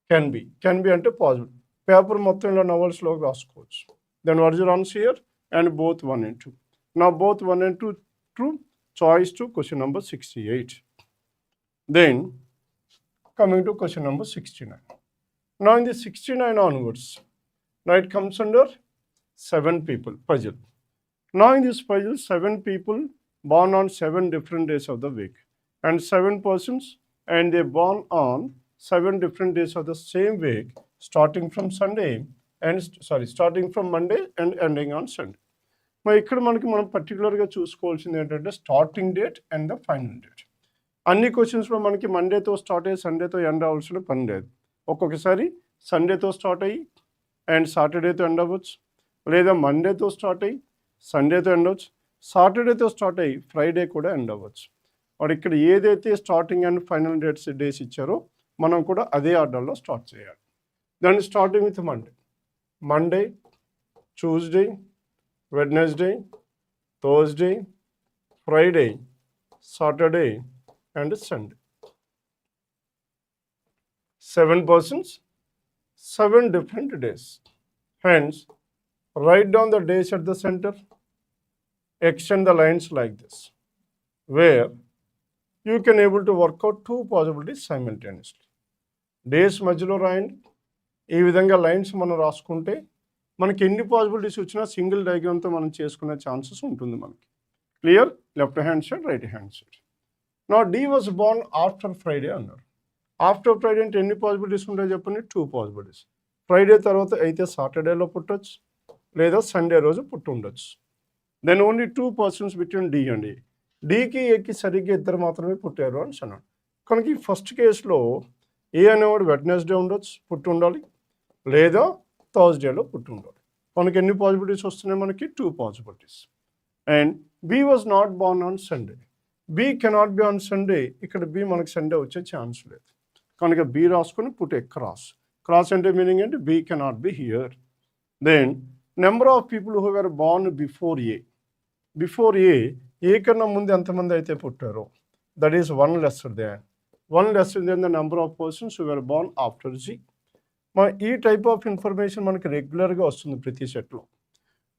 can be అంటే possible. Paper మొత్తం ఇలా నవల్స్లోకి రాసుకోవచ్చు. Then what is your answer here? And both 1 and 2. Now both 1 and 2 true. Choice 2, question number 68. Then coming to question number 69. Now in the 69 onwards, now it comes under 7 people puzzle. Now in this puzzle, 7 people born on 7 different days of the week, and 7 persons, and they born on 7 different days of the same week, starting from Sunday and starting from Monday and ending on Sunday. మరి ఇక్కడ మనం పర్టికులర్గా చూసుకోవాల్సింది ఏంటంటే starting date and the final date. అన్ని క్వశ్చన్స్లో మనకి మండేతో start అయ్యి సండేతో end అవ్వాల్సిన పని లేదు. ఒక్కొక్కసారి సండేతో స్టార్ట్ అయ్యి అండ్ సాటర్డేతో ఎండ్ అవ్వచ్చు, లేదా మండేతో స్టార్ట్ అయ్యి సండేతో ఎండ్ అవ్వచ్చు, సాటర్డేతో స్టార్ట్ అయ్యి ఫ్రైడే కూడా ఎండ్ అవ్వచ్చు. వాడు ఇక్కడ ఏదైతే స్టార్టింగ్ అండ్ ఫైనల్ డేస్ ఇచ్చారో మనం కూడా అదే ఆర్డర్లో స్టార్ట్ చేయాలి. దాన్ని starting with Monday, Tuesday, Wednesday, Thursday, Friday, Saturday and Sunday. 7 persons, 7 different days. Hence, write down the days at the center, extend the lines like this, where you can able to work out 2 possibilities simultaneously. Days మధ్యలో రాయండి. ఈ విధంగా lines మనం రాసుకుంటే మనకి ఎన్ని possibilities వచ్చినా single డయాగ్రామ్తో మనం చేసుకునే ఛాన్సెస్ ఉంటుంది మనకి. Clear? Left hand side, right hand side. నా D was born after Friday అన్నారు. ఆఫ్టర్ ఫ్రైడే అంటే ఎన్ని పాసిబిలిటీస్ ఉంటాయో చెప్పండి? 2 పాసిబిలిటీస్. ఫ్రైడే తర్వాత అయితే సాటర్డేలో పుట్టచ్చు, లేదా సండే రోజు పుట్టి ఉండొచ్చు. Then only 2 persons between D and A. Dకి Aకి సరిగ్గా ఇద్దరు మాత్రమే పుట్టారు అని అన్నాడు. కనుక ఈ ఫస్ట్ కేసులో A అనేవాడు వెడ్నెస్డే ఉండొచ్చు, పుట్టి ఉండాలి, లేదా థర్స్డేలో పుట్టి ఉండాలి. మనకి ఎన్ని పాసిబిలిటీస్ వస్తున్నాయి? మనకి 2 possibilities. And B was not born on Sunday. B cannot be on Sunday. ఇక్కడ B మనకి సండే వచ్చే ఛాన్స్ లేదు. కనుక B రాసుకొని పుట్ ఏ క్రాస్. క్రాస్ అంటే మీనింగ్ ఏంటి? B cannot be here. Then number of people who are born before A. Before A కన్నా ముందు ఎంతమంది అయితే పుట్టారో that is 1 lesser than the number of persons who are born after G. ఈ type of information మనకి రెగ్యులర్గా వస్తుంది ప్రతి సెట్లో.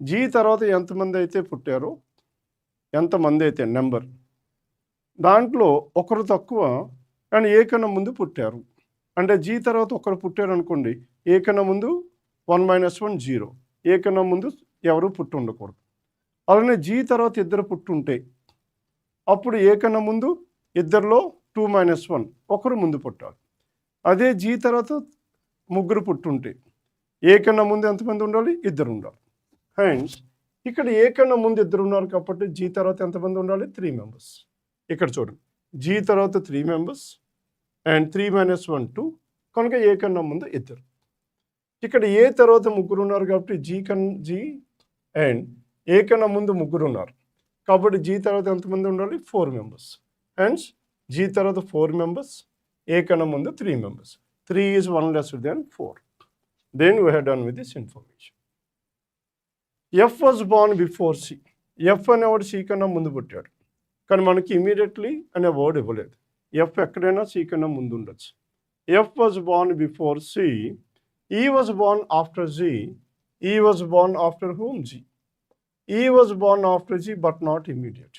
G తర్వాత ఎంతమంది అయితే పుట్టారో, ఎంతమంది అయితే నెంబర్, దాంట్లో ఒకరు తక్కువ అండ్ ఏ కన్నా ముందు పుట్టారు. అంటే G తర్వాత ఒకరు పుట్టారు అనుకోండి, ఏ కన్నా ముందు 1 - 1 0, ఏ కన్నా ముందు ఎవరు పుట్టి ఉండకూడదు. అలానే G తర్వాత ఇద్దరు పుట్టుంటే అప్పుడు ఏ కన్నా ముందు ఇద్దరిలో 2 - 1 ఒకరు ముందు పుట్టాలి. అదే G తర్వాత ముగ్గురు పుట్టుంటే ఏ కన్నా ముందు ఎంతమంది ఉండాలి? ఇద్దరు ఉండాలి. హెన్స్ ఇక్కడ ఏ కన్నా ముందు ఇద్దరు ఉన్నారు కాబట్టి G తర్వాత ఎంతమంది ఉండాలి? 3 members. ఇక్కడ చూడండి, G తర్వాత 3 members అండ్ 3 - 1 2, కనుక ఏ కన్నా ముందు ఇద్దరు. ఇక్కడ ఏ తర్వాత ముగ్గురు ఉన్నారు కాబట్టి G అండ్ ఏ కన్నా ముందు ముగ్గురు ఉన్నారు కాబట్టి G తర్వాత ఎంతమంది ఉండాలి? 4 members. హెన్స్ G తర్వాత 4 members, ఏ కన్నా ముందు 3 members. 3 is 1 lesser than 4. Then we have done with this information. F was born before C. F అనేవాడు C కన్నా ముందు పుట్టాడు, కానీ మనకి ఇమీడియట్లీ అనే వర్డ్ ఇవ్వలేదు. F ఎక్కడైనా C కన్నా ముందు ఉండొచ్చు. F was born before C. E was born after G. E was born after whom? G. E was born after G but not immediate.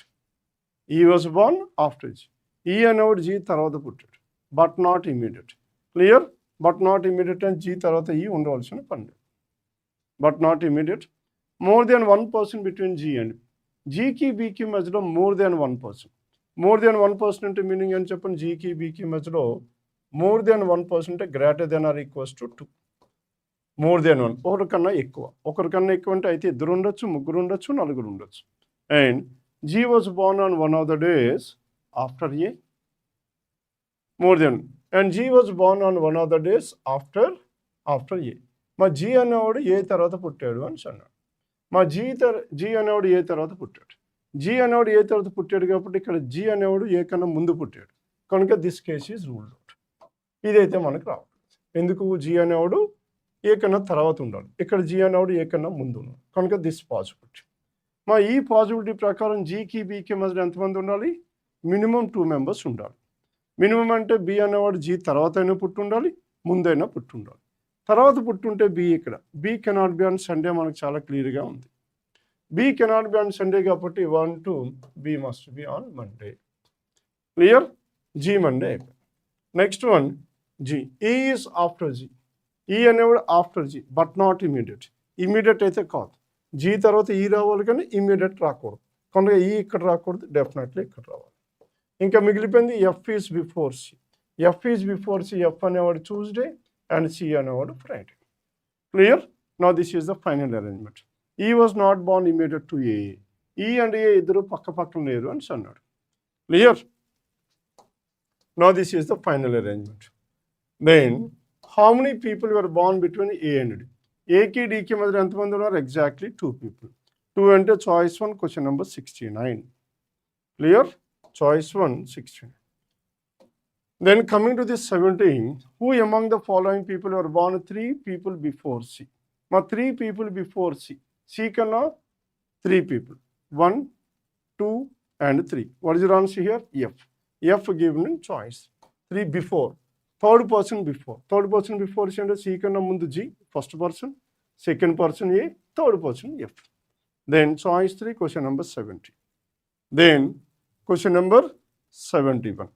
E was born after G. E అనేవాడు G తర్వాత పుట్టాడు, but not immediate. Clear? But not immediate and G తర్వాత E ఉండవలసిన పని లేదు. But not immediate. More than 1 person between G and Gకి Bకి మధ్యలో more than 1 person. More than 1 person అంటే మీనింగ్ అని చెప్పండి. Gకి Bకి మధ్యలో మోర్ దెన్ 1 person అంటే greater than or equals to 2. More than 1, ఒకరికన్నా ఎక్కువ. ఒకరికన్నా ఎక్కువ అంటే అయితే ఇద్దరు ఉండొచ్చు, ముగ్గురు ఉండొచ్చు, నలుగురు ఉండొచ్చు. And G was born on one of the days after A. More than and G was born on one of the days after A. మా G అనేవాడు ఏ తర్వాత పుట్టాడు అని అన్నాడు. మా G అనేవాడు ఏ తర్వాత పుట్టాడు. G అనేవాడు ఏ తర్వాత పుట్టాడు కాబట్టి ఇక్కడ G అనేవాడు ఏ కన్నా ముందు పుట్టాడు, కనుక this case is ruled out. ఇదైతే మనకు రావాలి. ఎందుకు? G అనేవాడు ఏ కన్నా తర్వాత ఉండాలి, ఇక్కడ G అనేవాడు ఏ కన్నా ముందు ఉన్నాడు, కనుక దిస్ పాసిబిలిటీ. ఈ పాసిబిలిటీ ప్రకారం Gకి Bకి మధ్య ఎంతమంది ఉండాలి? మినిమం 2 members ఉండాలి. మినిమం అంటే B అనేవాడు G తర్వాత అయినా పుట్టి ఉండాలి, ముందైనా పుట్టి ఉండాలి. తర్వాత పుట్టుంటే B ఇక్కడ B cannot be on Sunday మనకు చాలా క్లియర్గా ఉంది. B cannot be on Sunday కాబట్టి 1 2 B must be on Monday. Clear? G Monday. Next one G. E is after G. E అనేవాడు after G but not immediate. Immediate అయితే కాదు. G తర్వాత E రావాలి కానీ ఇమీడియట్ రాకూడదు, కనుక E ఇక్కడ రాకూడదు, డెఫినెట్లీ ఇక్కడ రావాలి. ఇంకా మిగిలిపోయింది F is before C. F is before C. F అనేవాడు ట్యూస్డే అండ్ C అనేవాడు Friday. Clear? Now this is the final arrangement. E was not born immediate to A. E and A ఇద్దరు పక్క పక్కన లేరు అని అన్నాడు. Clear? Now this is the final arrangement. Then how many people were born between A and D? A కి D కి మధ్య ఎంతమంది ఉన్నారు? Exactly 2 people. 2 అంటే choice 1 question number 69. Clear? Choice 1 69. Then coming to this 17, who among the following people were born 3 people before C? Now 3 people before C. C konna 3 people. 1, 2 and 3. What is your answer here? F. F given in choice. 3 before. Third person before. Third person before is C konna mundu G. First person. Second person A. Third person F. Then choice 3, question number 70. Then question number 71.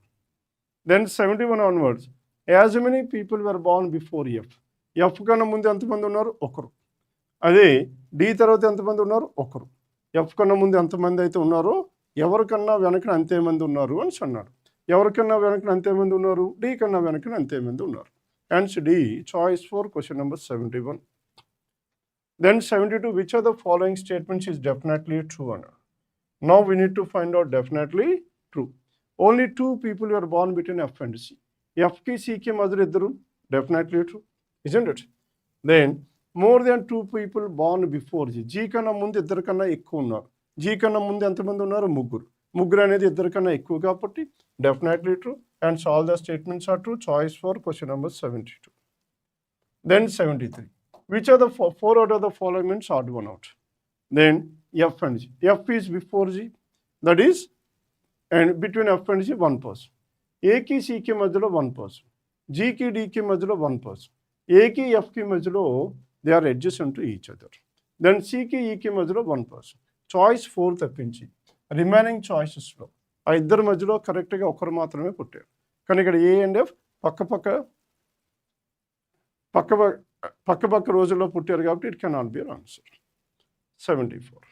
Then 71 onwards, as many people were born before F. F కన్నా ముందు ఎంతమంది ఉన్నారు? ఒకరు. అదే D తర్వాత ఎంతమంది ఉన్నారు? ఒకరు. ఎఫ్ కన్నా ముందు ఎంతమంది అయితే ఉన్నారో ఎవరికన్నా వెనకన అంతేమంది ఉన్నారు అని అన్నాడు. ఎవరికన్నా వెనకన అంతేమంది ఉన్నారు? డి కన్నా వెనకన అంతేమంది ఉన్నారు. Hence D, choice 4, question number 71. Then 72, which of the following statements is definitely true? Now we need to find out definitely true. Only 2 people were born between F and C. F ki C ki మధ్య ఇద్దరు, definitely true, isn't it? Then more than 2 people born before G. G కన్నా ముందు ఇద్దరు కన్నా ఎక్కువ ఉన్నారు. G కన్నా ముందు ఎంతమంది ఉన్నారు? ముగ్గురు. ముగ్గురు అనేది ఇద్దరు కన్నా ఎక్కువ కాబట్టి definitely true. And all the statements are true. Choice 4, question number 72. Then 73. Which of the 4 out of the following means odd one out? Then F and G. F is before G. That is, and between F and G, 1 person. A ki C ki మధ్యలో 1 person. G ki D ki మధ్యలో 1 person. A ki F ki మధ్యలో they are adjacent to each other. Then C ki E ki మధ్యలో 1 person. Choice 4 తప్పించి remaining చాయిసెస్లో ఆ ఇద్దరి మధ్యలో కరెక్ట్గా ఒకరు మాత్రమే పుట్టారు. కానీ ఇక్కడ ఏ అండ్ ఎఫ్ పక్క రోజుల్లో పుట్టారు కాబట్టి it cannot B answer. 74.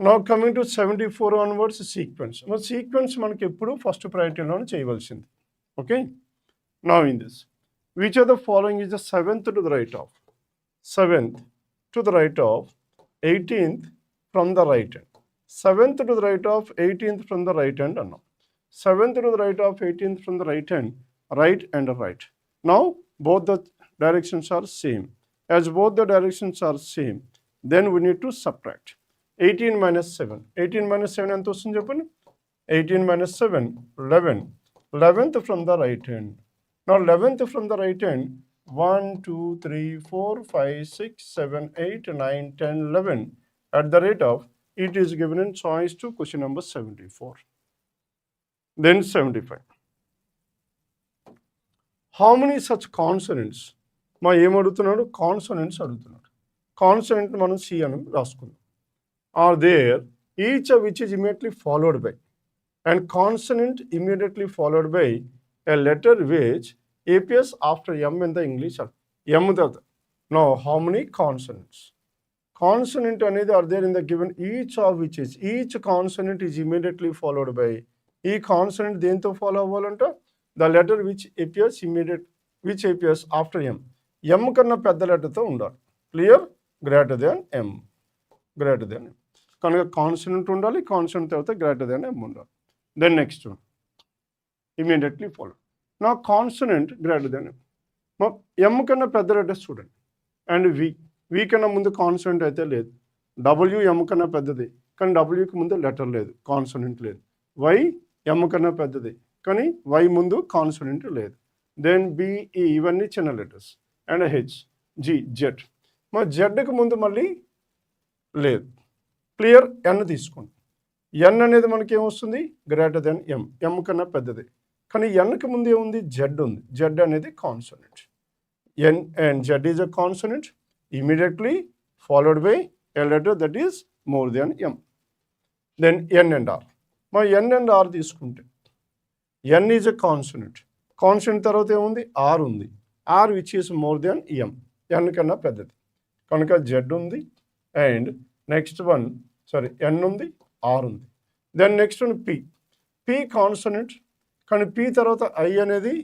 Now coming to 74 onwards, sequence. Now sequence మనకి ఎప్పుడు ఫస్ట్ ప్రయారిటీలోనే చేయవలసింది. Okay. Now in this, which of the following is the 7th to the right of? 7th to the right of 18th from the right hand. 7th to the right of 18th from the right hand అన్నాం. 7th to the right of 18th from the right hand, right and right. Now both the directions are same. As both the directions are same, then we need to subtract. 18 minus 7. 18 minus 7 ఎంత వస్తుంది చెప్పండి? 18 minus 7, 11. 11th from the right hand. Now 11th from the right hand, 1, 2, 3, 4, 5, 6, 7, 8, 9, 10, 11. At the rate of, it is given in choice to question number 74. Then 75. How many such consonants? మా ఏమడుగుతున్నాడు? Consonants అడుగుతున్నాడు. Consonant మనం C అని రాసుకుందాం. Are there, each of which is immediately followed by, and consonant immediately followed by a letter which appears after M in the English. M the. Now, how many consonants? Consonant అనేది are there in the given, each of which is, each consonant is immediately followed by, ఈ consonant దేంతో follow అవ్వాలంట? The letter which appears after M. M కన్నా పెద్ద లెటర్తో ఉండాలి. Clear? Greater than M. Greater than M. కనుక consonant ఉండాలి, consonant తర్వాత greater than M ఉండాలి. Then next one immediately follow. నా consonant greater than M. M కన్నా పెద్ద లెటర్స్ చూడండి. అండ్ వి కన్నా ముందు కాన్సనెంట్ అయితే లేదు. W M కన్నా పెద్దది కానీ Wకి ముందు లెటర్ లేదు, కాన్సనెంట్ లేదు. Y M కన్నా పెద్దది కానీ Y ముందు కాన్సనెంట్ లేదు. దెన్ BE ఇవన్నీ చిన్న letters. And H, G, Z. మా జెడ్కి ముందు మళ్ళీ లేదు. క్లియర్? ఎన్ తీసుకోండి. ఎన్ అనేది మనకి ఏమొస్తుంది? Greater than M. M కన్నా పెద్దది కానీ ఎన్కి ముందు ఏముంది? జెడ్ ఉంది. జెడ్ అనేది consonant. N and Z is a consonant immediately followed by a letter that is more than M. Then N and R. మా ఎన్ అండ్ ఆర్ తీసుకుంటే N is a consonant. Consonant తర్వాత ఏముంది? R ఉంది. R which is more than M. N కన్నా పెద్దది కనుక Z ఉంది. And next one ఎన్ ఉంది, ఆర్ ఉంది. Then next one P consonant కానీ పి తర్వాత ఐ అనేది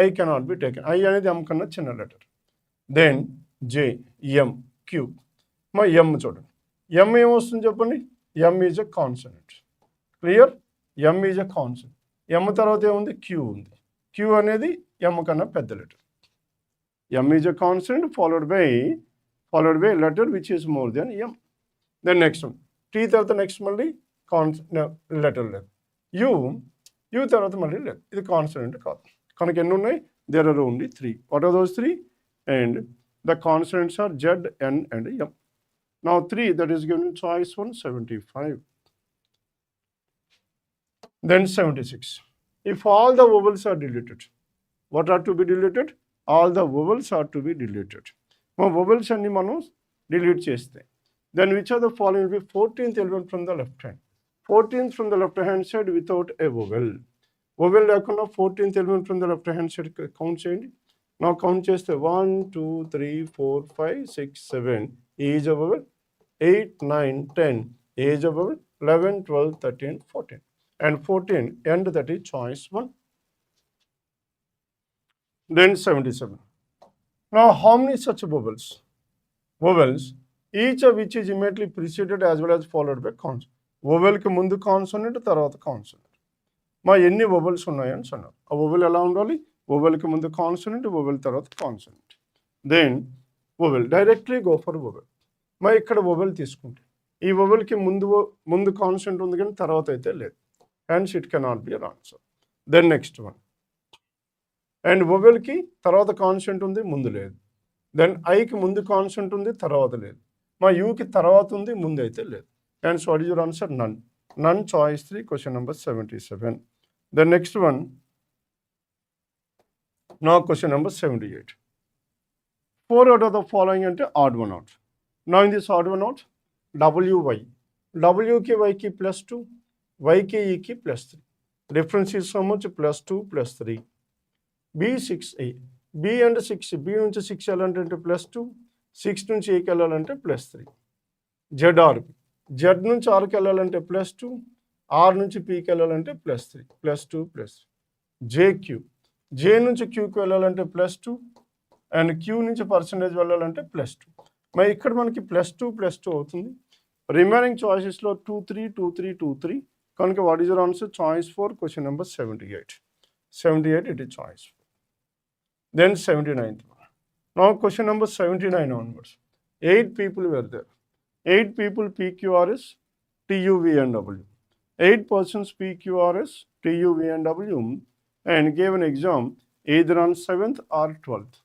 I cannot be taken. I అనేది M కన్నా చిన్న లెటర్. Then J, M, Q. మా ఎం చూడండి, ఎం ఏమొస్తుంది చెప్పండి, M is a consonant. Clear? M is a consonant. M తర్వాత ఏముంది, క్యూ ఉంది. క్యూ అనేది ఎం కన్నా పెద్ద లెటర్. M is a consonant followed by letter which is more than m. Then next one, T తర్వాత నెక్స్ట్ మళ్ళీ లెటర్ లేదు. యూ తర్వాత మళ్ళీ లేదు. ఇది కాన్సనెంట్ కాదు. కనుక ఎన్ని ఉన్నాయి, there are only 3. What are those 3? And the consonants are Z, N and M. Now 3, that is given in choice 1, 75. Then 76. If all the vowels are deleted, what are to be deleted? All the vowels are to be deleted. మా vowels అన్ని మనం delete చేస్తే, then which of the following will be 14th element from the left hand? 14th from the left hand side without a vowel. Vowel లేకుండా 14th element from the left hand side count చేయండి. నా count చేస్తే 1 2 3 4 5 6 7 is a vowel. 8 9 10 is a vowel. 11 12 13 14 and 14 end, that is choice 1. Then 77. Now how many such vowels? Each of which is immediately preceded as well as followed by consonant. వొవెల్కి ముందు consonant, తర్వాత consonant. మా ఎన్ని vowels ఉన్నాయని అన్నారు. ఆ vowel ఎలా ఉండాలి, వొవెల్కి ముందు కాన్సోనెంట్, వొవెల్ తర్వాత consonant. Then vowel, directly go for vowel. మా ఇక్కడ వొవెల్ తీసుకుంటే ఈ వొవెల్కి ముందు కాన్సోనెంట్ ఉంది కానీ తర్వాత అయితే లేదు. Hence it cannot be an answer. Then next one, and వొవెల్కి తర్వాత కాన్సోనెంట్ ఉంది, ముందు లేదు. దెన్ ఐకి ముందు కాన్సోనెంట్ ఉంది, తర్వాత లేదు. మా యూకి తర్వాత ఉంది, ముందు అయితే లేదు. Hence, what is your answer? None. None, choice 3, question number 77. The next one, now question number 78. 4 out of the following ante odd one out. Now in this odd one out, WY. W ki Y ki plus 2, Y ki E ki plus 3. Difference is so much, plus 2 plus 3. B 6A. B and 6, B nunchi 6 వెళ్ళాలంటే plus 2, 6 నుంచి A కి వెళ్ళాలంటే plus 3. ZRB. Z నుంచి ఆర్కి వెళ్ళాలంటే plus 2, are నుంచి పీకి వెళ్ళాలంటే plus 3, plus 2 plus 3. JQ, జే నుంచి క్యూకి వెళ్ళాలంటే ప్లస్ 2 అండ్ క్యూ నుంచి పర్సంటేజ్ వెళ్ళాలంటే ప్లస్ 2. మరి ఇక్కడ మనకి ప్లస్ 2 అవుతుంది. రిమైనింగ్ చాయిసెస్లో 2 3 2 3 2 3. కనుక what is your answer? Choice 4, question number 78. 78 it is choice 4. Then 79th one. Now question number 79 onwards. 8 people were there. 8 people PQRS, TUV and W. 8 persons PQRS, TUV and W and gave an exam either on 7th or 12th.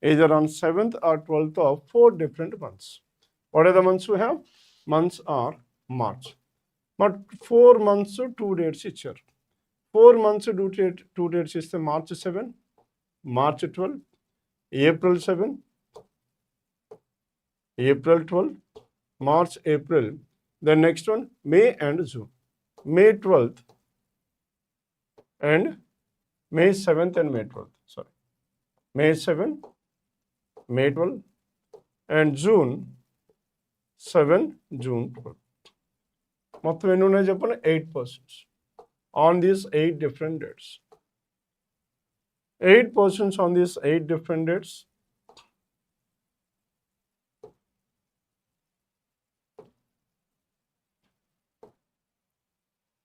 Either on 7th or 12th of 4 different months. What are the months we have? Months are March. But 4 months, 2 dates ఇచ్చారు. 4 months, 2 dates ఇస్తే March 7, March 12, April 7, April 12, March, April. The next one, May and June. May 12th and May 7th and May 12th. Sorry. May 7, May 12 and June 7, June 12. మొత్తం ఎన్ని ఉన్నాయి చెప్పండి? 8 persons on these 8 different dates. 8 persons on these 8 different dates.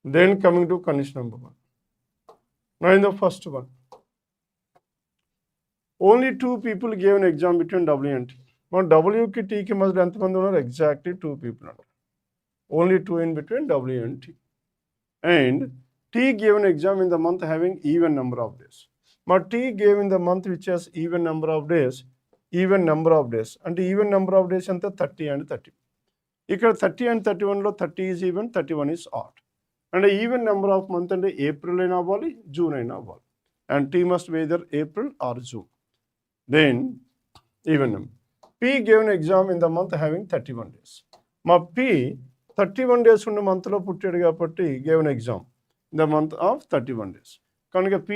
Then coming to condition number 1. Now in the first one, only 2 people gave an exam between W and T. Now W ki T ki మధ్య ఎంతమంది ఉన్నారు? Exactly 2 people ఉన్నారు. Only 2 in between W and T. And T gave an exam in the month having even number of days. But T gave in the month which has even number of days. అంటే even number of days అంతా 30 and 30. ఇక్కడ 30 and 31 లో 30 is even, 31 is odd. And even number of month అంటే April అయినా అవ్వాలి, June అయినా అవ్వాలి. And T must be either April or June. Then even number. P gave an exam in the month having 31 days. మా P 31 days ఉన్న మంత్లో పుట్టాడు కాబట్టి gave an exam in the month of 31 days. కనుక P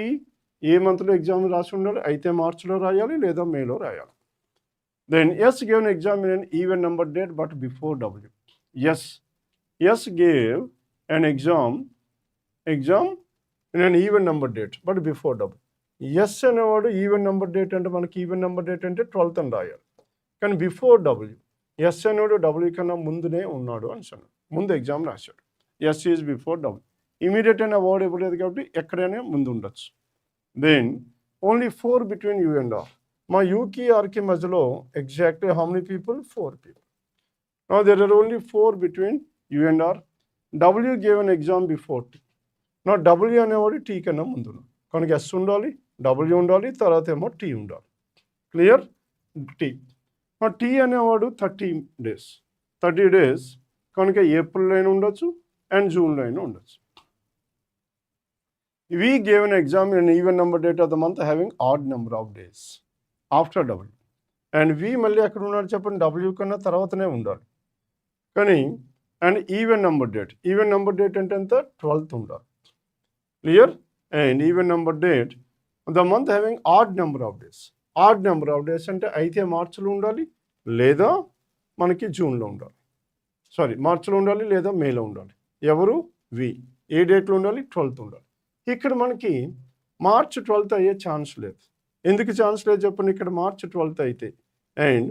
ఏ మంత్లో exam రాసి ఉండాలి? అయితే మార్చిలో రాయాలి లేదా మేలో రాయాలి. Then S gave an exam in an even number date but before W. Yes gave an exam in an even number date but before W. S అనేవాడు ఈవెన్ నెంబర్ డేట్ అంటే మనకి ఈవెన్ నెంబర్ డేట్ అంటే 12th అని రాయాలి. కానీ before W, S అనేవాడు W కన్నా ముందునే ఉన్నాడు అని అన్నాడు, ముందు ఎగ్జామ్ రాశాడు. S is before W. Immediate అనే వర్డ్ ఇవ్వలేదు కాబట్టి ఎక్కడైనా ముందు ఉండొచ్చు. Then only 4 between U and R. మా యూకి ఆర్కి మధ్యలో exactly how many people? 4 people. Now there are only 4 between U and R. W gave an exam before T. Now W అనేవాడు T కన్నా ముందు ఉన్నాడు కనుక S ఉండాలి, W ఉండాలి, తర్వాత ఏమో T ఉండాలి. క్లియర్? T. T అనేవాడు 30 days. 30 days కనుక ఏప్రిల్ అయినా ఉండొచ్చు అండ్ జూన్లో అయినా ఉండొచ్చు. We gave an exam in an even number date of the month having odd number of days after W. And V మళ్ళీ ఎక్కడ ఉన్నాడు చెప్పండి? డబ్ల్యూ కన్నా తర్వాతనే ఉండాలి. కానీ and even number date, even number date అంటే ఎంత? 12th ఉండాలి. Clear? And even number date the month having odd number of days. Odd number of days అంటే అయితే మార్చిలో ఉండాలి లేదా మనకి జూన్లో ఉండాలి, సారీ మార్చిలో ఉండాలి లేదా మేలో ఉండాలి. ఎవరు? వి. ఏ డేట్లో ఉండాలి? 12th ఉండాలి. ఇక్కడ మనకి మార్చ్ 12th అయ్యే ఛాన్స్ లేదు. ఎందుకు ఛాన్స్ లేదు చెప్పండి? ఇక్కడ మార్చ్ 12th అయితే అండ్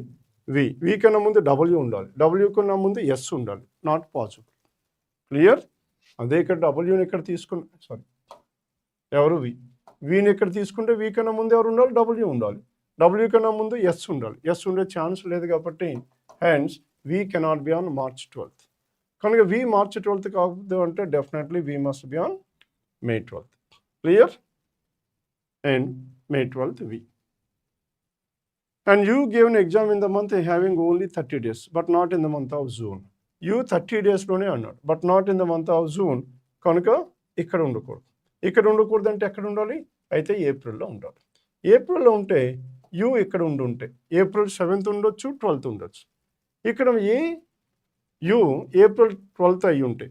వి కన్నా ముందు డబ్ల్యూ ఉండాలి, డబ్ల్యూ కన్నా ముందు ఎస్ ఉండాలి. Not possible. క్లియర్? అదే ఇక్కడ డబ్ల్యూని ఇక్కడ తీసుకుని, సారీ ఎవరు? వీని ఇక్కడ తీసుకుంటే వి కన్నా ముందు ఎవరు ఉండాలి? డబ్ల్యూ ఉండాలి. డబ్ల్యూ కన్నా ముందు ఎస్ ఉండాలి. ఎస్ ఉండే ఛాన్స్ లేదు కాబట్టి hence V cannot be on March 12th. కనుక వి మార్చ్ 12th కాదు అంటే definitely V must be on May 12th. Clear? And May 12th V. And you gave an exam in the month having only 30 days, but not in the month of June. You 30 days లోనే అన్నాడు, but not in the month of June. కనుక ఇక్కడ ఉండకూడదు. ఇక్కడ ఉండకూడదు అంటే ఎక్కడ ఉండాలి? అయితే ఏప్రిల్లో ఉండాలి. ఏప్రిల్లో ఉంటే యూ ఇక్కడ ఉంటే ఏప్రిల్ 7th ఉండొచ్చు, 12th ఉండొచ్చు. ఇక్కడ యూ ఏప్రిల్ 12th అయ్యి ఉంటే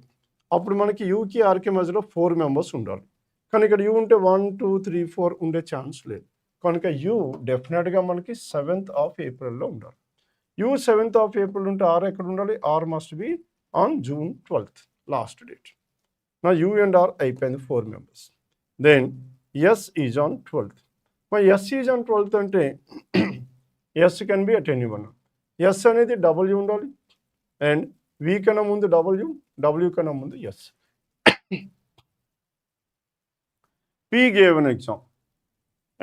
అప్పుడు మనకి యూకి ఆర్కి మధ్యలో 4 members ఉండాలి. కానీ ఇక్కడ యూ ఉంటే 1 2 3 4 ఉండే ఛాన్స్ లేదు. కనుక యూ డెఫినెట్గా మనకి 7th of April ఉండాలి. యూ 7th of April ఉంటే ఆర్ ఎక్కడ ఉండాలి? R must be on June 12th last date. నా యూ అండ్ ఆర్ అయిపోయింది 4 members. Then S is on 12th. మరి ఎస్ ఈజ్ ఆన్ 12th అంటే S can be at any one. S అనేది W ఉండాలి and V కన్నా ముందు W, W కన్నా ముందు S. P gave an exam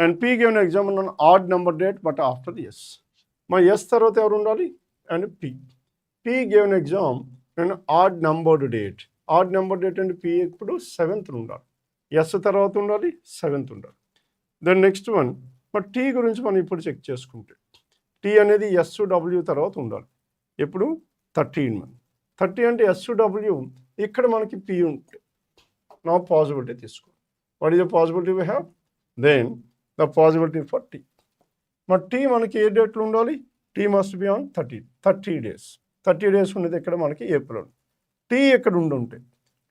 and P gave an exam on an odd number date but after S. My S తర్వాత ఎవరు ఉండాలి? and P. P gave an exam on an odd numbered date. Odd number date and P ఇప్పుడు 7th ఉండాలి. S తర్వాత ఉండాలి, 7th ఉండాలి. Then next one మరి T గురించి మనం ఇప్పుడు చెక్ చేసుకుంటే T అనేది SW తర్వాత ఉండాలి. ఎప్పుడు? 13 month. 30 అంటే SW ఇక్కడ మనకి P ఉంటే నా పాసిబిలిటీ తీసుకో. What is the possibility we have? Then the possibility for T. మరి T మనకి ఏ డేట్లో ఉండాలి? T must be on 30 days. 30 days ఉన్నది ఇక్కడ మనకి ఏప్రిల్. T ఎక్కడ ఉంటే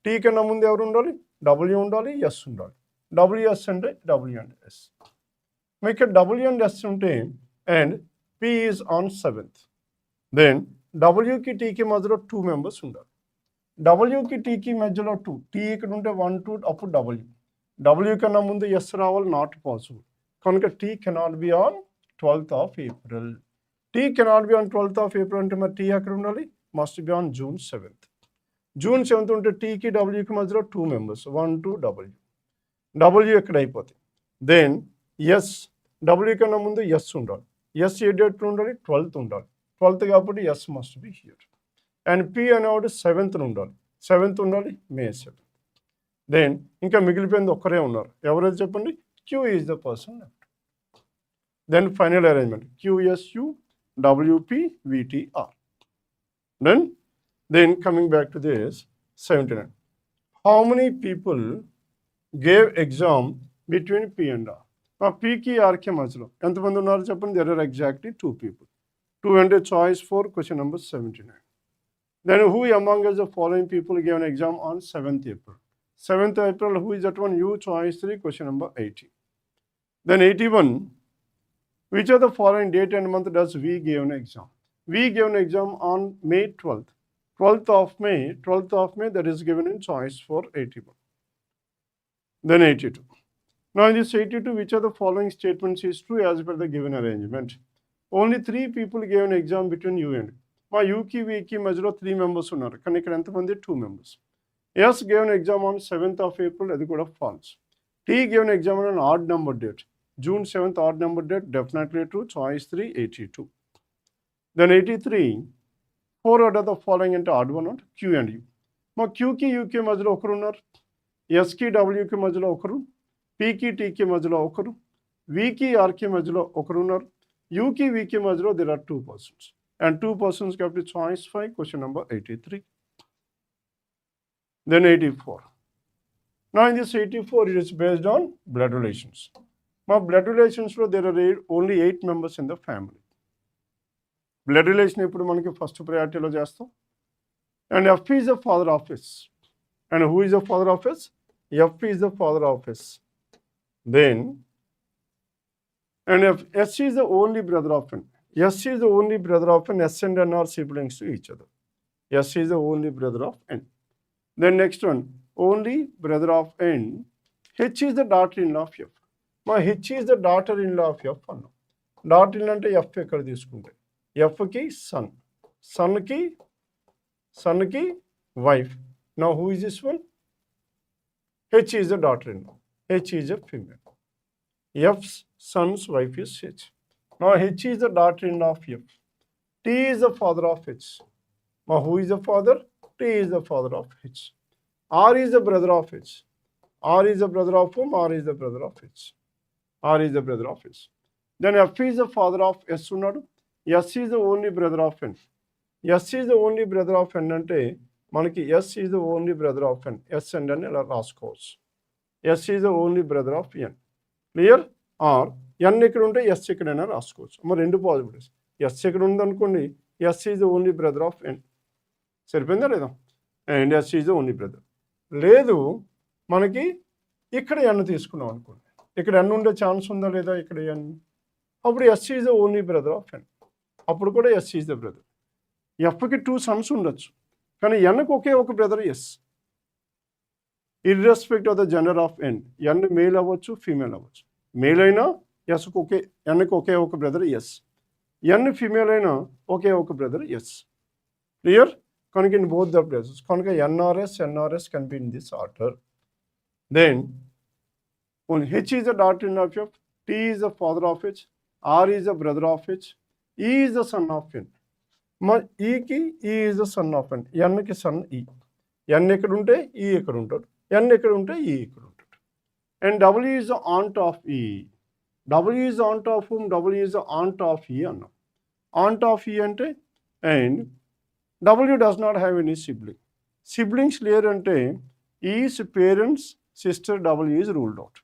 T కన్నా ముందు ఎవరు ఉండాలి? డబ్ల్యూ ఉండాలి, ఎస్ ఉండాలి. డబ్ల్యూఎస్ అంటే డబ్ల్యూ అండ్ ఎస్. మరి ఇక్కడ డబ్ల్యూ అండ్ ఎస్ ఉంటే and P is on 7th. Then డబ్ల్యూకి టీకి మధ్యలో 2 members ఉండాలి. డబ్ల్యూకి టీకి మధ్యలో 2. T ఇక్కడ ఉంటే 1 2 అప్పుడు డబ్ల్యూ కన్నా ముందు ఎస్ రావాలి. Not possible. కనుక T cannot be on 12th of April. T cannot be on 12th of April అంటే మరి T ఎక్కడ ఉండాలి? Must be on June 7th. June 7th ఉంటే టీకి డబ్ల్యూకి మధ్యలో 2 members 1 2 డబ్ల్యూ. డబ్ల్యూ ఎక్కడ అయిపోతాయి. దెన్ ఎస్ డబ్ల్యూ కన్నా ముందు ఎస్ ఉండాలి. ఎస్ ఏ డేట్లో ఉండాలి? 12th ఉండాలి. 12th కాబట్టి S must be here. And P అనేవాడు 7th ఉండాలి. 7th ఉండాలి, మే 7th. దెన్ ఇంకా మిగిలిపోయింది ఒక్కరే ఉన్నారు. ఎవరైతే చెప్పండి? Q is the person left. Then final arrangement QSU WP VTR. Then coming back to this 79. How many people gave exam between P and R? Now P ki R ke మధ్యలో ఎంతమంది ఉన్నారు చెప్పండి? There are exactly 2 people. 2 అంటే choice 4, question number 79. Then who among us the following people gave an exam on 7th April? 7th April, who is that one? You, choice 3, question number 80. Then 81, which of the following date and month does we give an exam? We give an exam on May 12th. 12th of May, that is given in choice for 81. Then 82. Now in this 82, which of the following statements is true as per the given arrangement? Only 3 people gave an exam between you and మా యూకి వీకి మధ్యలో 3 members ఉన్నారు, కానీ ఇక్కడ ఎంతమంది 2 members. S gave an exam on 7th of April, అది కూడా false. T gave an exam on an odd number date, June 7th odd number date, definitely true, choice 3, 82. Then 83, 4 out of the following అంటే odd one not Q and U. మా క్యూకి యూకి మధ్యలో ఒకరు ఉన్నారు, ఎస్కి డబ్ల్యూకి మధ్యలో ఒకరు, పీకి టీకి మధ్యలో ఒకరు, వీకి ఆర్కి మధ్యలో ఒకరు ఉన్నారు, యూకి వీకి మధ్యలో there are 2 persons. And 2 persons have to choice 5, question number 83. Then 84. Now in this 84, it is based on blood relations. Now blood relations లో there are only 8 members in the family. Blood relation ఇప్పుడు మనకి first ప్రయారిటీలో చేస్తాం. And F is the father of S. And who is the father of S? F is the father of S. Then, and if S is the only brother of N. S is the only brother of N. S and N are siblings to each other. S is the only brother of N. Then next one, only brother of N. H is the daughter-in-law of F. మా H is the daughter-in-law of F అన్నాం. daughter-in-law అంటే F ఎక్కడ తీసుకుంటే Fకి son, sonకి wife. Now who is this one? H is the daughter-in-law. H is a female. F's son's wife is H. Now H is the daughter-in-law of F. T is the father of H. Now who is the father? T is the father of H. R is the brother of H. R is the brother of whom? R is the brother of H. R is the brother of H. Then F is the father of S ఉన్నాడు. S is the only brother of N. S is the only brother of N అంటే మనకి S is the only brother of N. S and N ఇలా రాసుకోవచ్చు. S is the only brother of N. Clear? R N ఇక్కడ ఉంటే S ఎక్కడైనా రాసుకోవచ్చు. మరి 2 possibilities. S ఇక్కడ ఉందనుకోండి, S is the only brother of N. సరిపోయిందా లేదా? And S is the only brother. లేదు మనకి ఇక్కడ N తీసుకున్నాం అనుకోండి, ఇక్కడ N ఉండే ఛాన్స్ ఉందా లేదా? ఇక్కడ N, అప్పుడు S is the only brother of N. అప్పుడు కూడా S is the brother. Fకి 2 sons ఉండొచ్చు, కానీ Nకి ఒకే ఒక brother S. Irrespective of the gender of N. N male అవ్వచ్చు, ఫీమేల్ అవ్వచ్చు. మేల్ అయినా Nకి ఒకే ఒక బ్రదర్ S. N ఫీమేల్ అయినా ఒకే ఒక బ్రదర్ S. క్లియర్? కనుక ఇన్ బోత్ ద ప్లేసెస్, కనుక NRS can be in this order. Then H is the daughter-in-law of F, T is the father of H, R is the brother of H, E is the son of N. మా ఈకి E is the son of N. Nకి son E. N ఎక్కడ ఉంటే E ఎక్కడ ఉంటాడు, N ఎక్కడ ఉంటే E ఎక్కడ ఉంటాడు. And W is the aunt of E. W is the aunt of whom? W is the aunt of E అన్నాం. Aunt of E అంటే, and W does not have any sibling. Siblings లేరు అంటే E's parents sister W is ruled out.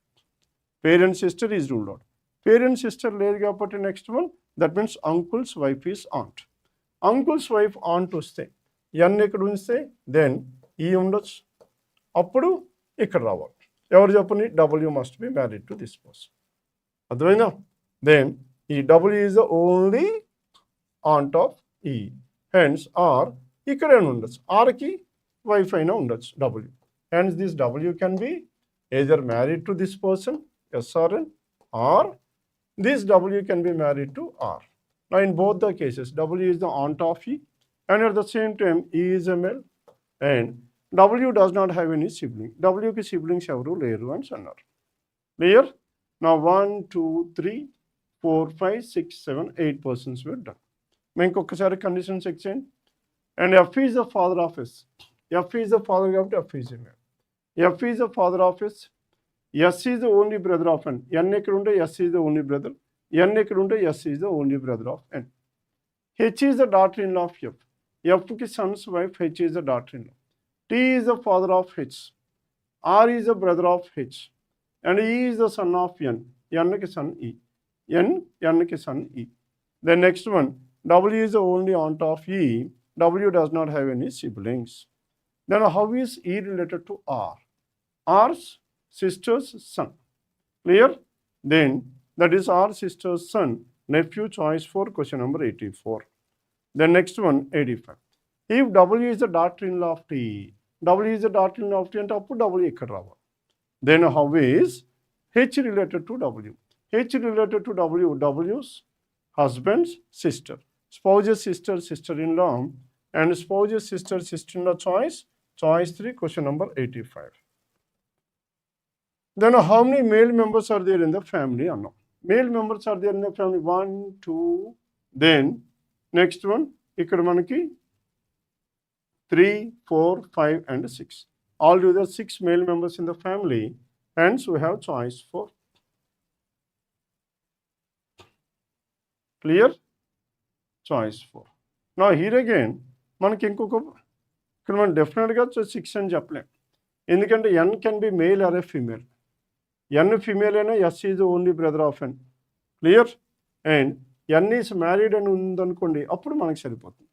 Parent sister is ruled out. Parent sister లేరు కాబట్టి next one, that means uncle's wife is aunt. uncle's wife aunt వస్తే N ఎక్కడ ఉంచితే then E ఉండొచ్చు, అప్పుడు ఇక్కడ రావాలి. ఎవరు చెప్పని? W must be married to this person. అర్థమైందా? దెన్ ఈ W is the only aunt of E. Hence R ఇక్కడైనా ఉండొచ్చు, Rకి వైఫ్ అయినా ఉండొచ్చు W. Hence this W can be either married to this person, S or N, or this W can be married to R. Now in both the cases, W is the aunt of E, and at the same time E is a male, and W does not have any sibling. W ki siblings ఎవరు లేరు అని అన్నారు. Clear? Now 1, 2, 3, 4, 5, 6, 7, 8 persons were done. ఇంకొకసారి condition check చేయండి. And F is the father of S. F is the father కాబట్టి F is a male. F is the father of S. S is the only brother of N. N ఎక్కడ ఉంటే S is the only brother. N ఎక్కడ ఉంటే S is the only brother of N. H is the daughter-in-law of F. Fకి son's wife, H is the daughter-in-law. T is the father of H. R is the brother of H. And E is the son of N. Nకి son E. Nకి son E. The next one, W is the only aunt of E. W does not have any siblings. Then how is E related to R? R's sister's son. Clear? Then that is our sister's son, nephew, choice for question number 84. The next one, 85. If W is the daughter-in-law of T, W is the daughter-in-law of T అంటే అప్పుడు W ఇక్కడ రావాలి. Then how is H related to W. H related to W, W's husband's sister. Spouse's sister, sister-in-law, and spouse's sister, sister-in-law choice 3, question number 85. Then how many male members are there in the family? Unknown. Male members are there in the family 1, 2, then next one, ఇక్కడ మనకి 3, 4, 5 and 6. Altogether 6 male members in the family, hence we have choice 4. Clear? Choice 4. Now here again, మనకి ఇంకొక ఇక్కడ మనం డెఫినెట్గా 6 అని చెప్పలేం, ఎందుకంటే n can be male or A female. n female అయినా s is only brother of n. Clear? And n is married అని ఉందనుకోండి, అప్పుడు మనకి సరిపోతుంది.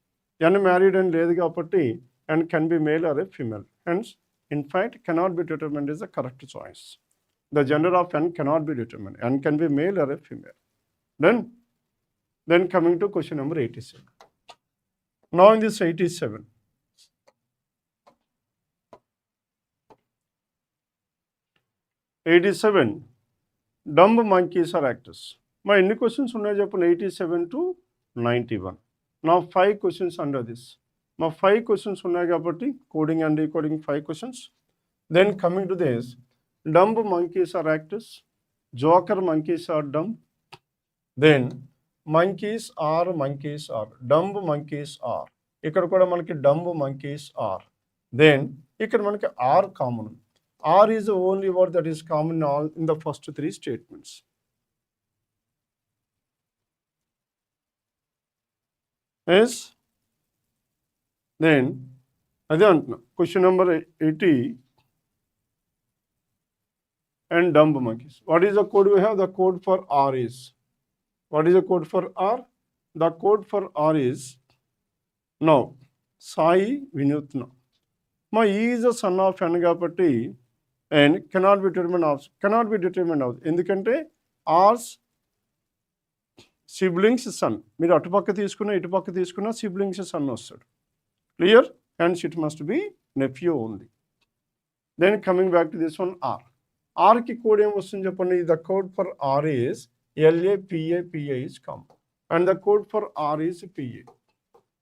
n మ్యారీడ్ అని లేదు కాబట్టి n can be male or A female, hence in fact cannot be determined is the correct choice. The gender of n cannot be determined. N can be male or a female. Then coming to question number 87. Now in this 87, dumb monkeys are actors. My any questions ఉన్నాయి చెప్పండి 87 to 91. Now 5 questions under this. My 5 questions ఉన్నాయి కాబట్టి coding and decoding 5 questions. Then coming to this, dumb monkeys are actors, joker monkeys are dumb. Then monkeys are dumb monkeys are. ఇక్కడ కూడా మనకి dumb monkeys are. Then ఇక్కడ మనకి are common. R is the only word that is common in the first 3 statements. Yes. Then అదే అంటున్నా question number 80 and dumb monkeys. What is the code we have? The code for R is, what is the code for R? The code for R is, now Sai Vinutna. My E is a son of n కాబట్టి and cannot be determined of ఎందుకంటే R's siblings son, మీరు అటుపక్క తీసుకున్న ఇటుపక్క తీసుకున్న siblings son వస్తాడు. Clear? Hence it must be nephew only. Then coming back to this one, R. R ki code em vastund cheppandi. The code for R is LA, PA is common. And the code for R is PA.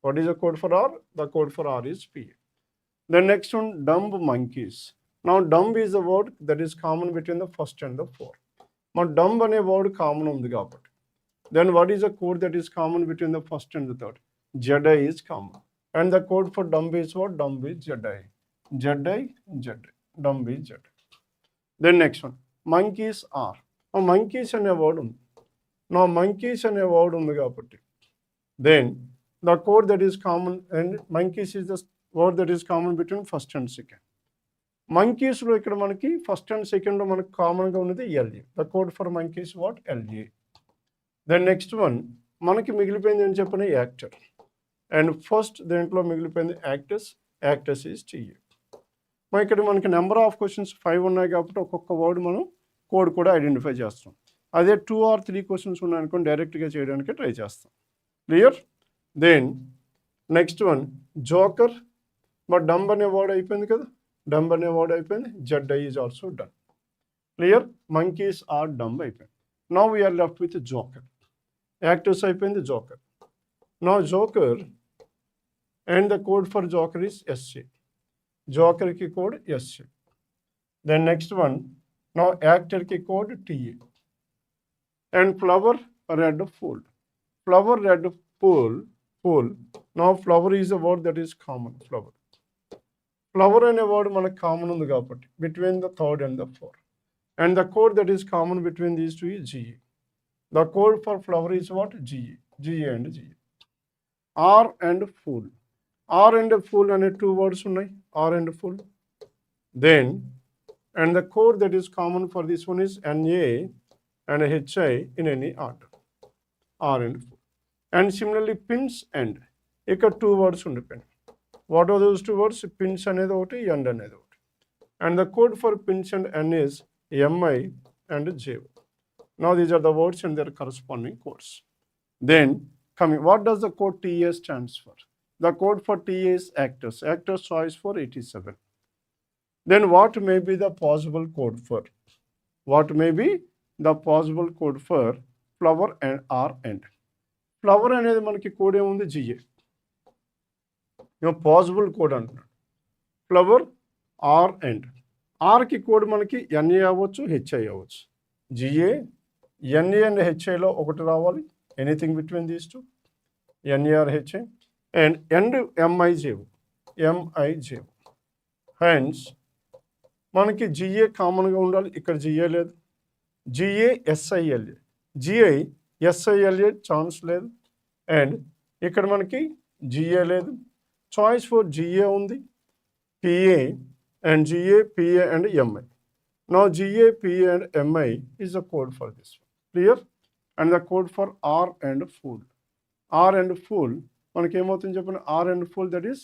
What is the code for R? The code for R is PA. The next one, dumb monkeys. Now dumb is the word that is common between the first and the fourth. Now dumb ane word common undi kabatti. Then what is the code that is common between the first and the third? ZI is common. And the code for dumb is what? Dumb is ZI. ZI. Dumb is ZI. Then next one, monkeys are. Now monkeys ane word undi. Now monkeys ane word undi kabatti. Then the code that is common, and monkeys is the word that is common between first and second. Monkeys lo ikkada manaki first and second lo manaku common ga unnadi LA. The code for monkeys what? LA. Then next one, మనకి మిగిలిపోయింది ఏం చెప్పని actor. And first దేంట్లో మిగిలిపోయింది actors is TA. మరి ఇక్కడ మనకి number of questions 5 ఉన్నాయి కాబట్టి ఒక్కొక్క వర్డ్ మనం కోడ్ కూడా ఐడెంటిఫై చేస్తాం. అదే 2 or 3 క్వశ్చన్స్ ఉన్నాయనుకోండి డైరెక్ట్గా చేయడానికి ట్రై చేస్తాం. Clear? Then next one joker. But dumb అనే వర్డ్ అయిపోయింది కదా, డంబ్ అనే వర్డ్ అయిపోయింది. Z is also done. Clear? Monkeys are dumb అయిపోయింది. Now we are left with joker. Actors అయిపోయింది, joker. Now joker and the code for joker is SC. జోకర్కి code SC. Then next one, now యాక్టర్కి code TA. And flower red fool. Flower red fool. Now flower is a word that is common. Flower అనే word మనకు common ఉంది కాబట్టి between the third and the fourth. And the code that is common between these two is GE. The code for flower is what? GE. GE and GE. R and fool. R and fool and 2 words unnai. R and fool. Then, and the code that is common for this one is NA and HI in any order. R and fool. And similarly, pins and. Ikkada 2 words undipoyindi. What are those 2 words? Pins anedi okati, and anedi okati. And the code for pins and N is MI and J. Now these are the words and their corresponding codes. Then coming, what does the code TA stands for? The code for TA is actors. Actors choice for 87. Then what may be the possible code for? What may be the possible code for flower and R and? Flower అనేది మనకి code ఏముంది GA. Possible code అంటున్నాడు. Flower R and. ఆర్కి code మనకి NA అవ్వచ్చు, HI అవ్వచ్చు. GA ఎన్ఏ and హెచ్ఐలో ఒకటి రావాలి. Anything between these two, NA or HI. And ఎంఐజేవు, ఎంఐజేవు. హెన్స్ మనకి జిఏ కామన్గా ఉండాలి. ఇక్కడ జిఏ లేదు. GA SILA, GI SILA chance లేదు. అండ్ ఇక్కడ మనకి జిఏ లేదు. చాయిస్ ఫర్ జిఏ ఉంది, PA and GA, PA and MI. Now GA, PA and MI is the code for this one. Clear? And the code for R and full. R and full, మనకి ఏమవుతుంది చెప్పండి. R and full, that is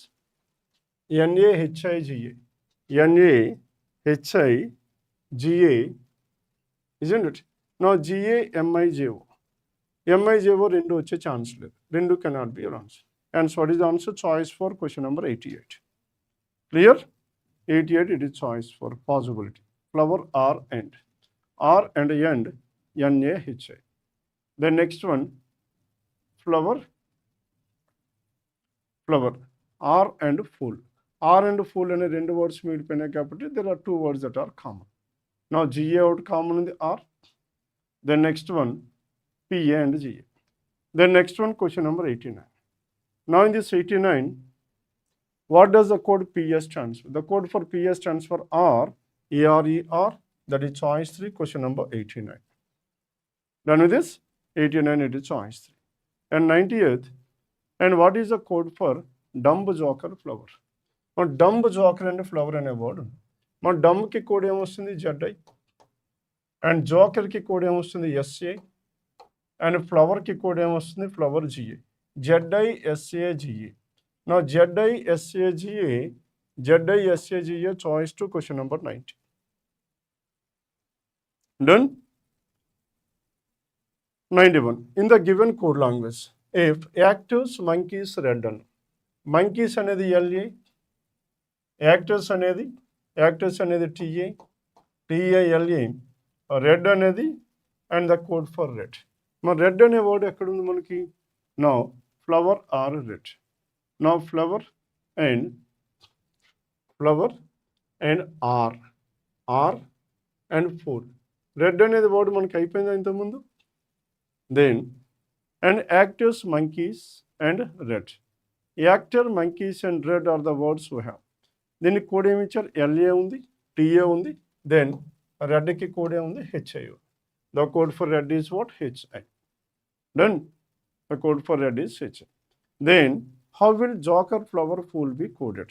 NA, HI, GA. NA, HI, GA, isn't it? Now GA, MI, JO. MI, JO రెండు వచ్చే chance లేదు. రెండు cannot be your answer. And so what is the answer? Choice for question number 88. Clear? 88, it is choice for possibility. Flower R and. R and end, NaHI. The next one, flower, R and full. R and full and రెండు words meet pen capital. There are two words that are common. Now GA out common in the R. The next one, PA and GA. The next one, question number 89. Now in this 89, what does the code PS stands for? The code for PS stands for R, ARER, that is choice 3, question number 89. Done with this? 89, it is choice 3. And 90th, and what is the code for dumb joker flower? Now dumb joker and flower and a word. Now dumb ki code ఏమొస్తుంది ZI, and joker ki code ఏమొస్తుంది SA, and flower ki code ఏమొస్తుంది flower GA. ZI, SA, GA. Now ZI, SA, GA, ZI, SA, GA, choice 2, question number 90. Done? 91. In the given code language, if actors, monkeys, red done. Monkeys అనేది LA, actors అనేది TA, TA, LA, red అనేది, and the code for red. మరి red అనే word ఎక్కడ ఉంది మనకి? Now flower are red. Now flower and R and full. Red అనేది word మనకి అయిపోయిందా ఇంతకుముందు? Then and actors, monkeys and red. Actor, monkeys and red are the words we have. దీనికి కోడ్ ఏమి ఇచ్చారు? LA ఉంది, TA ఉంది, then రెడ్కి కోడ్ ఏముంది? HI. The code for red is what? HI. Done? The code for red is HI. Then how will joker flower fool be coded?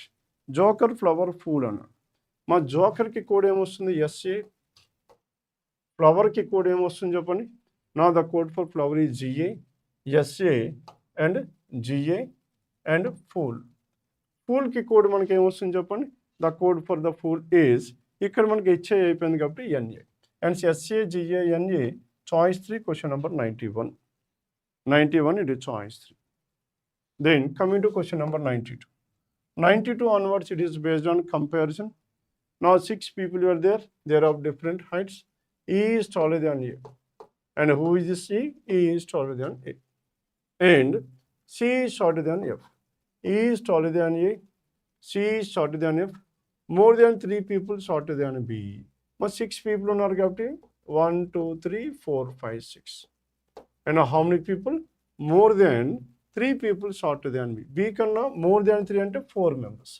Joker flower fool అన్నాడు. మా జోకర్కి code ఏమొస్తుంది? SA. ఫ్లవర్కి code ఏమొస్తుంది చెప్పండి. Now the code for flower is GA, SA and GA and fool. ఫూల్కి code మనకి ఏమొస్తుంది చెప్పండి. The code for the fool is, ఇక్కడ మనకి HI అయిపోయింది కాబట్టి NA. And SA, GA, NA, choice 3, question number 91. 91, it is choice 3. Then coming to question number 92. 92 onwards, it is based on comparison. Now 6 people were there. They are of different heights. E is taller than A. And who is this E? E is taller than A. And C is shorter than F. E is taller than A. C is shorter than F. More than 3 people shorter than B. But 6 people are కాబట్టి 1, 2, 3, 4, 5, 6. And how many people? More than 3 people shorter than B. B కన్నా more than 3 అంటే 4 members.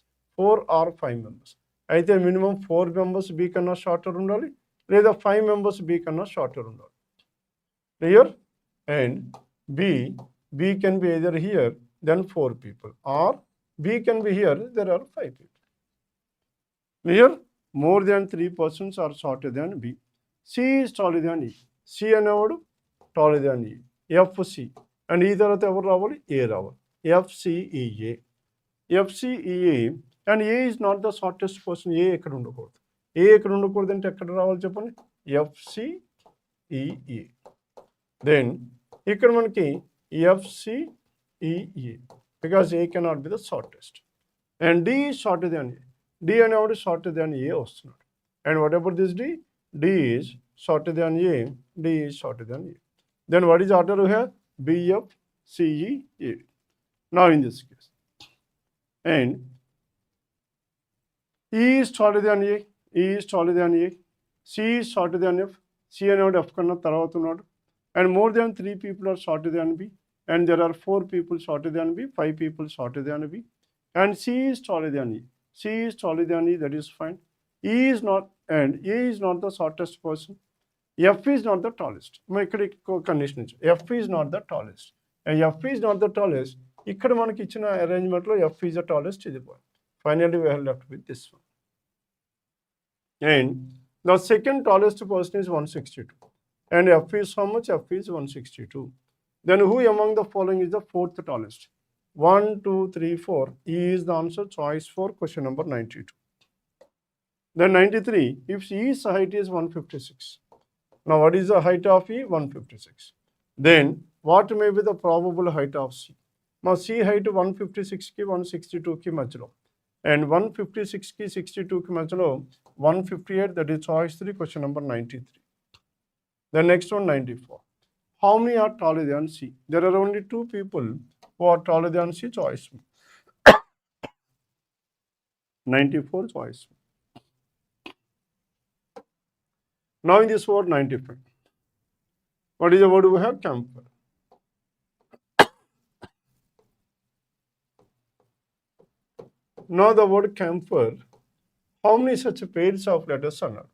4 or 5 members. అయితే minimum 4 members B కన్నా shorter ఉండాలి, లేదా 5 members B కన్నా shorter ఉండాలి. Clear? And B can be either here than 4 people, or B can be here, there are 5 people. Clear? More than 3 persons are shorter than B. C is taller than E. C అనేవాడు taller than E. FC. And ఈ తర్వాత ఎవరు రావాలి? A రావాలి. FCEA. FCEA. And A is not the shortest person. A ఎక్కడ ఉండకూడదు. A ఎక్కడ ఉండకూడదు అంటే ఎక్కడ రావాలి చెప్పండి? FCEA. Then ఇక్కడ మనకి FCEA, because A cannot be the shortest. And D is shorter than A. D అనేవాడు shorter than A వస్తున్నాడు. And what about this D? D is shorter than A, D is shorter than A. Then what is the order we have? B, F, C, E, A. Now in this case. And E is shorter than A, E is shorter than A, C is shorter than F, C and F కన్నా తర్వాత ఉన్నాడు. And more than 3 people are shorter than B. And there are 4 people shorter than B, 5 people shorter than B. And C is shorter than E. C is shorter than E, that is fine. E is not, and A is not the shortest person. F is not the tallest. ఇక్కడ condition ఇచ్చు. F is not the tallest. And F is not the tallest. ఇక్కడ మనకి ఇచ్చిన అరేంజ్మెంట్లో F is the tallest ఇది point. Finally, we are left with this one. And the second tallest person is 162. And F is how much? F is 162. Then who among the following is the fourth tallest? 1, 2, 3, 4. E is the answer. Choice for question number 92. Then 93. If E's height is 156. Now what is the height of E? 156. Then what may be the probable height of C? Now C height 156 ki 162 ki మధ్యలో. And 156 ki 62 ki మధ్యలో 158, that is choice 3, question number 93. The next one, 94. How many are taller than C? There are only 2 people who are taller than C, choice 94, choice. Now in this word 95. What is the word we have? Camphor. Now the word camphor, how many such pairs of letters are there?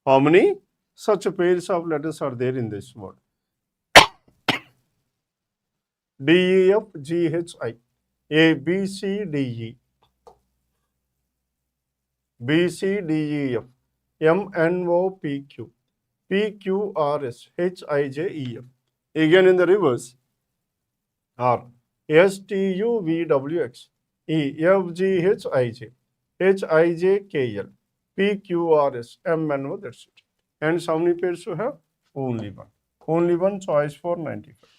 How many such pairs of letters are there in this word? D, E, F, G, H, I. A, B, C, D, E. B, C, D, E, F. M, N, O, P, Q. P, Q, R, S. H, I, J, E, F. Again in the reverse. R. S, T, U, V, W, X. E, F, G, H, I, J. H, I, J, K, L. P, Q, R, S. M, N, O, that's it. And how many pairs you have? Only one. Only one, choice for 95.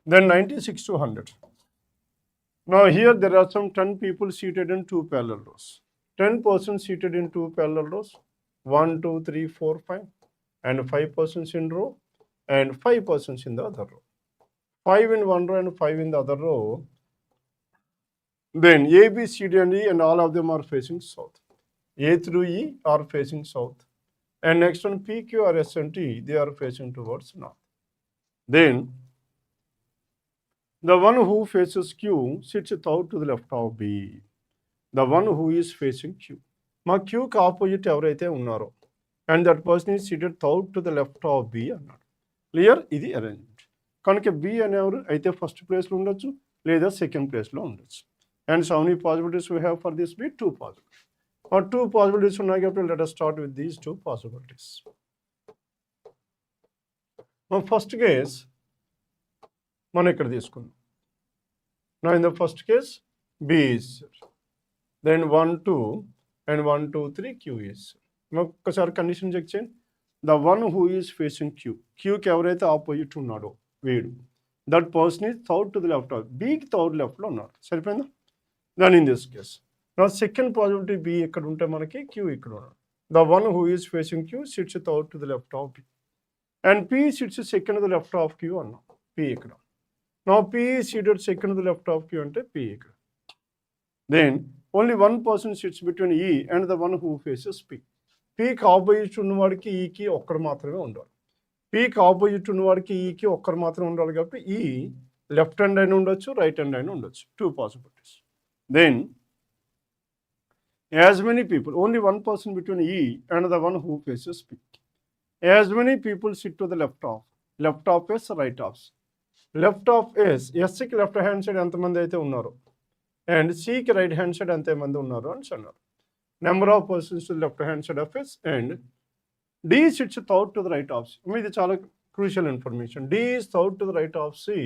Then 96 to 100. Now here there are some 10 people seated in 2 parallel rows. 10 persons seated in 2 parallel rows. 1, 2, 3, 4, 5. And 5 persons in row. And 5 persons in the other row. 5 in one row and 5 in the other row. Then A, B, C, D, and E, and all of them are facing south. A through E are facing south. And next one, P, Q, R, S, and T, they are facing towards north. Then the one who faces Q sits out to the left of B. The one who is facing Q. మా Qకి opposite ఎవరైతే ఉన్నారో and that person is seated thought to the left of B అన్నాడు. Clear? ఇది arrangement. కనుక B అనేవారు అయితే first ప్లేస్లో ఉండొచ్చు లేదా సెకండ్ ప్లేస్లో ఉండొచ్చు. And so many possibilities we have for this B? 2 possibilities. ఆ 2 పాసిబిలిటీస్ ఉన్నాయి కాబట్టి let us start with these 2 possibilities. First case మనం ఇక్కడ తీసుకుందాం. Now in the first case, B is then 1, 2 and 1, 2, 3 Q is. ఒక్కసారి condition check చేయండి. The one who is facing Q, క్యూకి ఎవరైతే ఆపోజిట్ ఉన్నాడో వీడు, that person is third to the left of బీకి థర్డ్ లెఫ్ట్లో ఉన్నాడు. సరిపోయిందా? దాని ఇన్ దిస్ కేస్ నా సెకండ్ పాసిబిలిటీ బి ఇక్కడ ఉంటే మనకి క్యూ ఇక్కడ ఉన్నాడు. The one who is facing Q sits third to the left of B and P sits second to the left of Q అన్నాం. పి ఇక్కడ. Now P is seated second to the left of Q ante P ikkada. Then only one person sits between E and the one who faces P. P కి opposite ఉన్నవాడికి E కి ఒక్కడు మాత్రమే ఉండాలి. P కి opposite ఉన్నవాడికి E కి ఒక్కడు మాత్రమే ఉండాలి కాబట్టి E లెఫ్ట్ హ్యాండ్ అయినా ఉండొచ్చు, రైట్ హ్యాండ్ అయినా ఉండొచ్చు. 2 possibilities. Then as many people, only one person between E and the one who faces P. As many people sit to the left of S, right of C. Left of ఎస్కి left hand side ఎంతమంది అయితే ఉన్నారు and సికి right hand side ఎంతమంది ఉన్నారు అని అన్నారు. Number of persons to left hand side of S and D sits third to the right of C. ఇది చాలా crucial information. D is third to the right of C.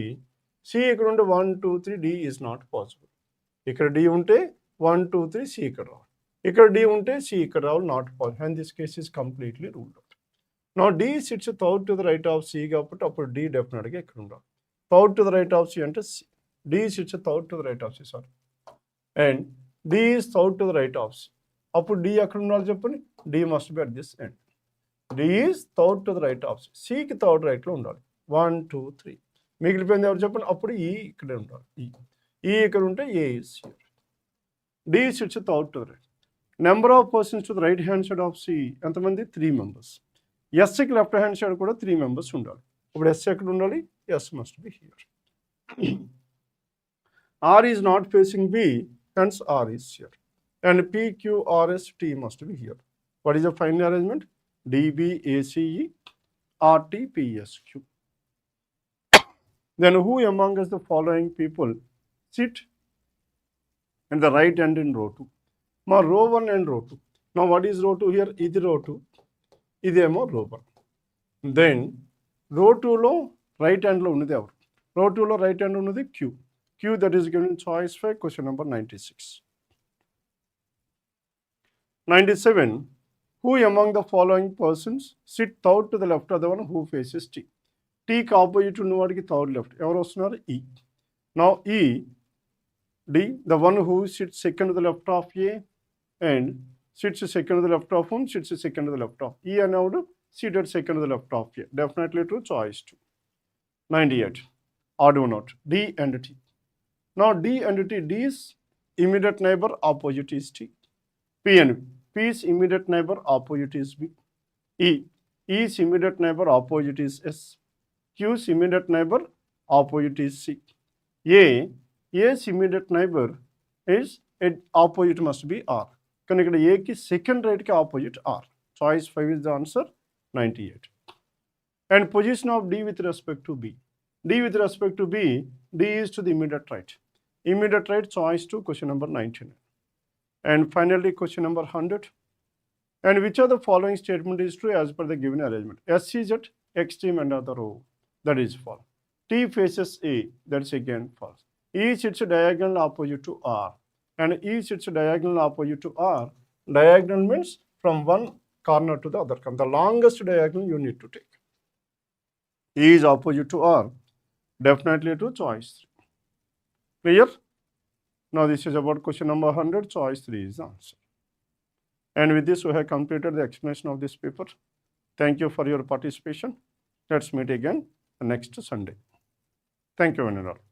C ఇక్కడ ఉంటే 1, 2, 3 D is not possible. ఇక్కడ D ఉంటే 1, 2, 3 C ఇక్కడ రావాలి. ఇక్కడ D ఉంటే సి ఇక్కడ రావాలి. Not possible. And this case is completely ruled out. నా D sits third to the right of C కాబట్టి అప్పుడు డి డెఫినెట్గా ఇక్కడ ఉండాలి. Third to the right of C అంటే C. D sits third to the right of C, sorry. And D is third to the right of C. అప్పుడు D ఎక్కడ ఉండాలి చెప్పండి, D must be at this end. D is third to the right of సికి third రైట్లో ఉండాలి. 1 2 3 మిగిలిపోయింది ఎవరు చెప్పండి, అప్పుడు ఈ ఇక్కడే ఉండాలి. ఈ ఇక్కడ ఉంటే A is here. D sits third to the right. Number of persons to the right hand side of C ఎంతమంది, 3 members. ఎస్కి లెఫ్ట్ హ్యాండ్ సైడ్ కూడా 3 members ఉండాలి. ఇప్పుడు ఎస్ ఎక్కడ ఉండాలి, S must be here. R is not facing B, hence R is here. And P, Q, R, S, T must be here. What is the final arrangement? D, B, A, C, E, R, T, P, S, Q. Then who among us the following people sit in the right hand in row 2? Ma row 1 and row 2. Now what is row 2 here? Idi row 2. Idemo row 1. Then row 2 lo right hand lo unnadi evaru? Row 2 lo right hand unnadi Q. Q that is given in choice 5, question number 96. 97. Who among the following persons sit third to the left of the one who faces T? T కి opposite ఉన్నవాడికి third left ఎవరు వస్తున్నారు, E. Now E D the one who sits second to the left of A and sits second to the left of whom sits second to the left of E అనేవాడు seated second to the left of A. Definitely true, choice 2. 98. Odd one out. D and T. Now D and T, D's immediate neighbor opposite is T. P and P's immediate neighbor opposite is B. E's immediate neighbor opposite is S. Q's immediate neighbor opposite is C. A's immediate neighbor is opposite must be R. కానీ ఇక్కడ ఏకి second రైట్కి opposite R. Choice 5 is the answer, 98. And position of D with respect to B. D with respect to B, D is to the immediate right. Immediate right, choice 2, question number 99. And finally, question number 100. And which of the following statement is true as per the given arrangement? S is at extreme end of the row, that is false. T faces A, that's again false. E sits diagonal opposite to R, and E sits diagonal opposite to R. Diagonal means from one corner to the other corner. The longest diagonal you need to take. E is opposite to R, definitely to choice 3. Clear? Now this is about question number 100, choice 3 is the answer. And with this we have completed the explanation of this paper. Thank you for your participation. Let's meet again next Sunday. Thank you, one and all.